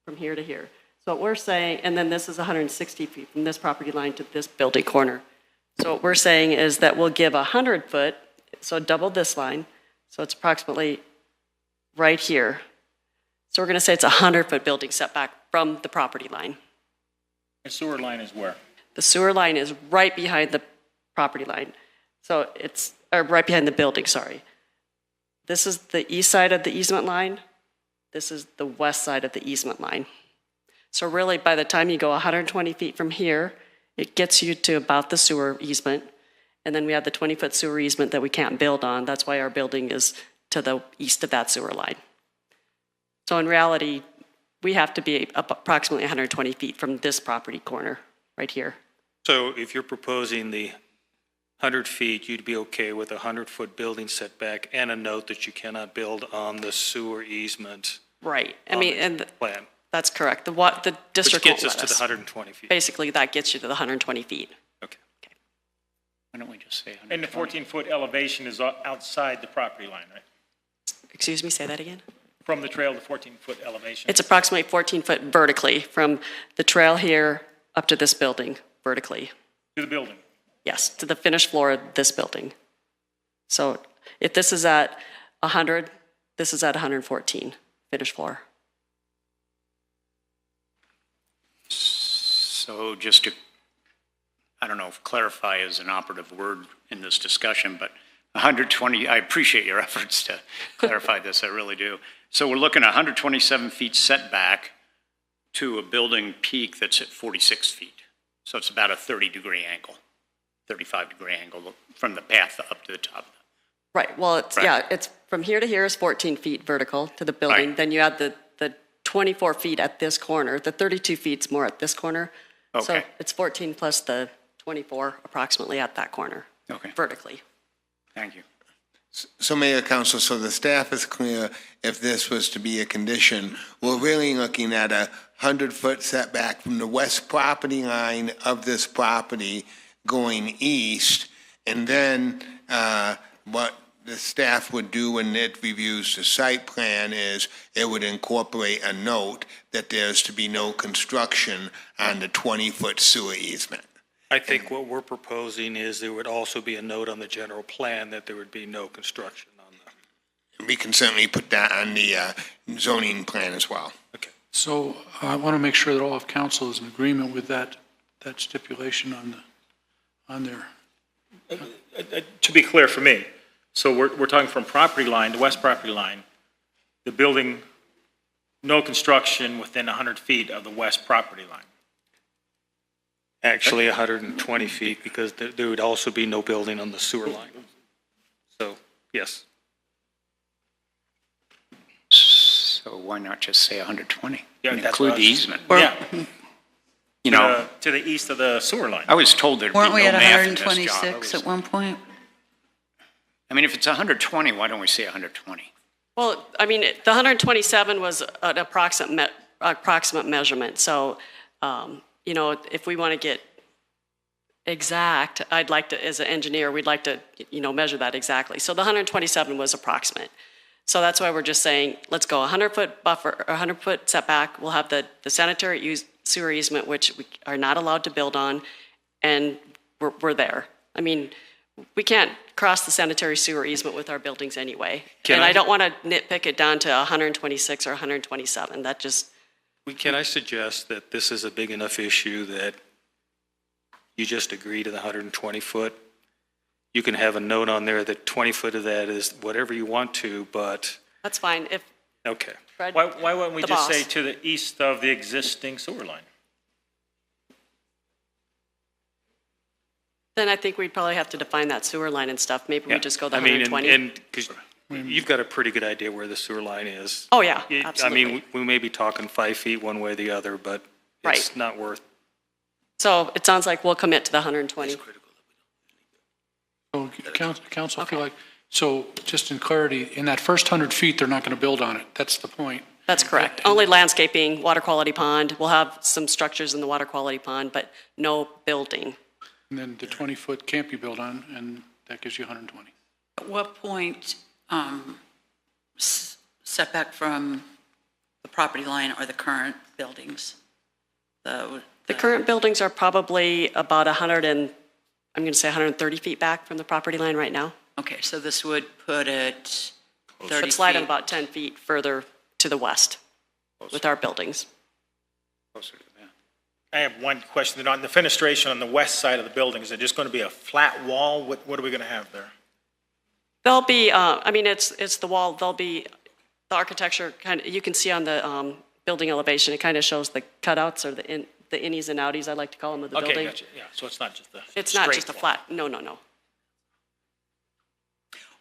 from here to here. So what we're saying, and then this is 160 feet from this property line to this building corner. So what we're saying is that we'll give 100 foot, so double this line, so it's approximately right here. So we're going to say it's a 100-foot building setback from the property line. The sewer line is where? The sewer line is right behind the property line. So it's right behind the building, sorry. This is the east side of the easement line. This is the west side of the easement line. So really, by the time you go 120 feet from here, it gets you to about the sewer easement. And then we have the 20-foot sewer easement that we can't build on. That's why our building is to the east of that sewer line. So in reality, we have to be approximately 120 feet from this property corner right here. So if you're proposing the 100 feet, you'd be okay with a 100-foot building setback and a note that you cannot build on the sewer easement. Right. I mean, and plan. That's correct. The district Which gets won't us to let the 120 feet. Basically, that gets you to the 120 feet. Why don't we just say 120? And the 14-foot elevation is outside the property line, right? Excuse me, say that again? From the trail, the 14-foot elevation. It's approximately 14 foot vertically from the trail here up to this building, vertically. To the building? Yes, to the finished floor of this building. So if this is at 100, this is at 114, finished floor. So just to, I don't know if clarify is an operative word in this discussion, but 120, I appreciate your efforts to clarify this, I really do. So we're looking at 127 feet setback to a building peak that's at 46 feet. So it's about a 30-degree angle, 35-degree angle from the path up to the top. Right, well, it's, yeah, it's from here to here is 14 feet vertical to the building. Right. Then you add the 24 feet at this corner. The 32 feet's more at this corner. Okay. So it's 14 plus the 24 approximately at that corner. Okay. Vertically. Thank you. So Mayor, Council, so the staff is clear if this was to be a condition, we're really looking at a 100-foot setback from the west property line of this property going east, and then what the staff would do when it reviews the site plan is it would incorporate a note that there's to be no construction on the 20-foot sewer easement. I think what we're proposing is there would also be a note on the general plan that there would be no construction on that. We can certainly put that on the zoning plan as well. Okay. So I want to make sure that all of council is in agreement with that stipulation on there. To be clear for me, so we're talking from property line, the west property line, the building, no construction within 100 feet of the west property line. Actually, 120 feet, because there would also be no building on the sewer line. So, yes. So why not just say 120? Yeah, and that's include what the easement. Yeah. You know, To the east of the sewer line. I was told there'd be no Weren't we at math in this job. 126 at one point? I mean, if it's 120, why don't we say 120? Well, I mean, the 127 was an approximate measurement. So, you know, if we want to get exact, I'd like to, as an engineer, we'd like to, you know, measure that exactly. So the 127 was approximate. So that's why we're just saying, let's go 100-foot buffer, 100-foot setback. We'll have the sanitary sewer easement, which we are not allowed to build on, and we're there. I mean, we can't cross the sanitary sewer easement with our buildings anyway. Can And I- I don't want to nitpick it down to 126 or 127. That just, Can I suggest that this is a big enough issue that you just agree to the 120 foot? You can have a note on there that 20 foot of that is whatever you want to, but, that's fine. If okay. Fred, Why wouldn't we the just say boss. to the east of the existing sewer line? Then I think we'd probably have to define that sewer line and stuff. Maybe we just go the I mean, 120. and, because you've got a pretty good idea where the sewer line is. Oh, yeah, I absolutely. mean, we may be talking 5 feet one way or the other, but it's Right. not worth. So it sounds like we'll commit to the 120. So, Council, I feel like, so just in clarity, in that first 100 feet, they're not going to build on it. That's the point. That's correct. Only landscaping, water quality pond. We'll have some structures in the water quality pond, but no building. And then the 20-foot can't be built on, and that gives you 120. At what point setback from the property line are the current buildings? The current buildings are probably about 130 feet back from the property line right now. Okay, so this would put it 30 Should slide feet. it about 10 feet further to the west with our buildings. I have one question. Then on the fenestration on the west side of the building, is it just going to be a flat wall? What are we going to have there? There'll be, I mean, it's the wall, there'll be, the architecture kind of, you can see on the building elevation, it kind of shows the cutouts or the innies and outies, I like to call them, of the Okay, building. gotcha. Yeah, so it's not just a It's not straight just a wall. flat, no.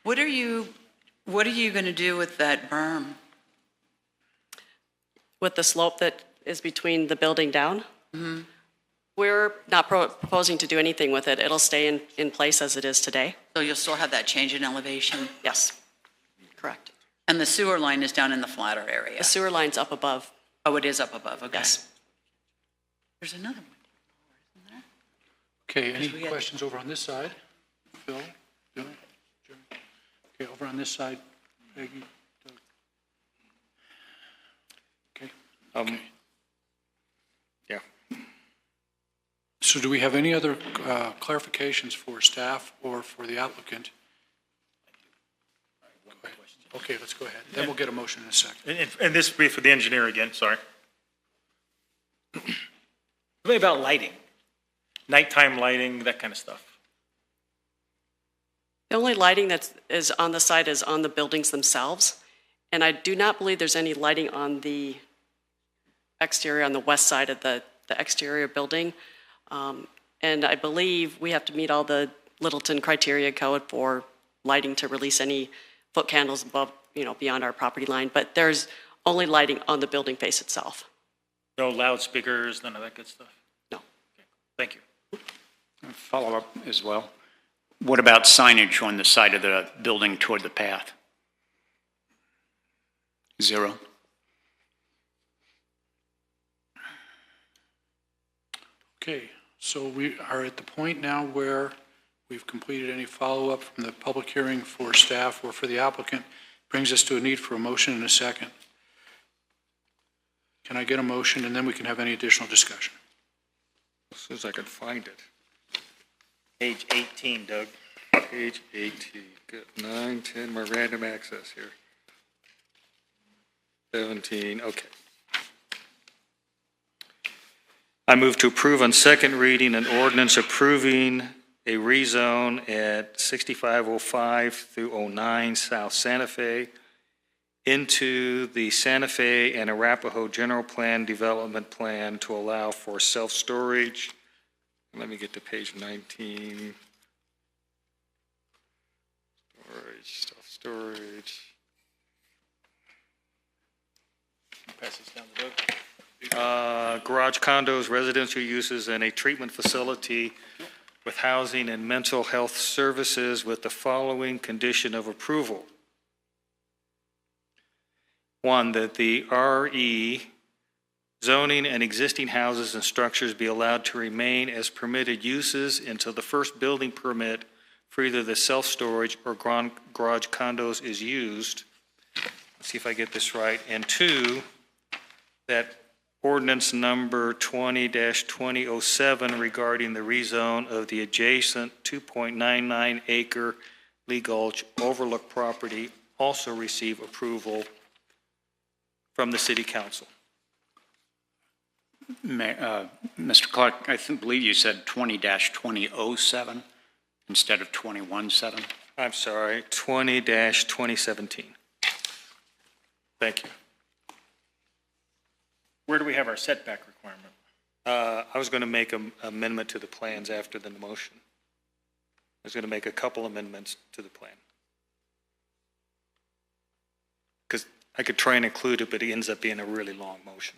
What are you going to do with that berm? With the slope that is between the building down, Mm-hmm. we're not proposing to do anything with it. It'll stay in place as it is today. So you'll still have that change in elevation? Yes, correct. And the sewer line is down in the flatter area? The sewer line's up above. Oh, it is up above, okay. Yes. There's another one. Isn't there? Okay, any Because we had- questions over on this side? Phil? Jeremy? Okay, over on this side, Peggy? Doug? Okay. Yeah. So do we have any other clarifications for staff or for the applicant? Go ahead. Okay, let's go ahead. Then we'll get a motion in a second. And this would be for the engineer again, sorry. What about lighting? Nighttime lighting, that kind of stuff. The only lighting that is on the site is on the buildings themselves, and I do not believe there's any lighting on the exterior, on the west side of the exterior building. And I believe we have to meet all the Littleton criteria code for lighting to release any foot candles above, beyond our property line, but there's only lighting on the building face itself. No loudspeakers, none of that good stuff? No. Okay, thank you. Follow up as well. What about signage on the side of the building toward the path? Zero? Okay, so we are at the point now where we've completed any follow-up from the public hearing for staff or for the applicant. Brings us to a need for a motion in a second. Can I get a motion, and then we can have any additional discussion? As soon as I can find it. Page 18, Doug. Page 18, good, 9, 10, my random access here. 17, okay. I move to approve on second reading an ordinance approving a rezone at 6505 through 09 South Santa Fe into the Santa Fe and Arapahoe General Plan Development Plan to allow for self-storage. Let me get to page 19. Storage, self-storage. Pass this down to Doug. Garage condos, residential uses, and a treatment facility with housing and mental health services with the following condition of approval. One, that the RE zoning and existing houses and structures be allowed to remain as permitted uses until the first building permit for either the self-storage or garage condos is used. Let's see if I get this right. And two, that ordinance number 20-2007 regarding the rezone of the adjacent 2.99 acre Lee Gulch overlook property also receive approval from the city council. Mr. Clark, believe you said 20-2007 instead of 21-7? I'm sorry, 20-2017. Thank you. Where do we have our setback requirement? I was going to make an amendment to the plans after the motion. I was going to make a couple amendments to the plan. Because I could try and include it, but it ends up being a really long motion.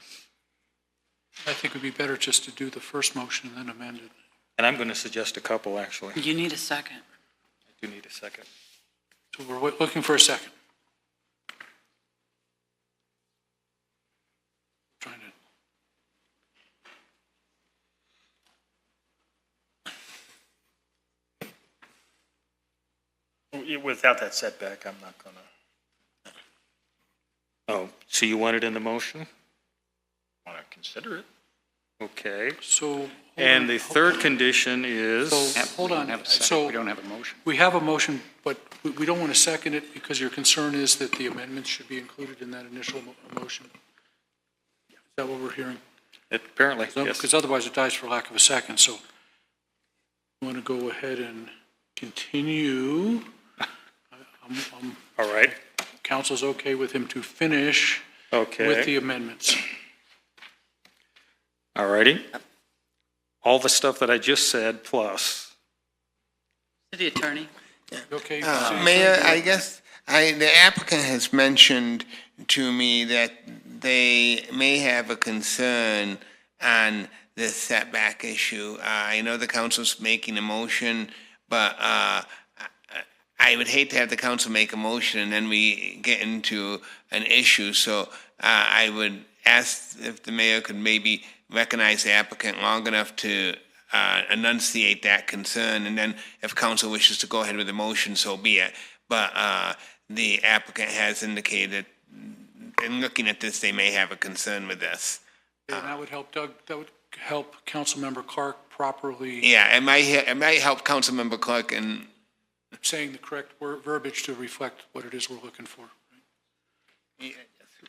I think it would be better just to do the first motion and then amend it. And I'm going to suggest a couple, actually. You need a second. I do need a second. So we're looking for a second. Trying to. Without that setback, I'm not going to. Oh, so you want it in the motion? Want to consider it? Okay. So. And the third condition is? So, hold on. So we don't have a motion. we have a motion, but we don't want to second it because your concern is that the amendments should be included in that initial motion. Is that what we're hearing? Apparently, yes. Because otherwise it dies for lack of a second. So we want to go ahead and continue. All right. Council's okay with him to finish Okay. with the amendments. All righty. All the stuff that I just said, plus. City Attorney. Okay. Mayor, I guess the applicant has mentioned to me that they may have a concern on this setback issue. I know the council's making a motion, but I would hate to have the council make a motion and then we get into an issue. So I would ask if the mayor could maybe recognize the applicant long enough to enunciate that concern, and then if council wishes to go ahead with the motion, so be it. But the applicant has indicated, in looking at this, they may have a concern with this. And that would help Doug, that would help Councilmember Clark properly. Yeah, it might help Councilmember Clark in saying the correct verbiage to reflect what it is we're looking for. Yeah,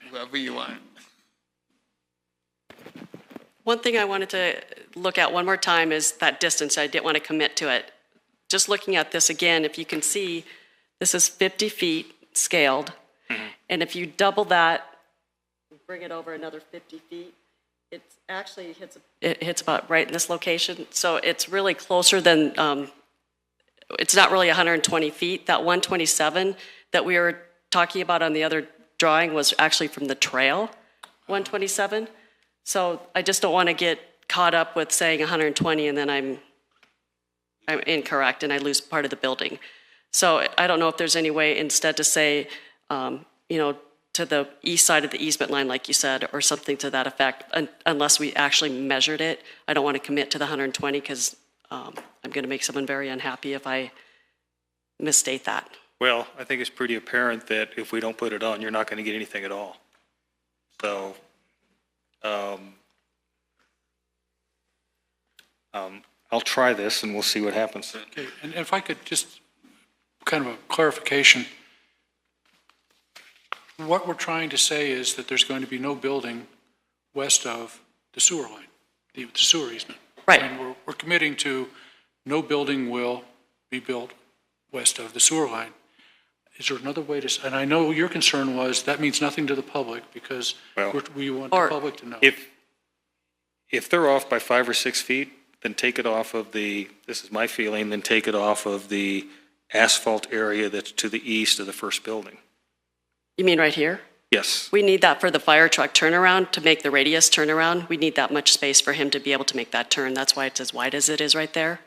whoever you want. One thing I wanted to look at one more time is that distance. I didn't want to commit to it. Just looking at this again, if you can see, this is 50 feet scaled. Mm-hmm. And if you double that, bring it over another 50 feet, it actually hits about right in this location. So it's really closer than, it's not really 120 feet. That 127 that we were talking about on the other drawing was actually from the trail, 127. So I just don't want to get caught up with saying 120 and then I'm incorrect and I lose part of the building. So I don't know if there's any way instead to say, to the east side of the easement line, like you said, or something to that effect, unless we actually measured it. I don't want to commit to the 120 because I'm going to make someone very unhappy if I misstate that. Well, I think it's pretty apparent that if we don't put it on, you're not going to get anything at all. So I'll try this and we'll see what happens. Okay, and if I could just kind of a clarification. What we're trying to say is that there's going to be no building west of the sewer line, the sewer easement. Right. And we're committing to no building will be built west of the sewer line. Is there another way to, and I know your concern was that means nothing to the public because we want the public to know. If they're off by 5 or 6 feet, then take it off of this is my feeling, then take it off of the asphalt area that's to the east of the first building. You mean right here? Yes. We need that for the fire truck turnaround, to make the radius turnaround. We need that much space for him to be able to make that turn. That's why it's as wide as it is right there.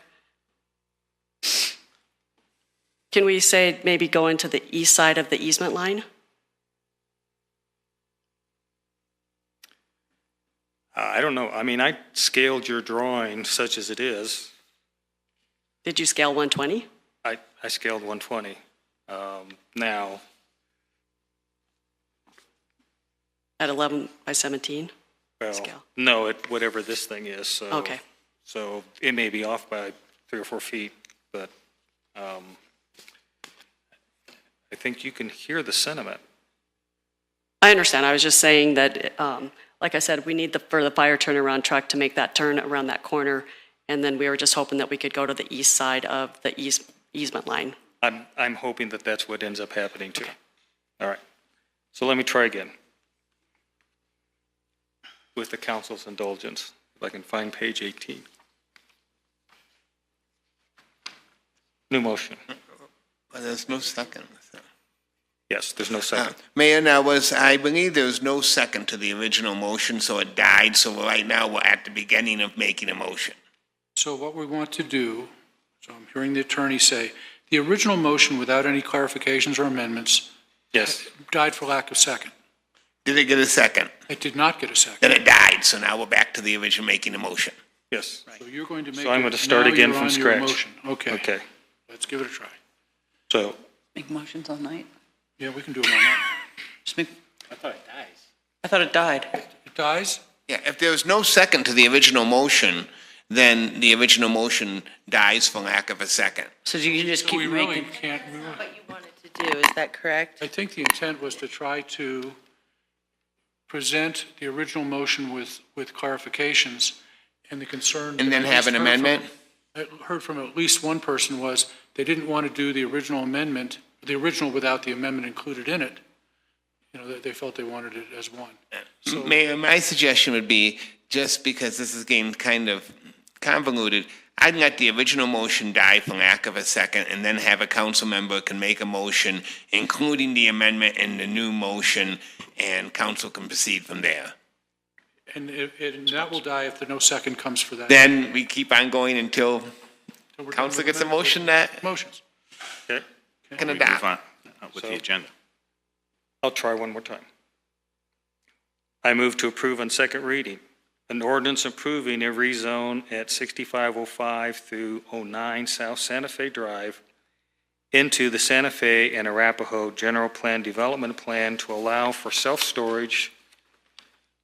Can we say maybe go into the east side of the easement line? I don't know. I mean, I scaled your drawing such as it is. Did you scale 120? I scaled 120. Now, at 11 by 17? Well, scale? no, whatever this thing is, so. Okay. So it may be off by 3 or 4 feet, but I think you can hear the sentiment. I understand. I was just saying that, like I said, we need for the fire turnaround truck to make that turn around that corner, and then we were just hoping that we could go to the east side of the easement line. I'm hoping that that's what ends up happening too. All right. So let me try again. With the council's indulgence, if I can find page 18. New motion. Well, there's no second. So. Yes, there's no second. Mayor, I believe there was no second to the original motion, so it died. So right now we're at the beginning of making a motion. So what we want to do, so I'm hearing the attorney say, the original motion without any clarifications or amendments yes, died for lack of second. Did it get a second? It did not get a second. Then it died, so now we're back to the original making a motion. yes. So you're going to make. So I'm going to start now again you're from on your scratch. motion. Okay. Okay. Let's give it a try. So, Make motions all night? Yeah, we can do them on that. Just make, I thought it dies. I thought it died. It dies? Yeah, if there was no second to the original motion, then the original motion dies for lack of a second. So you can just So keep we really making. can't. What you wanted to do, is that correct? I think the intent was to try to present the original motion with clarifications, and the concern. And then have an amendment? I heard from at least one person was they didn't want to do the original amendment, the original without the amendment included in it. You know, they felt they wanted it as one. So, Mayor, my suggestion would be, just because this is getting kind of convoluted, I'd let the original motion die for lack of a second, and then have a council member can make a motion, including the amendment in the new motion, and council can proceed from there. and that will die if the no second comes for that. Then we keep on going until So we're done council with gets a amendment. motion that Motions. okay. can We move adopt. on with So- the agenda. I'll try one more time. I move to approve on second reading an ordinance approving a rezone at 6505 through 09 South Santa Fe Drive into the Santa Fe and Arapahoe General Plan Development Plan to allow for self-storage,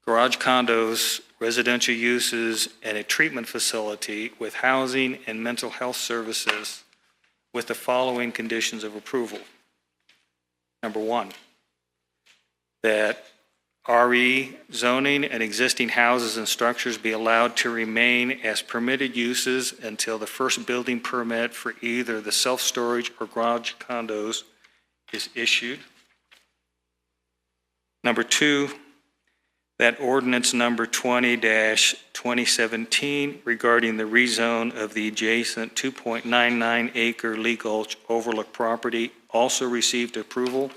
garage condos, residential uses, and a treatment facility with housing and mental health services with the following conditions of approval. Number one, that RE zoning and existing houses and structures be allowed to remain as permitted uses until the first building permit for either the self-storage or garage condos is issued. Number two, that ordinance number 20-2017 regarding the rezone of the adjacent 2.99 acre Lee Gulch overlook property also received approval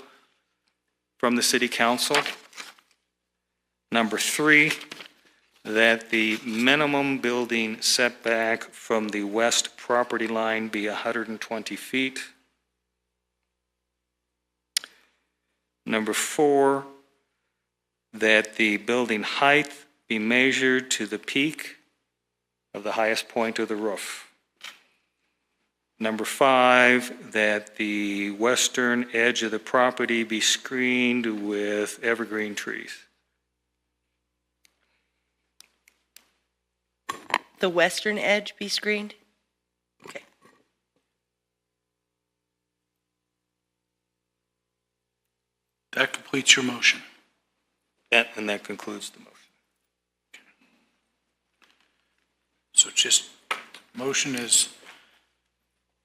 from the City Council. Number three, that the minimum building setback from the west property line be 120 feet. Number four, that the building height be measured to the peak of the highest point of the roof. Number five, that the western edge of the property be screened with evergreen trees. The western edge be screened? Okay. That completes your motion. And that concludes the motion. So just, motion is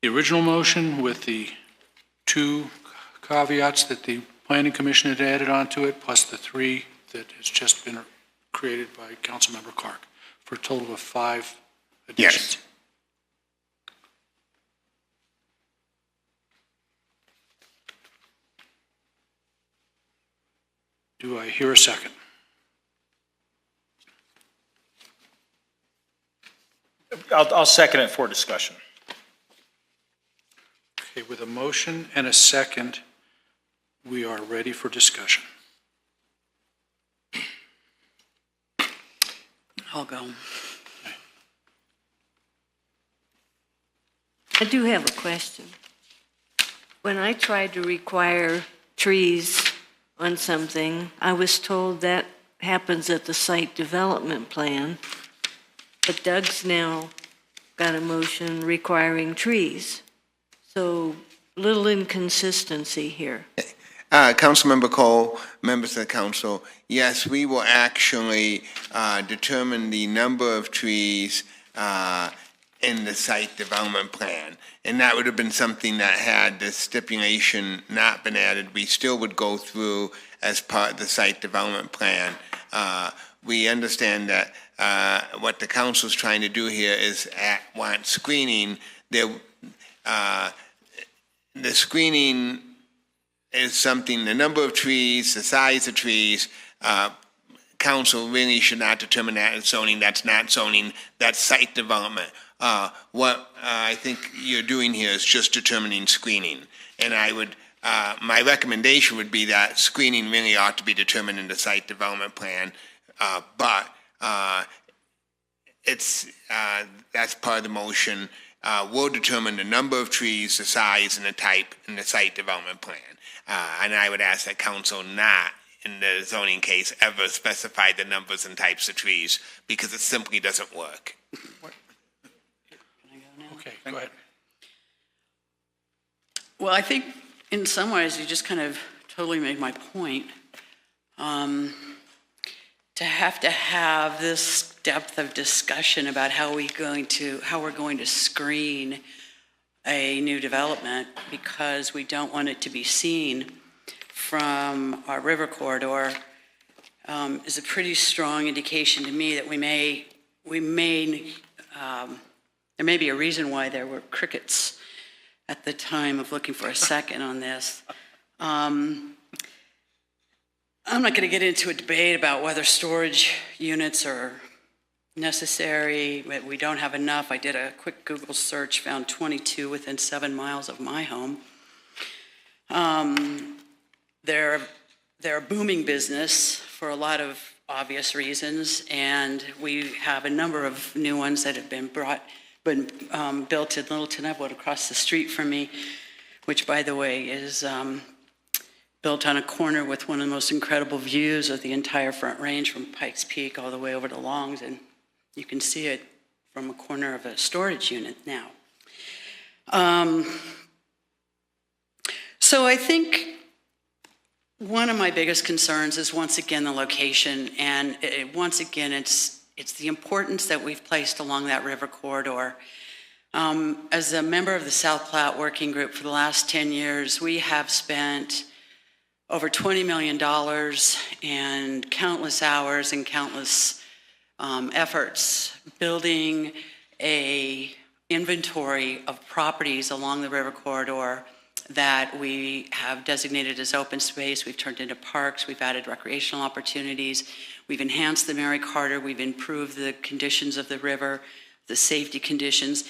the original motion with the two caveats that the planning commission had added onto it, plus the three that has just been created by Councilmember Clark, for a total of 5 additions. Yes. Do I hear a second? I'll second it for discussion. Okay, with a motion and a second, we are ready for discussion. I'll go. I do have a question. When I tried to require trees on something, I was told that happens at the site development plan, but Doug's now got a motion requiring trees. So little inconsistency here. Councilmember Cole, members of the council, yes, we will actually determine the number of trees in the site development plan. And that would have been something that had the stipulation not been added, we still would go through as part of the site development plan. We understand that what the council's trying to do here is want screening. The screening is something, the number of trees, the size of trees, council really should not determine that as zoning. That's not zoning, that's site development. What I think you're doing here is just determining screening. And I would, my recommendation would be that screening really ought to be determined in the site development plan, but that's part of the motion. We'll determine the number of trees, the size, and the type in the site development plan. And I would ask that council not, in the zoning case, ever specify the numbers and types of trees, because it simply doesn't work. Okay, go ahead. Well, I think in some ways you just kind of totally made my point. To have this depth of discussion about how we're going to screen a new development because we don't want it to be seen from our river corridor is a pretty strong indication to me that there may be a reason why there were crickets at the time of looking for a second on this. I'm not going to get into a debate about whether storage units are necessary. We don't have enough. I did a quick Google search, found 22 within 7 miles of my home. They're a booming business for a lot of obvious reasons, and we have a number of new ones that have been built in Littleton. I have one across the street from me, which, by the way, is built on a corner with one of the most incredible views of the entire Front Range from Pikes Peak all the way over to Longs, and you can see it from a corner of a storage unit now. So I think one of my biggest concerns is, once again, the location, and once again, it's the importance that we've placed along that river corridor. As a member of the South Platte Working Group for the last 10 years, we have spent over $20 million and countless hours and countless efforts building a inventory of properties along the river corridor that we have designated as open space. We've turned into parks, we've added recreational opportunities, we've enhanced the Mary Carter, we've improved the conditions of the river, the safety conditions.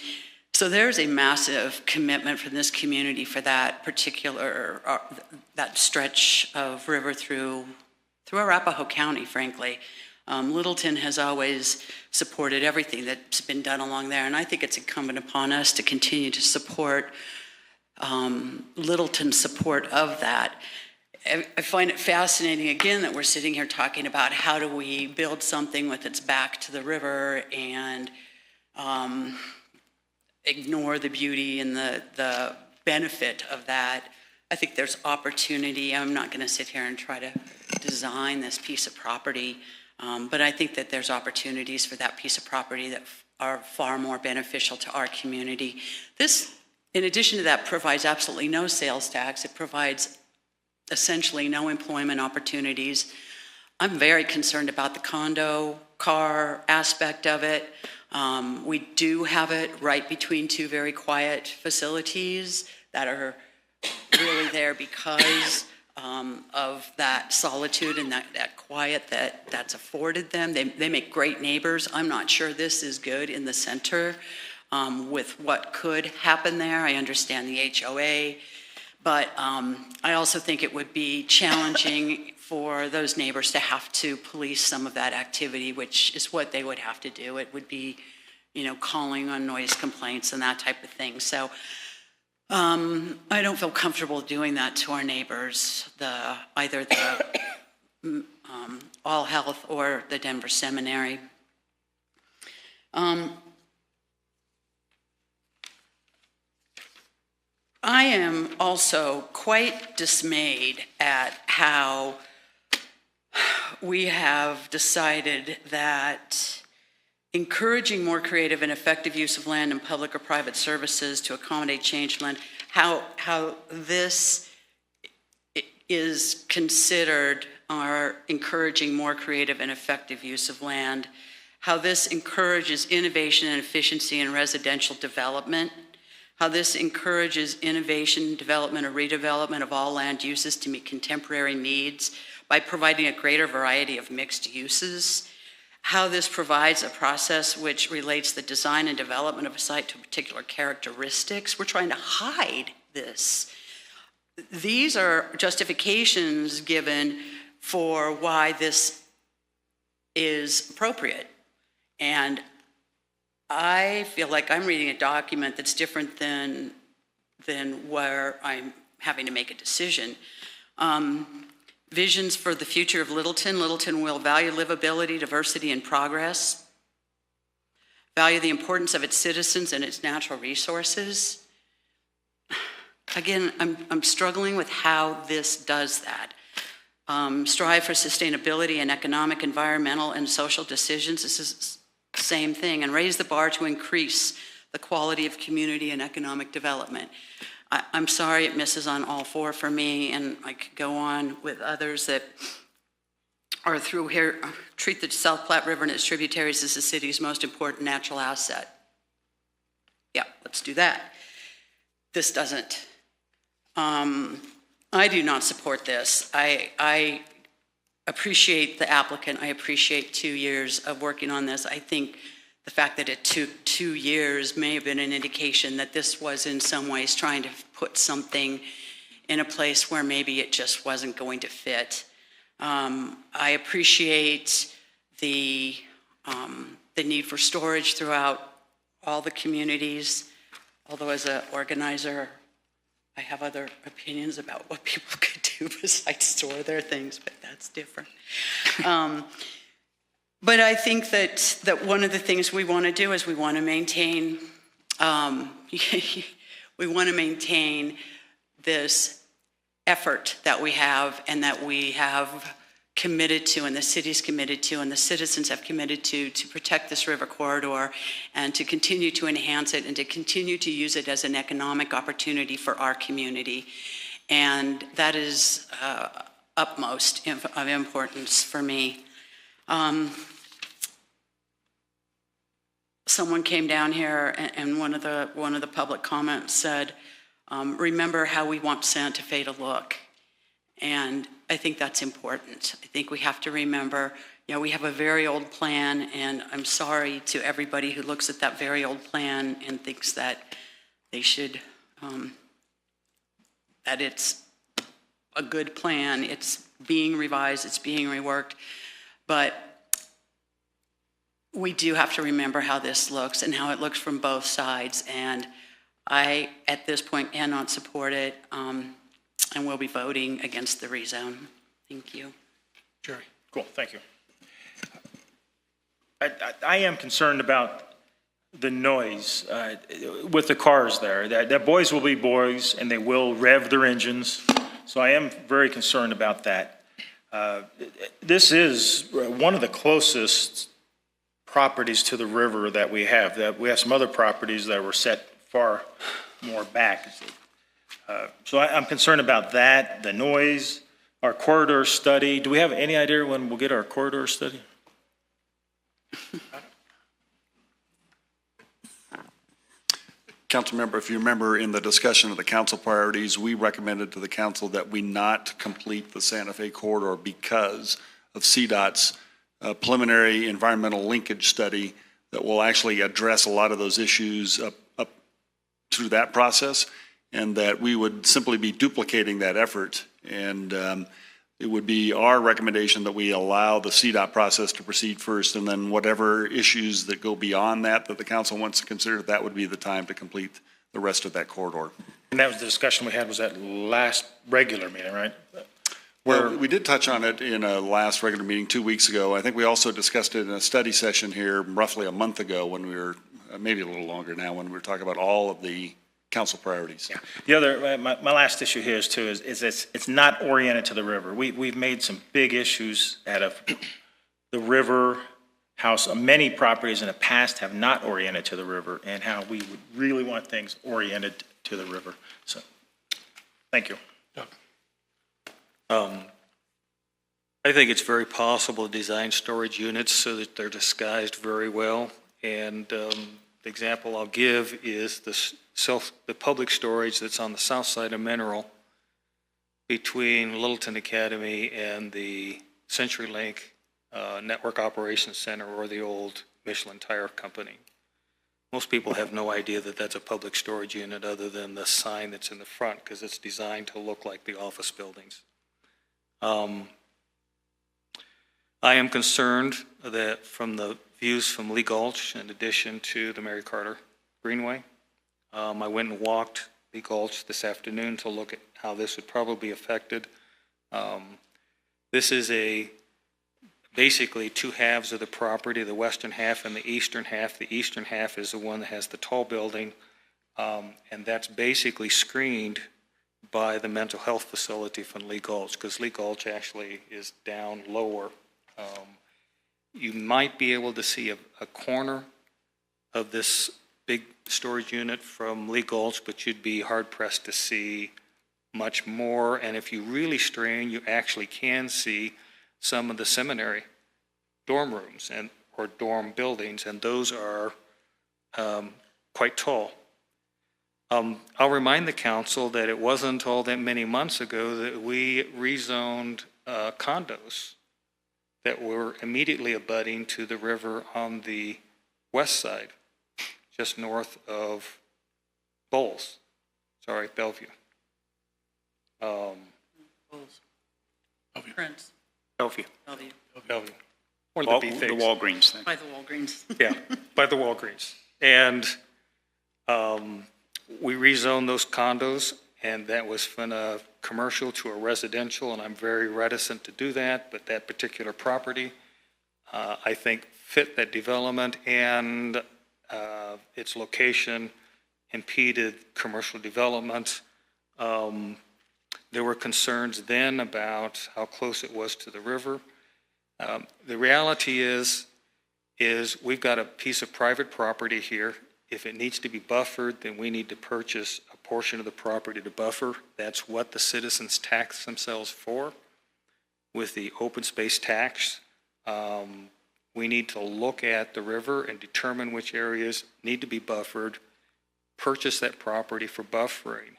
So there's a massive commitment from this community for that particular, that stretch of river through Arapahoe County, frankly. Littleton has always supported everything that's been done along there, and I think it's incumbent upon us to continue to support Littleton's support of that. I find it fascinating, again, that we're sitting here talking about how do we build something with its back to the river and ignore the beauty and the benefit of that. I think there's opportunity. I'm not going to sit here and try to design this piece of property, but I think that there's opportunities for that piece of property that are far more beneficial to our community. This, in addition to that, provides absolutely no sales tax. It provides essentially no employment opportunities. I'm very concerned about the condo car aspect of it. We do have it right between two very quiet facilities that are really there because of that solitude and that quiet that's afforded them. They make great neighbors. I'm not sure this is good in the center with what could happen there. I understand the HOA, but I also think it would be challenging for those neighbors to have to police some of that activity, which is what they would have to do. It would be, calling on noise complaints and that type of thing. So I don't feel comfortable doing that to our neighbors. Either the All Health or the Denver Seminary. I am also quite dismayed at how we have decided that encouraging more creative and effective use of land and public or private services to accommodate changed land, how this is considered our encouraging more creative and effective use of land, how this encourages innovation and efficiency in residential development, how this encourages innovation, development, or redevelopment of all land uses to meet contemporary needs by providing a greater variety of mixed uses, how this provides a process which relates the design and development of a site to particular characteristics. We're trying to hide this. These are justifications given for why this is appropriate. And I feel like I'm reading a document that's different than where I'm having to make a decision. Visions for the future of Littleton. Littleton will value livability, diversity, and progress. Value the importance of its citizens and its natural resources. Again, I'm struggling with how this does that. Strive for sustainability and economic, environmental, and social decisions. This is the same thing. And raise the bar to increase the quality of community and economic development. I'm sorry it misses on all four for me, and I could go on with others that are through here. Treat the South Platte River and its tributaries as the city's most important natural asset. Yeah, let's do that. This doesn't. I do not support this. I appreciate the applicant. I appreciate 2 years of working on this. I think the fact that it took 2 years may have been an indication that this was in some ways trying to put something in a place where maybe it just wasn't going to fit. I appreciate the need for storage throughout all the communities, although as an organizer, I have other opinions about what people could do besides store their things, but that's different. But I think that one of the things we want to do is we want to maintain this effort that we have and that we have committed to, and the city's committed to, and the citizens have committed to protect this river corridor and to continue to enhance it and to continue to use it as an economic opportunity for our community. And that is utmost of importance for me. Someone came down here and one of the public comments said, remember how we want Santa Fe to look. And I think that's important. I think we have to remember, we have a very old plan, and I'm sorry to everybody who looks at that very old plan and thinks that they should, that it's a good plan. It's being revised, it's being reworked, but we do have to remember how this looks and how it looks from both sides. And I, at this point, cannot support it. And we'll be voting against the rezone. Thank you. Jerry. Cool, thank you. I am concerned about the noise with the cars there. That boys will be boys and they will rev their engines. So I am very concerned about that. This is one of the closest properties to the river that we have. We have some other properties that were set far more back. So I'm concerned about that, the noise, our corridor study. Do we have any idea when we'll get our corridor study? Council member, if you remember in the discussion of the council priorities, we recommended to the council that we not complete the Santa Fe corridor because of CDOT's preliminary environmental linkage study that will actually address a lot of those issues up through that process, and that we would simply be duplicating that effort. And it would be our recommendation that we allow the CDOT process to proceed first, and then whatever issues that go beyond that the council wants to consider, that would be the time to complete the rest of that corridor. And that was the discussion we had, was that last regular meeting, right? Well, we did touch on it in a last regular meeting 2 weeks ago. I think we also discussed it in a study session here roughly a month ago when we were, maybe a little longer now, when we were talking about all of the council priorities. Yeah. The other, my last issue here is too, is it's not oriented to the river. We've made some big issues out of the river, how many properties in the past have not oriented to the river, and how we would really want things oriented to the river. So, thank you. I think it's very possible to design storage units so that they're disguised very well. And the example I'll give is the public storage that's on the south side of Mineral between Littleton Academy and the CenturyLink Network Operations Center, or the old Michelin Tire Company. Most people have no idea that that's a public storage unit other than the sign that's in the front, because it's designed to look like the office buildings. I am concerned that from the views from Lee Gulch, in addition to the Mary Carter Greenway, I went and walked Lee Gulch this afternoon to look at how this would probably be affected. This is basically two halves of the property, the western half and the eastern half. The eastern half is the one that has the tall building, and that's basically screened by the mental health facility from Lee Gulch, because Lee Gulch actually is down lower. You might be able to see a corner of this big storage unit from Lee Gulch, but you'd be hard-pressed to see much more. And if you really strain, you actually can see some of the seminary dorm rooms or dorm buildings, and those are quite tall. I'll remind the council that it wasn't all that many months ago that we rezoned condos that were immediately abutting to the river on the west side, just north of Bellevue. Prince. Bellevue. One The of the big things. Walgreens thing. By the Walgreens. Yeah, by the Walgreens. And we rezoned those condos, and that was from a commercial to a residential, and I'm very reticent to do that, but that particular property, I think, fit that development, and its location impeded commercial development. There were concerns then about how close it was to the river. The reality is we've got a piece of private property here. If it needs to be buffered, then we need to purchase a portion of the property to buffer. That's what the citizens tax themselves for with the open space tax. We need to look at the river and determine which areas need to be buffered, purchase that property for buffering,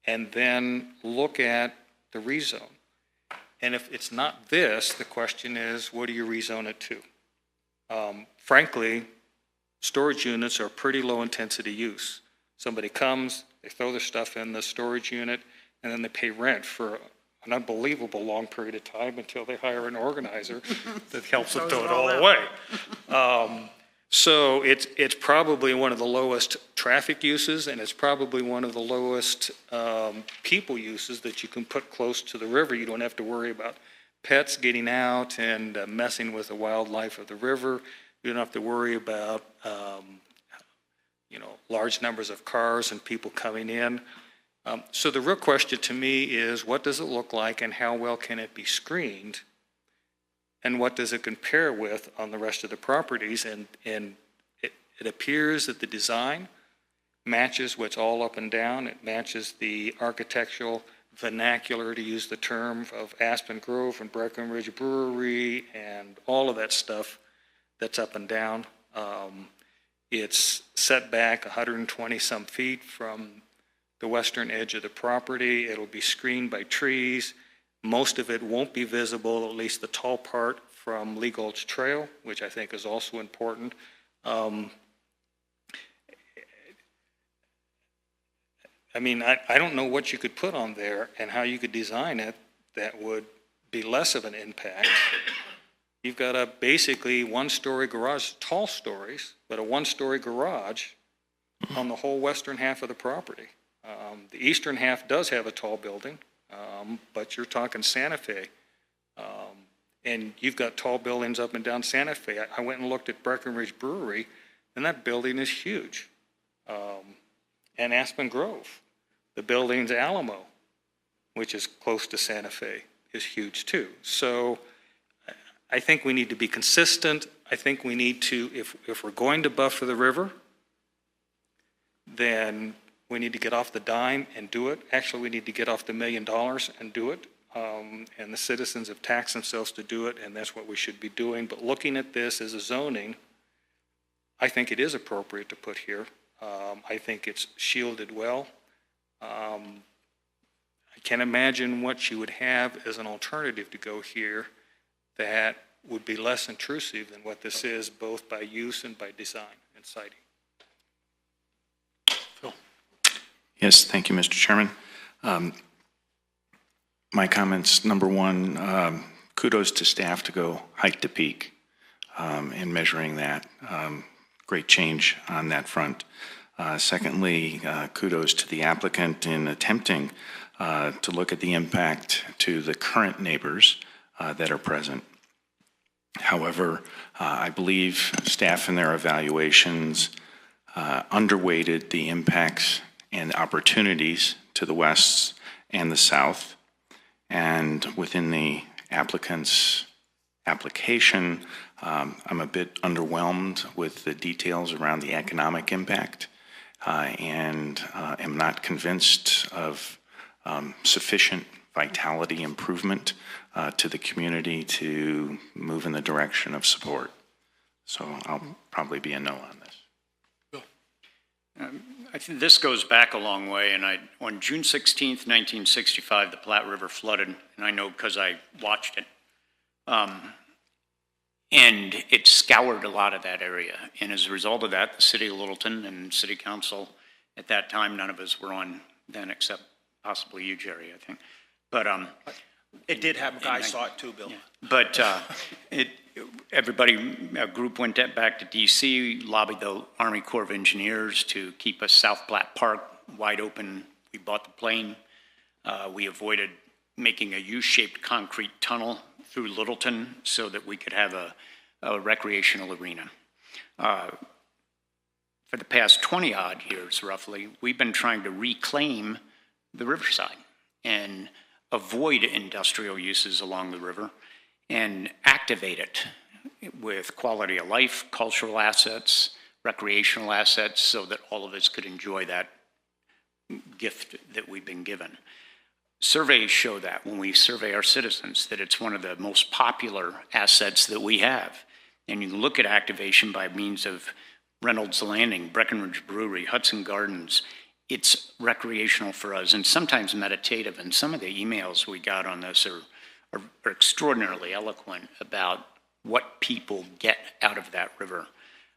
and then look at the rezone. And if it's not this, the question is, what do you rezone it to? Frankly, storage units are pretty low intensity use. Somebody comes, they throw their stuff in the storage unit, and then they pay rent for an unbelievable long period of time until they hire an organizer that helps them throw it all away. So it's probably one of the lowest traffic uses, and it's probably one of the lowest people uses that you can put close to the river. You don't have to worry about pets getting out and messing with the wildlife of the river. You don't have to worry about large numbers of cars and people coming in. So the real question to me is, what does it look like and how well can it be screened? And what does it compare with on the rest of the properties? And it appears that the design matches what's all up and down. It matches the architectural vernacular, to use the term, of Aspen Grove and Breckenridge Brewery and all of that stuff that's up and down. It's set back 120 some feet from the western edge of the property. It'll be screened by trees. Most of it won't be visible, at least the tall part, from Lee Gulch Trail, which I think is also important. I don't know what you could put on there and how you could design it that would be less of an impact. You've got a basically one-story garage, tall stories, but a one-story garage on the whole western half of the property. The eastern half does have a tall building, but you're talking Santa Fe. And you've got tall buildings up and down Santa Fe. I went and looked at Breckenridge Brewery, and that building is huge. And Aspen Grove, the building's Alamo, which is close to Santa Fe, is huge too. So I think we need to be consistent. I think we need to, if we're going to buffer the river, then we need to get off the dime and do it. Actually, we need to get off the $1 million and do it. And the citizens have taxed themselves to do it, and that's what we should be doing. But looking at this as a zoning, I think it is appropriate to put here. I think it's shielded well. I can't imagine what you would have as an alternative to go here that would be less intrusive than what this is, both by use and by design and siting. Phil. Yes, thank you, Mr. Chairman. My comments, number one, kudos to staff to go height to peak in measuring that. Great change on that front. Secondly, kudos to the applicant in attempting to look at the impact to the current neighbors that are present. However, I believe staff in their evaluations underweighted the impacts and opportunities to the west and the south. And within the applicant's application, I'm a bit underwhelmed with the details around the economic impact and am not convinced of sufficient vitality improvement to the community to move in the direction of support. So I'll probably be a no on this. I think this goes back a long way, and on June 16th, 1965, the Platte River flooded, and I know because I watched it. And it scoured a lot of that area. And as a result of that, the city of Littleton and city council at that time, none of us were on then except possibly you, Jerry, I think. But it did happen. I saw it too, Bill. Yeah. But a group went back to DC, lobbied the Army Corps of Engineers to keep us South Platte Park wide open. We bought the plane. We avoided making a U-shaped concrete tunnel through Littleton so that we could have a recreational arena. For the past 20-odd years, roughly, we've been trying to reclaim the riverside and avoid industrial uses along the river and activate it with quality of life, cultural assets, recreational assets, so that all of us could enjoy that gift that we've been given. Surveys show that when we survey our citizens, that it's one of the most popular assets that we have. And you can look at activation by means of Reynolds Landing, Breckenridge Brewery, Hudson Gardens. It's recreational for us and sometimes meditative. And some of the emails we got on this are extraordinarily eloquent about what people get out of that river.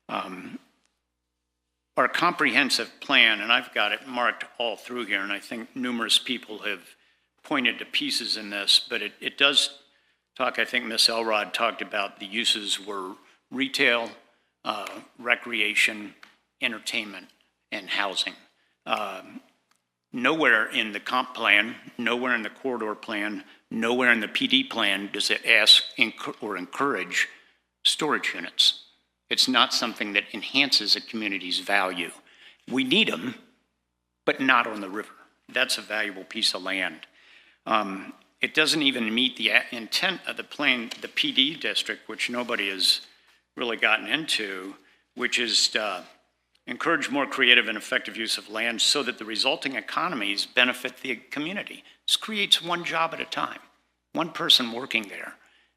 Our comprehensive plan, and I've got it marked all through here, and I think numerous people have pointed to pieces in this, but it does talk, I think Ms. Elrod talked about the uses were retail, recreation, entertainment, and housing. Nowhere in the comp plan, nowhere in the corridor plan, nowhere in the PD plan does it ask or encourage storage units. It's not something that enhances a community's value. We need them, but not on the river. That's a valuable piece of land. It doesn't even meet the intent of the plan, the PD district, which nobody has really gotten into, which is to encourage more creative and effective use of land so that the resulting economies benefit the community. This creates one job at a time, one person working there,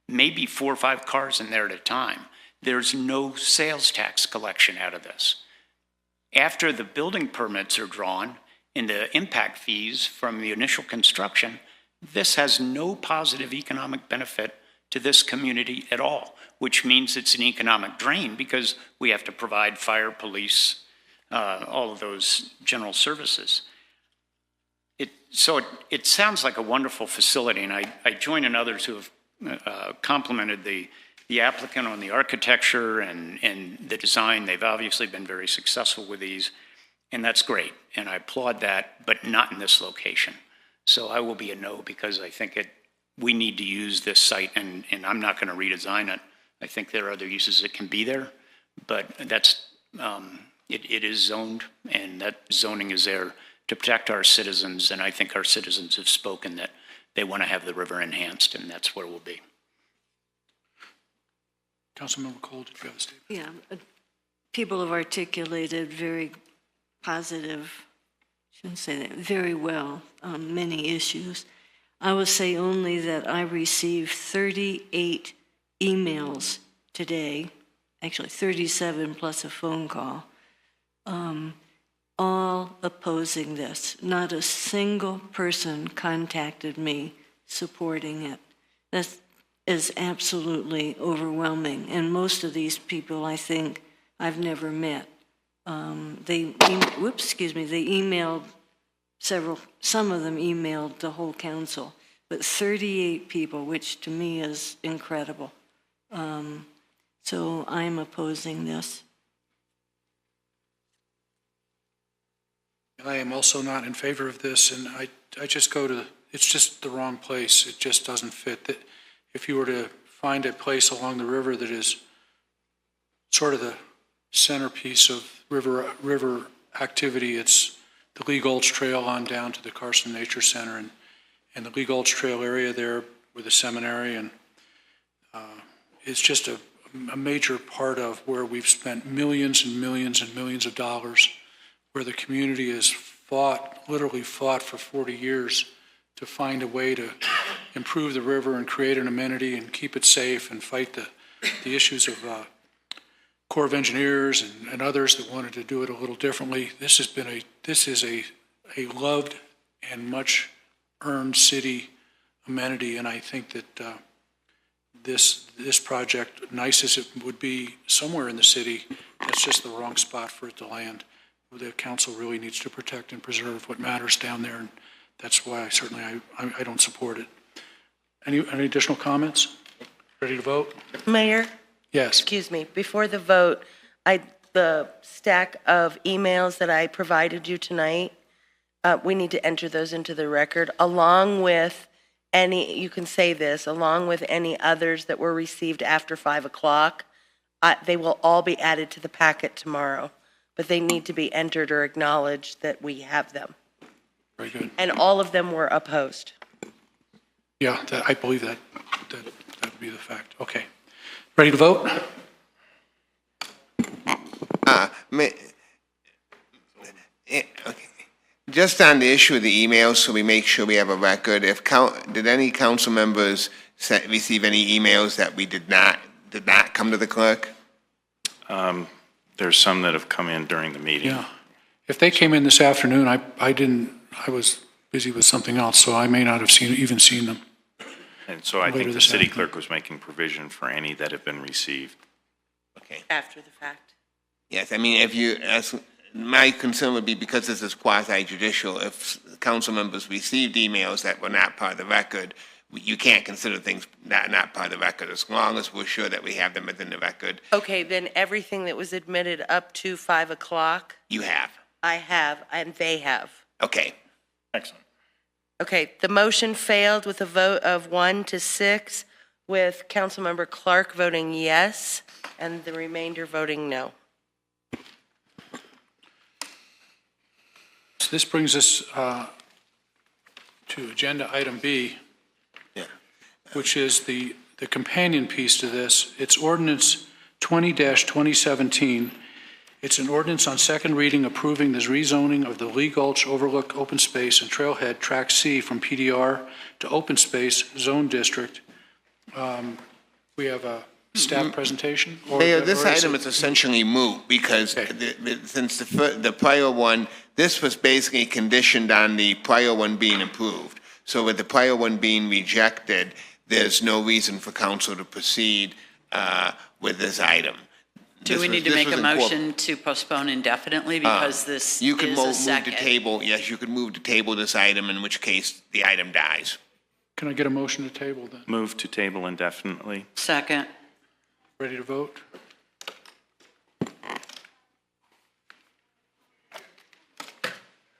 maybe 4 or 5 cars in there at a time. There's no sales tax collection out of this. After the building permits are drawn and the impact fees from the initial construction, this has no positive economic benefit to this community at all, which means it's an economic drain because we have to provide fire, police, all of those general services. So it sounds like a wonderful facility, and I join in others who have complimented the applicant on the architecture and the design. They've obviously been very successful with these, and that's great, and I applaud that, but not in this location. So I will be a no because I think we need to use this site, and I'm not going to redesign it. I think there are other uses that can be there, but that's, it is zoned, and that zoning is there to protect our citizens, and I think our citizens have spoken that they want to have the river enhanced, and that's where we'll be. Councilmember Cole, did you have a statement? Yeah, people have articulated very positive, shouldn't say that, very well on many issues. I will say only that I received 38 emails today, actually 37 plus a phone call, all opposing this. Not a single person contacted me supporting it. That is absolutely overwhelming. And most of these people, I think, I've never met. They emailed some of them emailed the whole council, but 38 people, which to me is incredible. So I'm opposing this. I am also not in favor of this, and I just go to, it's just the wrong place. It just doesn't fit. If you were to find a place along the river that is sort of the centerpiece of river activity, it's the Lee Gulch Trail on down to the Carson Nature Center, and the Lee Gulch Trail area there with the seminary, and it's just a major part of where we've spent millions and millions and millions of dollars, where the community has literally fought for 40 years to find a way to improve the river and create an amenity and keep it safe and fight the issues of Corps of Engineers and others that wanted to do it a little differently. This is a loved and much earned city amenity, and I think that this project, nice as it would be somewhere in the city, that's just the wrong spot for it to land. The council really needs to protect and preserve what matters down there, and that's why I don't support it. Any additional comments? Ready to vote? Mayor? Yes. Excuse me, before the vote, the stack of emails that I provided you tonight, we need to enter those into the record, along with any, you can say this, along with any others that were received after 5 o'clock. They will all be added to the packet tomorrow, but they need to be entered or acknowledged that we have them. Very good. And all of them were opposed. Yeah, I believe that would be the fact. Okay. Ready to vote? Okay. Just on the issue of the emails, so we make sure we have a record, did any council members receive any emails that we did not come to the clerk? There's some that have come in during the meeting. Yeah. If they came in this afternoon, I was busy with something else, so I may not have even seen them. And so I think the city clerk was making provision for any that have been received. Okay. After the fact. Yes, I mean, my concern would be, because this is quasi-judicial, if council members received emails that were not part of the record, you can't consider things not part of the record, as long as we're sure that we have them within the record. Okay, then everything that was admitted up to 5 o'clock? You have. I have, and they have. Okay. Excellent. Okay, the motion failed with a vote of 1 to 6, with Councilmember Clark voting yes, and the remainder voting no. So this brings us to agenda item B, which is the companion piece to this. It's ordinance 20-2017. It's an ordinance on second reading approving the rezoning of the Lee Gulch Overlook Open Space and Trailhead Track C from PDR to Open Space Zone District. We have a staff presentation? Mayor, this item is essentially moot, because since the prior one, this was basically conditioned on the prior one being approved. So with the prior one being rejected, there's no reason for council to proceed with this item. Do we need to make a motion to postpone indefinitely, because this you can is a move second? to table. Yes, you could move to table this item, in which case the item dies. Can I get a motion to table then? Move to table indefinitely. Second. Ready to vote?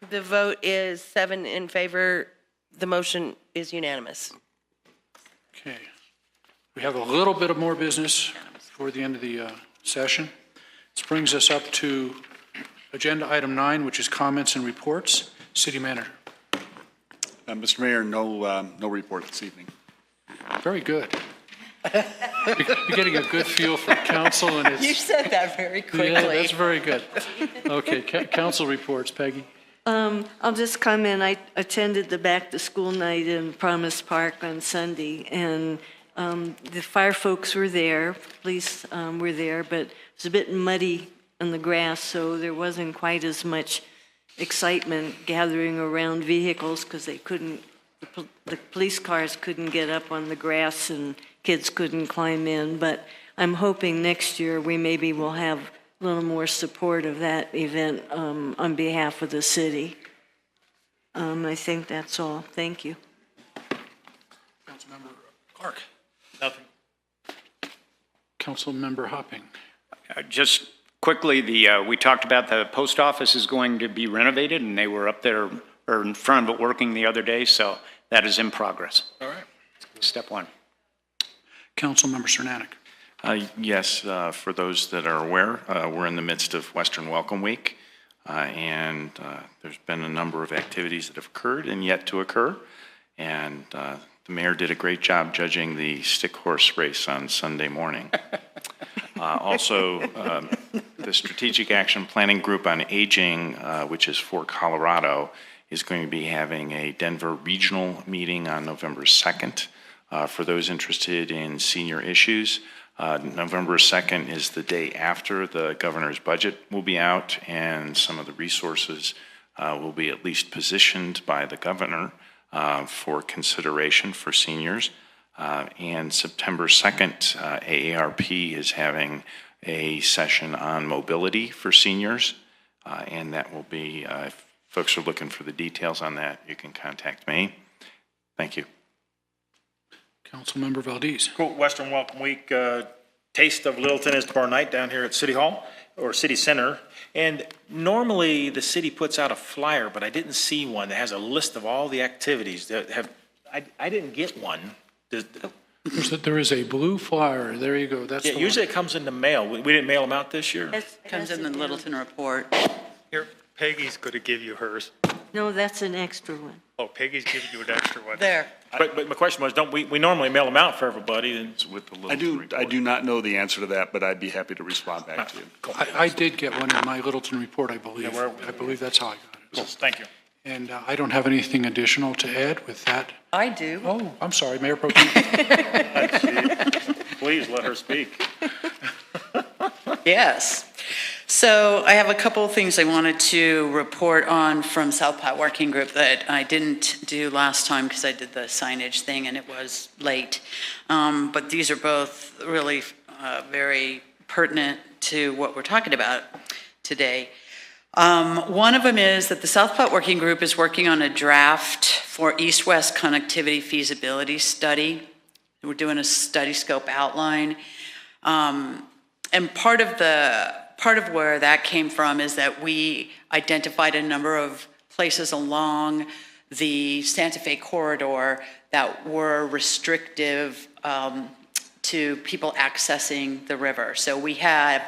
The vote is 7 in favor, The motion is unanimous. Okay. We have a little bit of more business before the end of the session. This brings us up to agenda item 9, which is comments and reports. City Manager. Mr. Mayor, no report this evening. Very good. You're getting a good feel for council and it's... You said that very quickly. Yeah, that's very good. Okay, council reports, Peggy. I'll just comment, I attended the back-to-school night in Promise Park on Sunday, and the fire folks were there, police were there, but it was a bit muddy on the grass, so there wasn't quite as much excitement gathering around vehicles because they couldn't, the police cars couldn't get up on the grass and kids couldn't climb in, but I'm hoping next year we maybe will have a little more support of that event on behalf of the city. I think that's all. Thank you. Councilmember Clark. Nothing. Councilmember Hopping. Just quickly, we talked about the post office is going to be renovated, and they were up there or in front of it working the other day, so that is in progress. All right. Step one. Councilmember Cernanek. Yes, for those that are aware, we're in the midst of Western Welcome Week, and there's been a number of activities that have occurred and yet to occur, and the mayor did a great job judging the stick horse race on Sunday morning. Also, the Strategic Action Planning Group on Aging, which is for Colorado, is going to be having a Denver regional meeting on November 2nd. For those interested in senior issues, November 2nd is the day after the governor's budget will be out, and some of the resources will be at least positioned by the governor for consideration for seniors. And September 2nd, AARP is having a session on mobility for seniors, and that will be, if folks are looking for the details on that, you can contact me. Thank you. Councilmember Valdez. Cool. Western Welcome Week Taste of Littleton is tomorrow night down here at City Hall or City Center. And normally the city puts out a flyer, but I didn't see one that has a list of all the activities that have. I didn't get one. There is a blue flyer. There you go. That's usually it comes in the mail. We didn't mail them out this year. It comes in the Littleton report. Here, Peggy's going to give you hers. No, that's an extra one. Oh, Peggy's giving you an extra one. There. But my question was, don't we normally mail them out for everybody? And with the I do not know the answer to that, but I'd be happy to respond back to you. I did get one in my Littleton report, I believe. Yeah, I believe that's how I got it. Cool. Thank you. And I don't have anything additional to add with that. I do. Oh, I'm sorry, Mayor Pro Tem. Please let her speak. Yes. So I have a couple of things I wanted to report on from South Platte Working Group that I didn't do last time because I did the signage thing and it was late. But these are both really very pertinent to what we're talking about today. One of them is that the South Platte Working Group is working on a draft for east-west connectivity feasibility study. We're doing a study scope outline. And part of where that came from is that we identified a number of places along the Santa Fe corridor that were restrictive to people accessing the river. So we have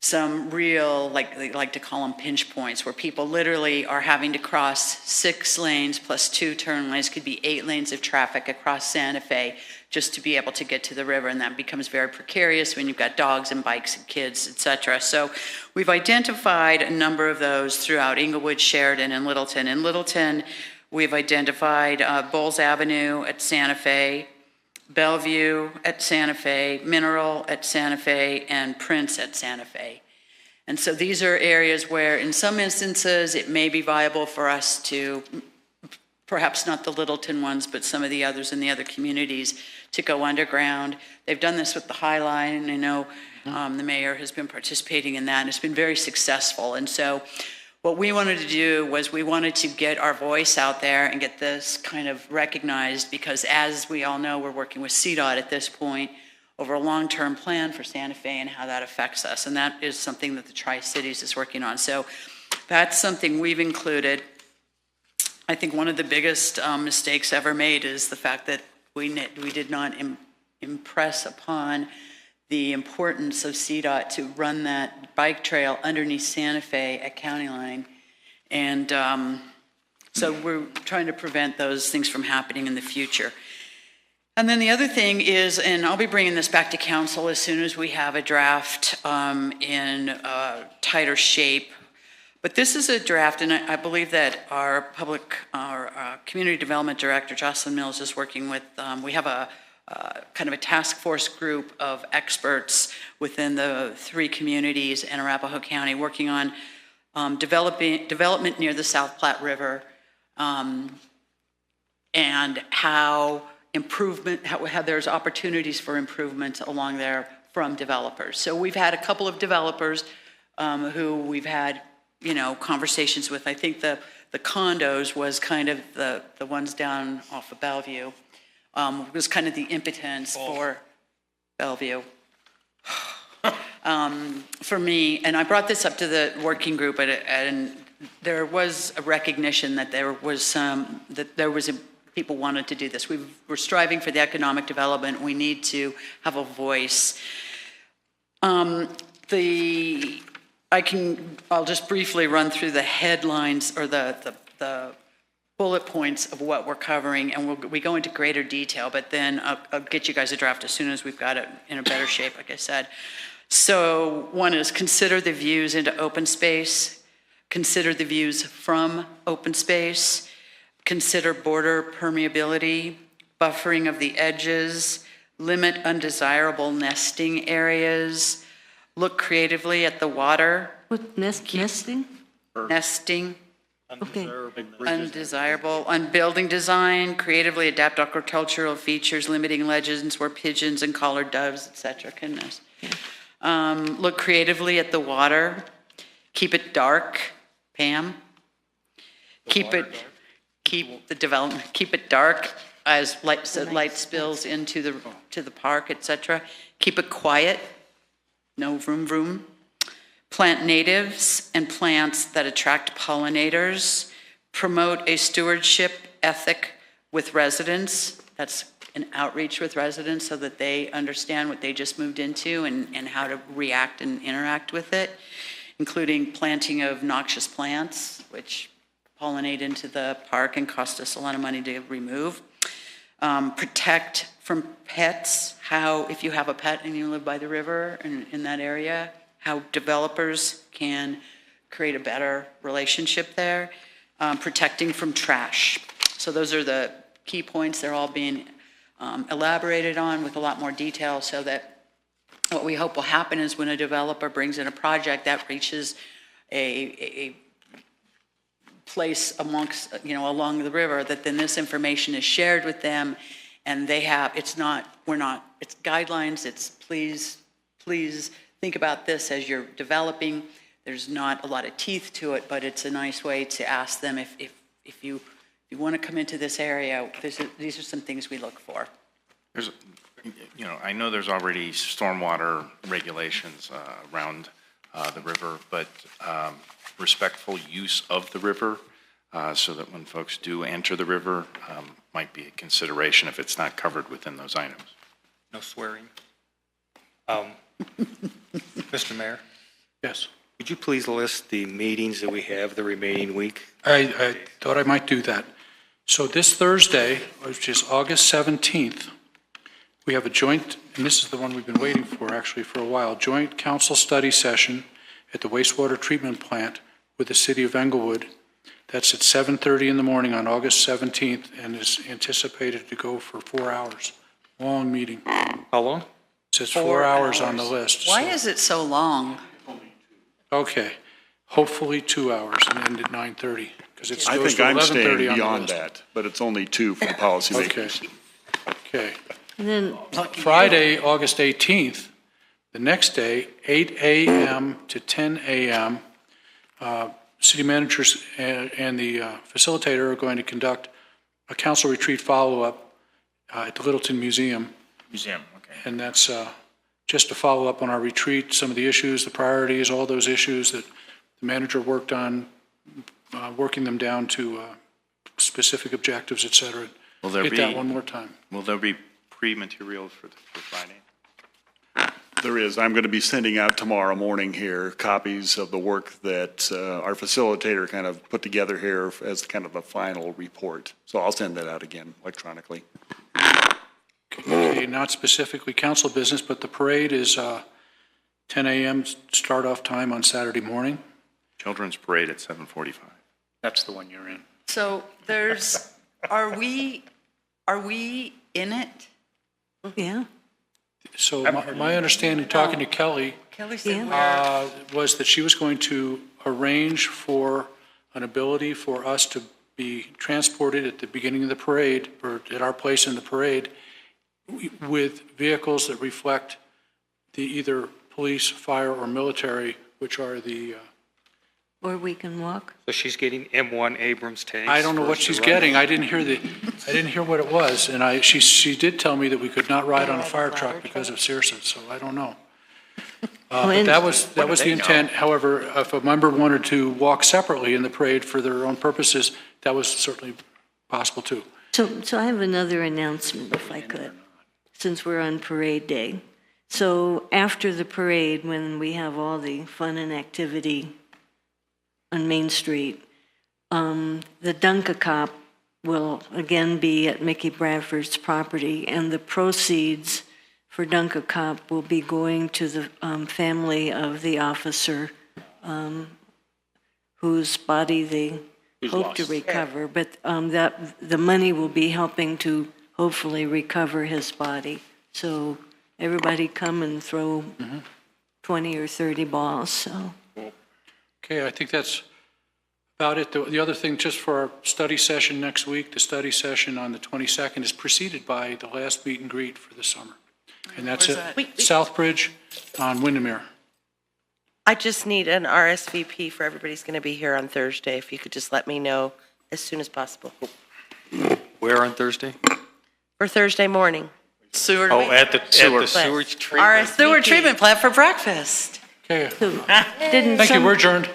some real, like they like to call them pinch points, where people literally are having to cross 6 lanes plus 2 turn lanes, could be 8 lanes of traffic across Santa Fe just to be able to get to the river, and that becomes very precarious when you've got dogs and bikes and kids, et cetera. So we've identified a number of those throughout Inglewood, Sheridan, and Littleton. In Littleton, we've identified Bowles Avenue at Santa Fe, Bellevue at Santa Fe, Mineral at Santa Fe, and Prince at Santa Fe. And so these are areas where in some instances it may be viable for us to, perhaps not the Littleton ones, but some of the others in the other communities, to go underground. They've done this with the High Line, and I know the mayor has been participating in that, and it's been very successful. And so what we wanted to do was we wanted to get our voice out there and get this kind of recognized, because as we all know, we're working with CDOT at this point over a long-term plan for Santa Fe and how that affects us. And that is something that the Tri-Cities is working on. So that's something we've included. I think one of the biggest mistakes ever made is the fact that we did not impress upon the importance of CDOT to run that bike trail underneath Santa Fe at County Line. And so we're trying to prevent those things from happening in the future. And then the other thing is, and I'll be bringing this back to council as soon as we have a draft in tighter shape. But this is a draft, and I believe that our community development director, Jocelyn Mills, is working with, we have a kind of a task force group of experts within the 3 communities in Arapahoe County working on development near the South Platte River, and how there's opportunities for improvements along there from developers. So we've had a couple of developers who we've had, conversations with. I think the condos was kind of the ones down off of Bellevue, was kind of the impotence for Bellevue. For me, and I brought this up to the working group, and there was a recognition that people wanted to do this. We're striving for the economic development. We need to have a voice. I'll just briefly run through the headlines or the bullet points of what we're covering, and we go into greater detail, but then I'll get you guys a draft as soon as we've got it in a better shape, like I said. So one is consider the views into open space, consider the views from open space, consider border permeability, buffering of the edges, limit undesirable nesting areas, look creatively at the water. What, nesting? Nesting. Okay. Undesirable. On building design, creatively adapt agricultural features, limiting legends where pigeons and collared doves, etc. can nest. Look creatively at the water. Keep it dark, Pam. Keep the development. Keep it dark as light spills into the park, etc. Keep it quiet. No vroom vroom. Plant natives and plants that attract pollinators. Promote a stewardship ethic with residents. That's an outreach with residents so that they understand what they just moved into and how to react and interact with it, including planting of noxious plants, which pollinate into the park and cost us a lot of money to remove. Protect from pets, how if you have a pet and you live by the river and in that area, how developers can create a better relationship there. Protecting from trash. So those are the key points. They're all being elaborated on with a lot more detail so that what we hope will happen is when a developer brings in a project that reaches a place amongst, along the river, that then this information is shared with them and they have, it's guidelines, it's please think about this as you're developing. There's not a lot of teeth to it, but it's a nice way to ask them if you want to come into this area, these are some things we look for. I know there's already stormwater regulations around the river, but respectful use of the river so that when folks do enter the river might be a consideration if it's not covered within those items. No swearing. Mr. Mayor? Yes. Would you please list the meetings that we have the remaining week? I thought I might do that. So this Thursday, which is August 17th, we have a joint, and this is the one we've been waiting for actually for a while, joint council study session at the wastewater treatment plant with the city of Englewood. That's at 7:30 in the morning on August 17th and is anticipated to go for 4 hours. Long meeting. How long? It says 4 hours on the list. Why is it so long? Okay, hopefully 2 hours and end at 9:30 because it I goes think to I'm 11:30 staying on the beyond list. that, but it's only 2 for the policymakers. Okay. And then Friday, August 18th, the next day, 8 a.m. to 10 a.m., city managers and the facilitator are going to conduct a council retreat follow-up at the Littleton Museum. Museum, okay. And that's just to follow up on our retreat, some of the issues, the priorities, all those issues that the manager worked on, working them down to specific objectives, et cetera. Will there Hit that be- one more time. Will there be pre-material for Friday? There is. I'm going to be sending out tomorrow morning here copies of the work that our facilitator kind of put together here as kind of the final report. So I'll send that out again electronically. Okay, not specifically council business, but the parade is 10 a.m. start-off time on Saturday morning. Children's parade at 7:45. That's the one you're in. So are we in it? Yeah. So my understanding, talking to Kelly, Kelly said was that she was going to arrange for an ability for us to be transported at the beginning of the parade, or at our place in the parade, with vehicles that reflect the either police, fire, or military, which are the... Or we can walk. So she's getting M1 Abrams tanks? I don't know what she's getting. I didn't hear what it was, and she did tell me that we could not ride on a fire truck because of CIRSA, so I don't know. But that was the intent. However, if a member wanted to walk separately in the parade for their own purposes, that was certainly possible too. So I have another announcement, if I could, since we're on parade day. So after the parade, when we have all the fun and activity on Main Street, the Dunk-A-Cop will again be at Mickey Bradford's property, and the proceeds for Dunk-A-Cop will be going to the family of the officer whose body they hope to recover. But that the money will be helping to hopefully recover his body. So everybody come and throw 20 or 30 balls. So. Okay, I think that's about it. The other thing, just for our study session next week, the study session on the 22nd is preceded by the last meet and greet for the summer. And that's at Southbridge on Windermere. I just need an RSVP for everybody's going to be here on Thursday. If you could just let me know as soon as possible. Where on Thursday? For Thursday morning. Sewer. At the sewage treatment. Sewer treatment plant for breakfast. Okay. Didn't Thank you, we're adjourned.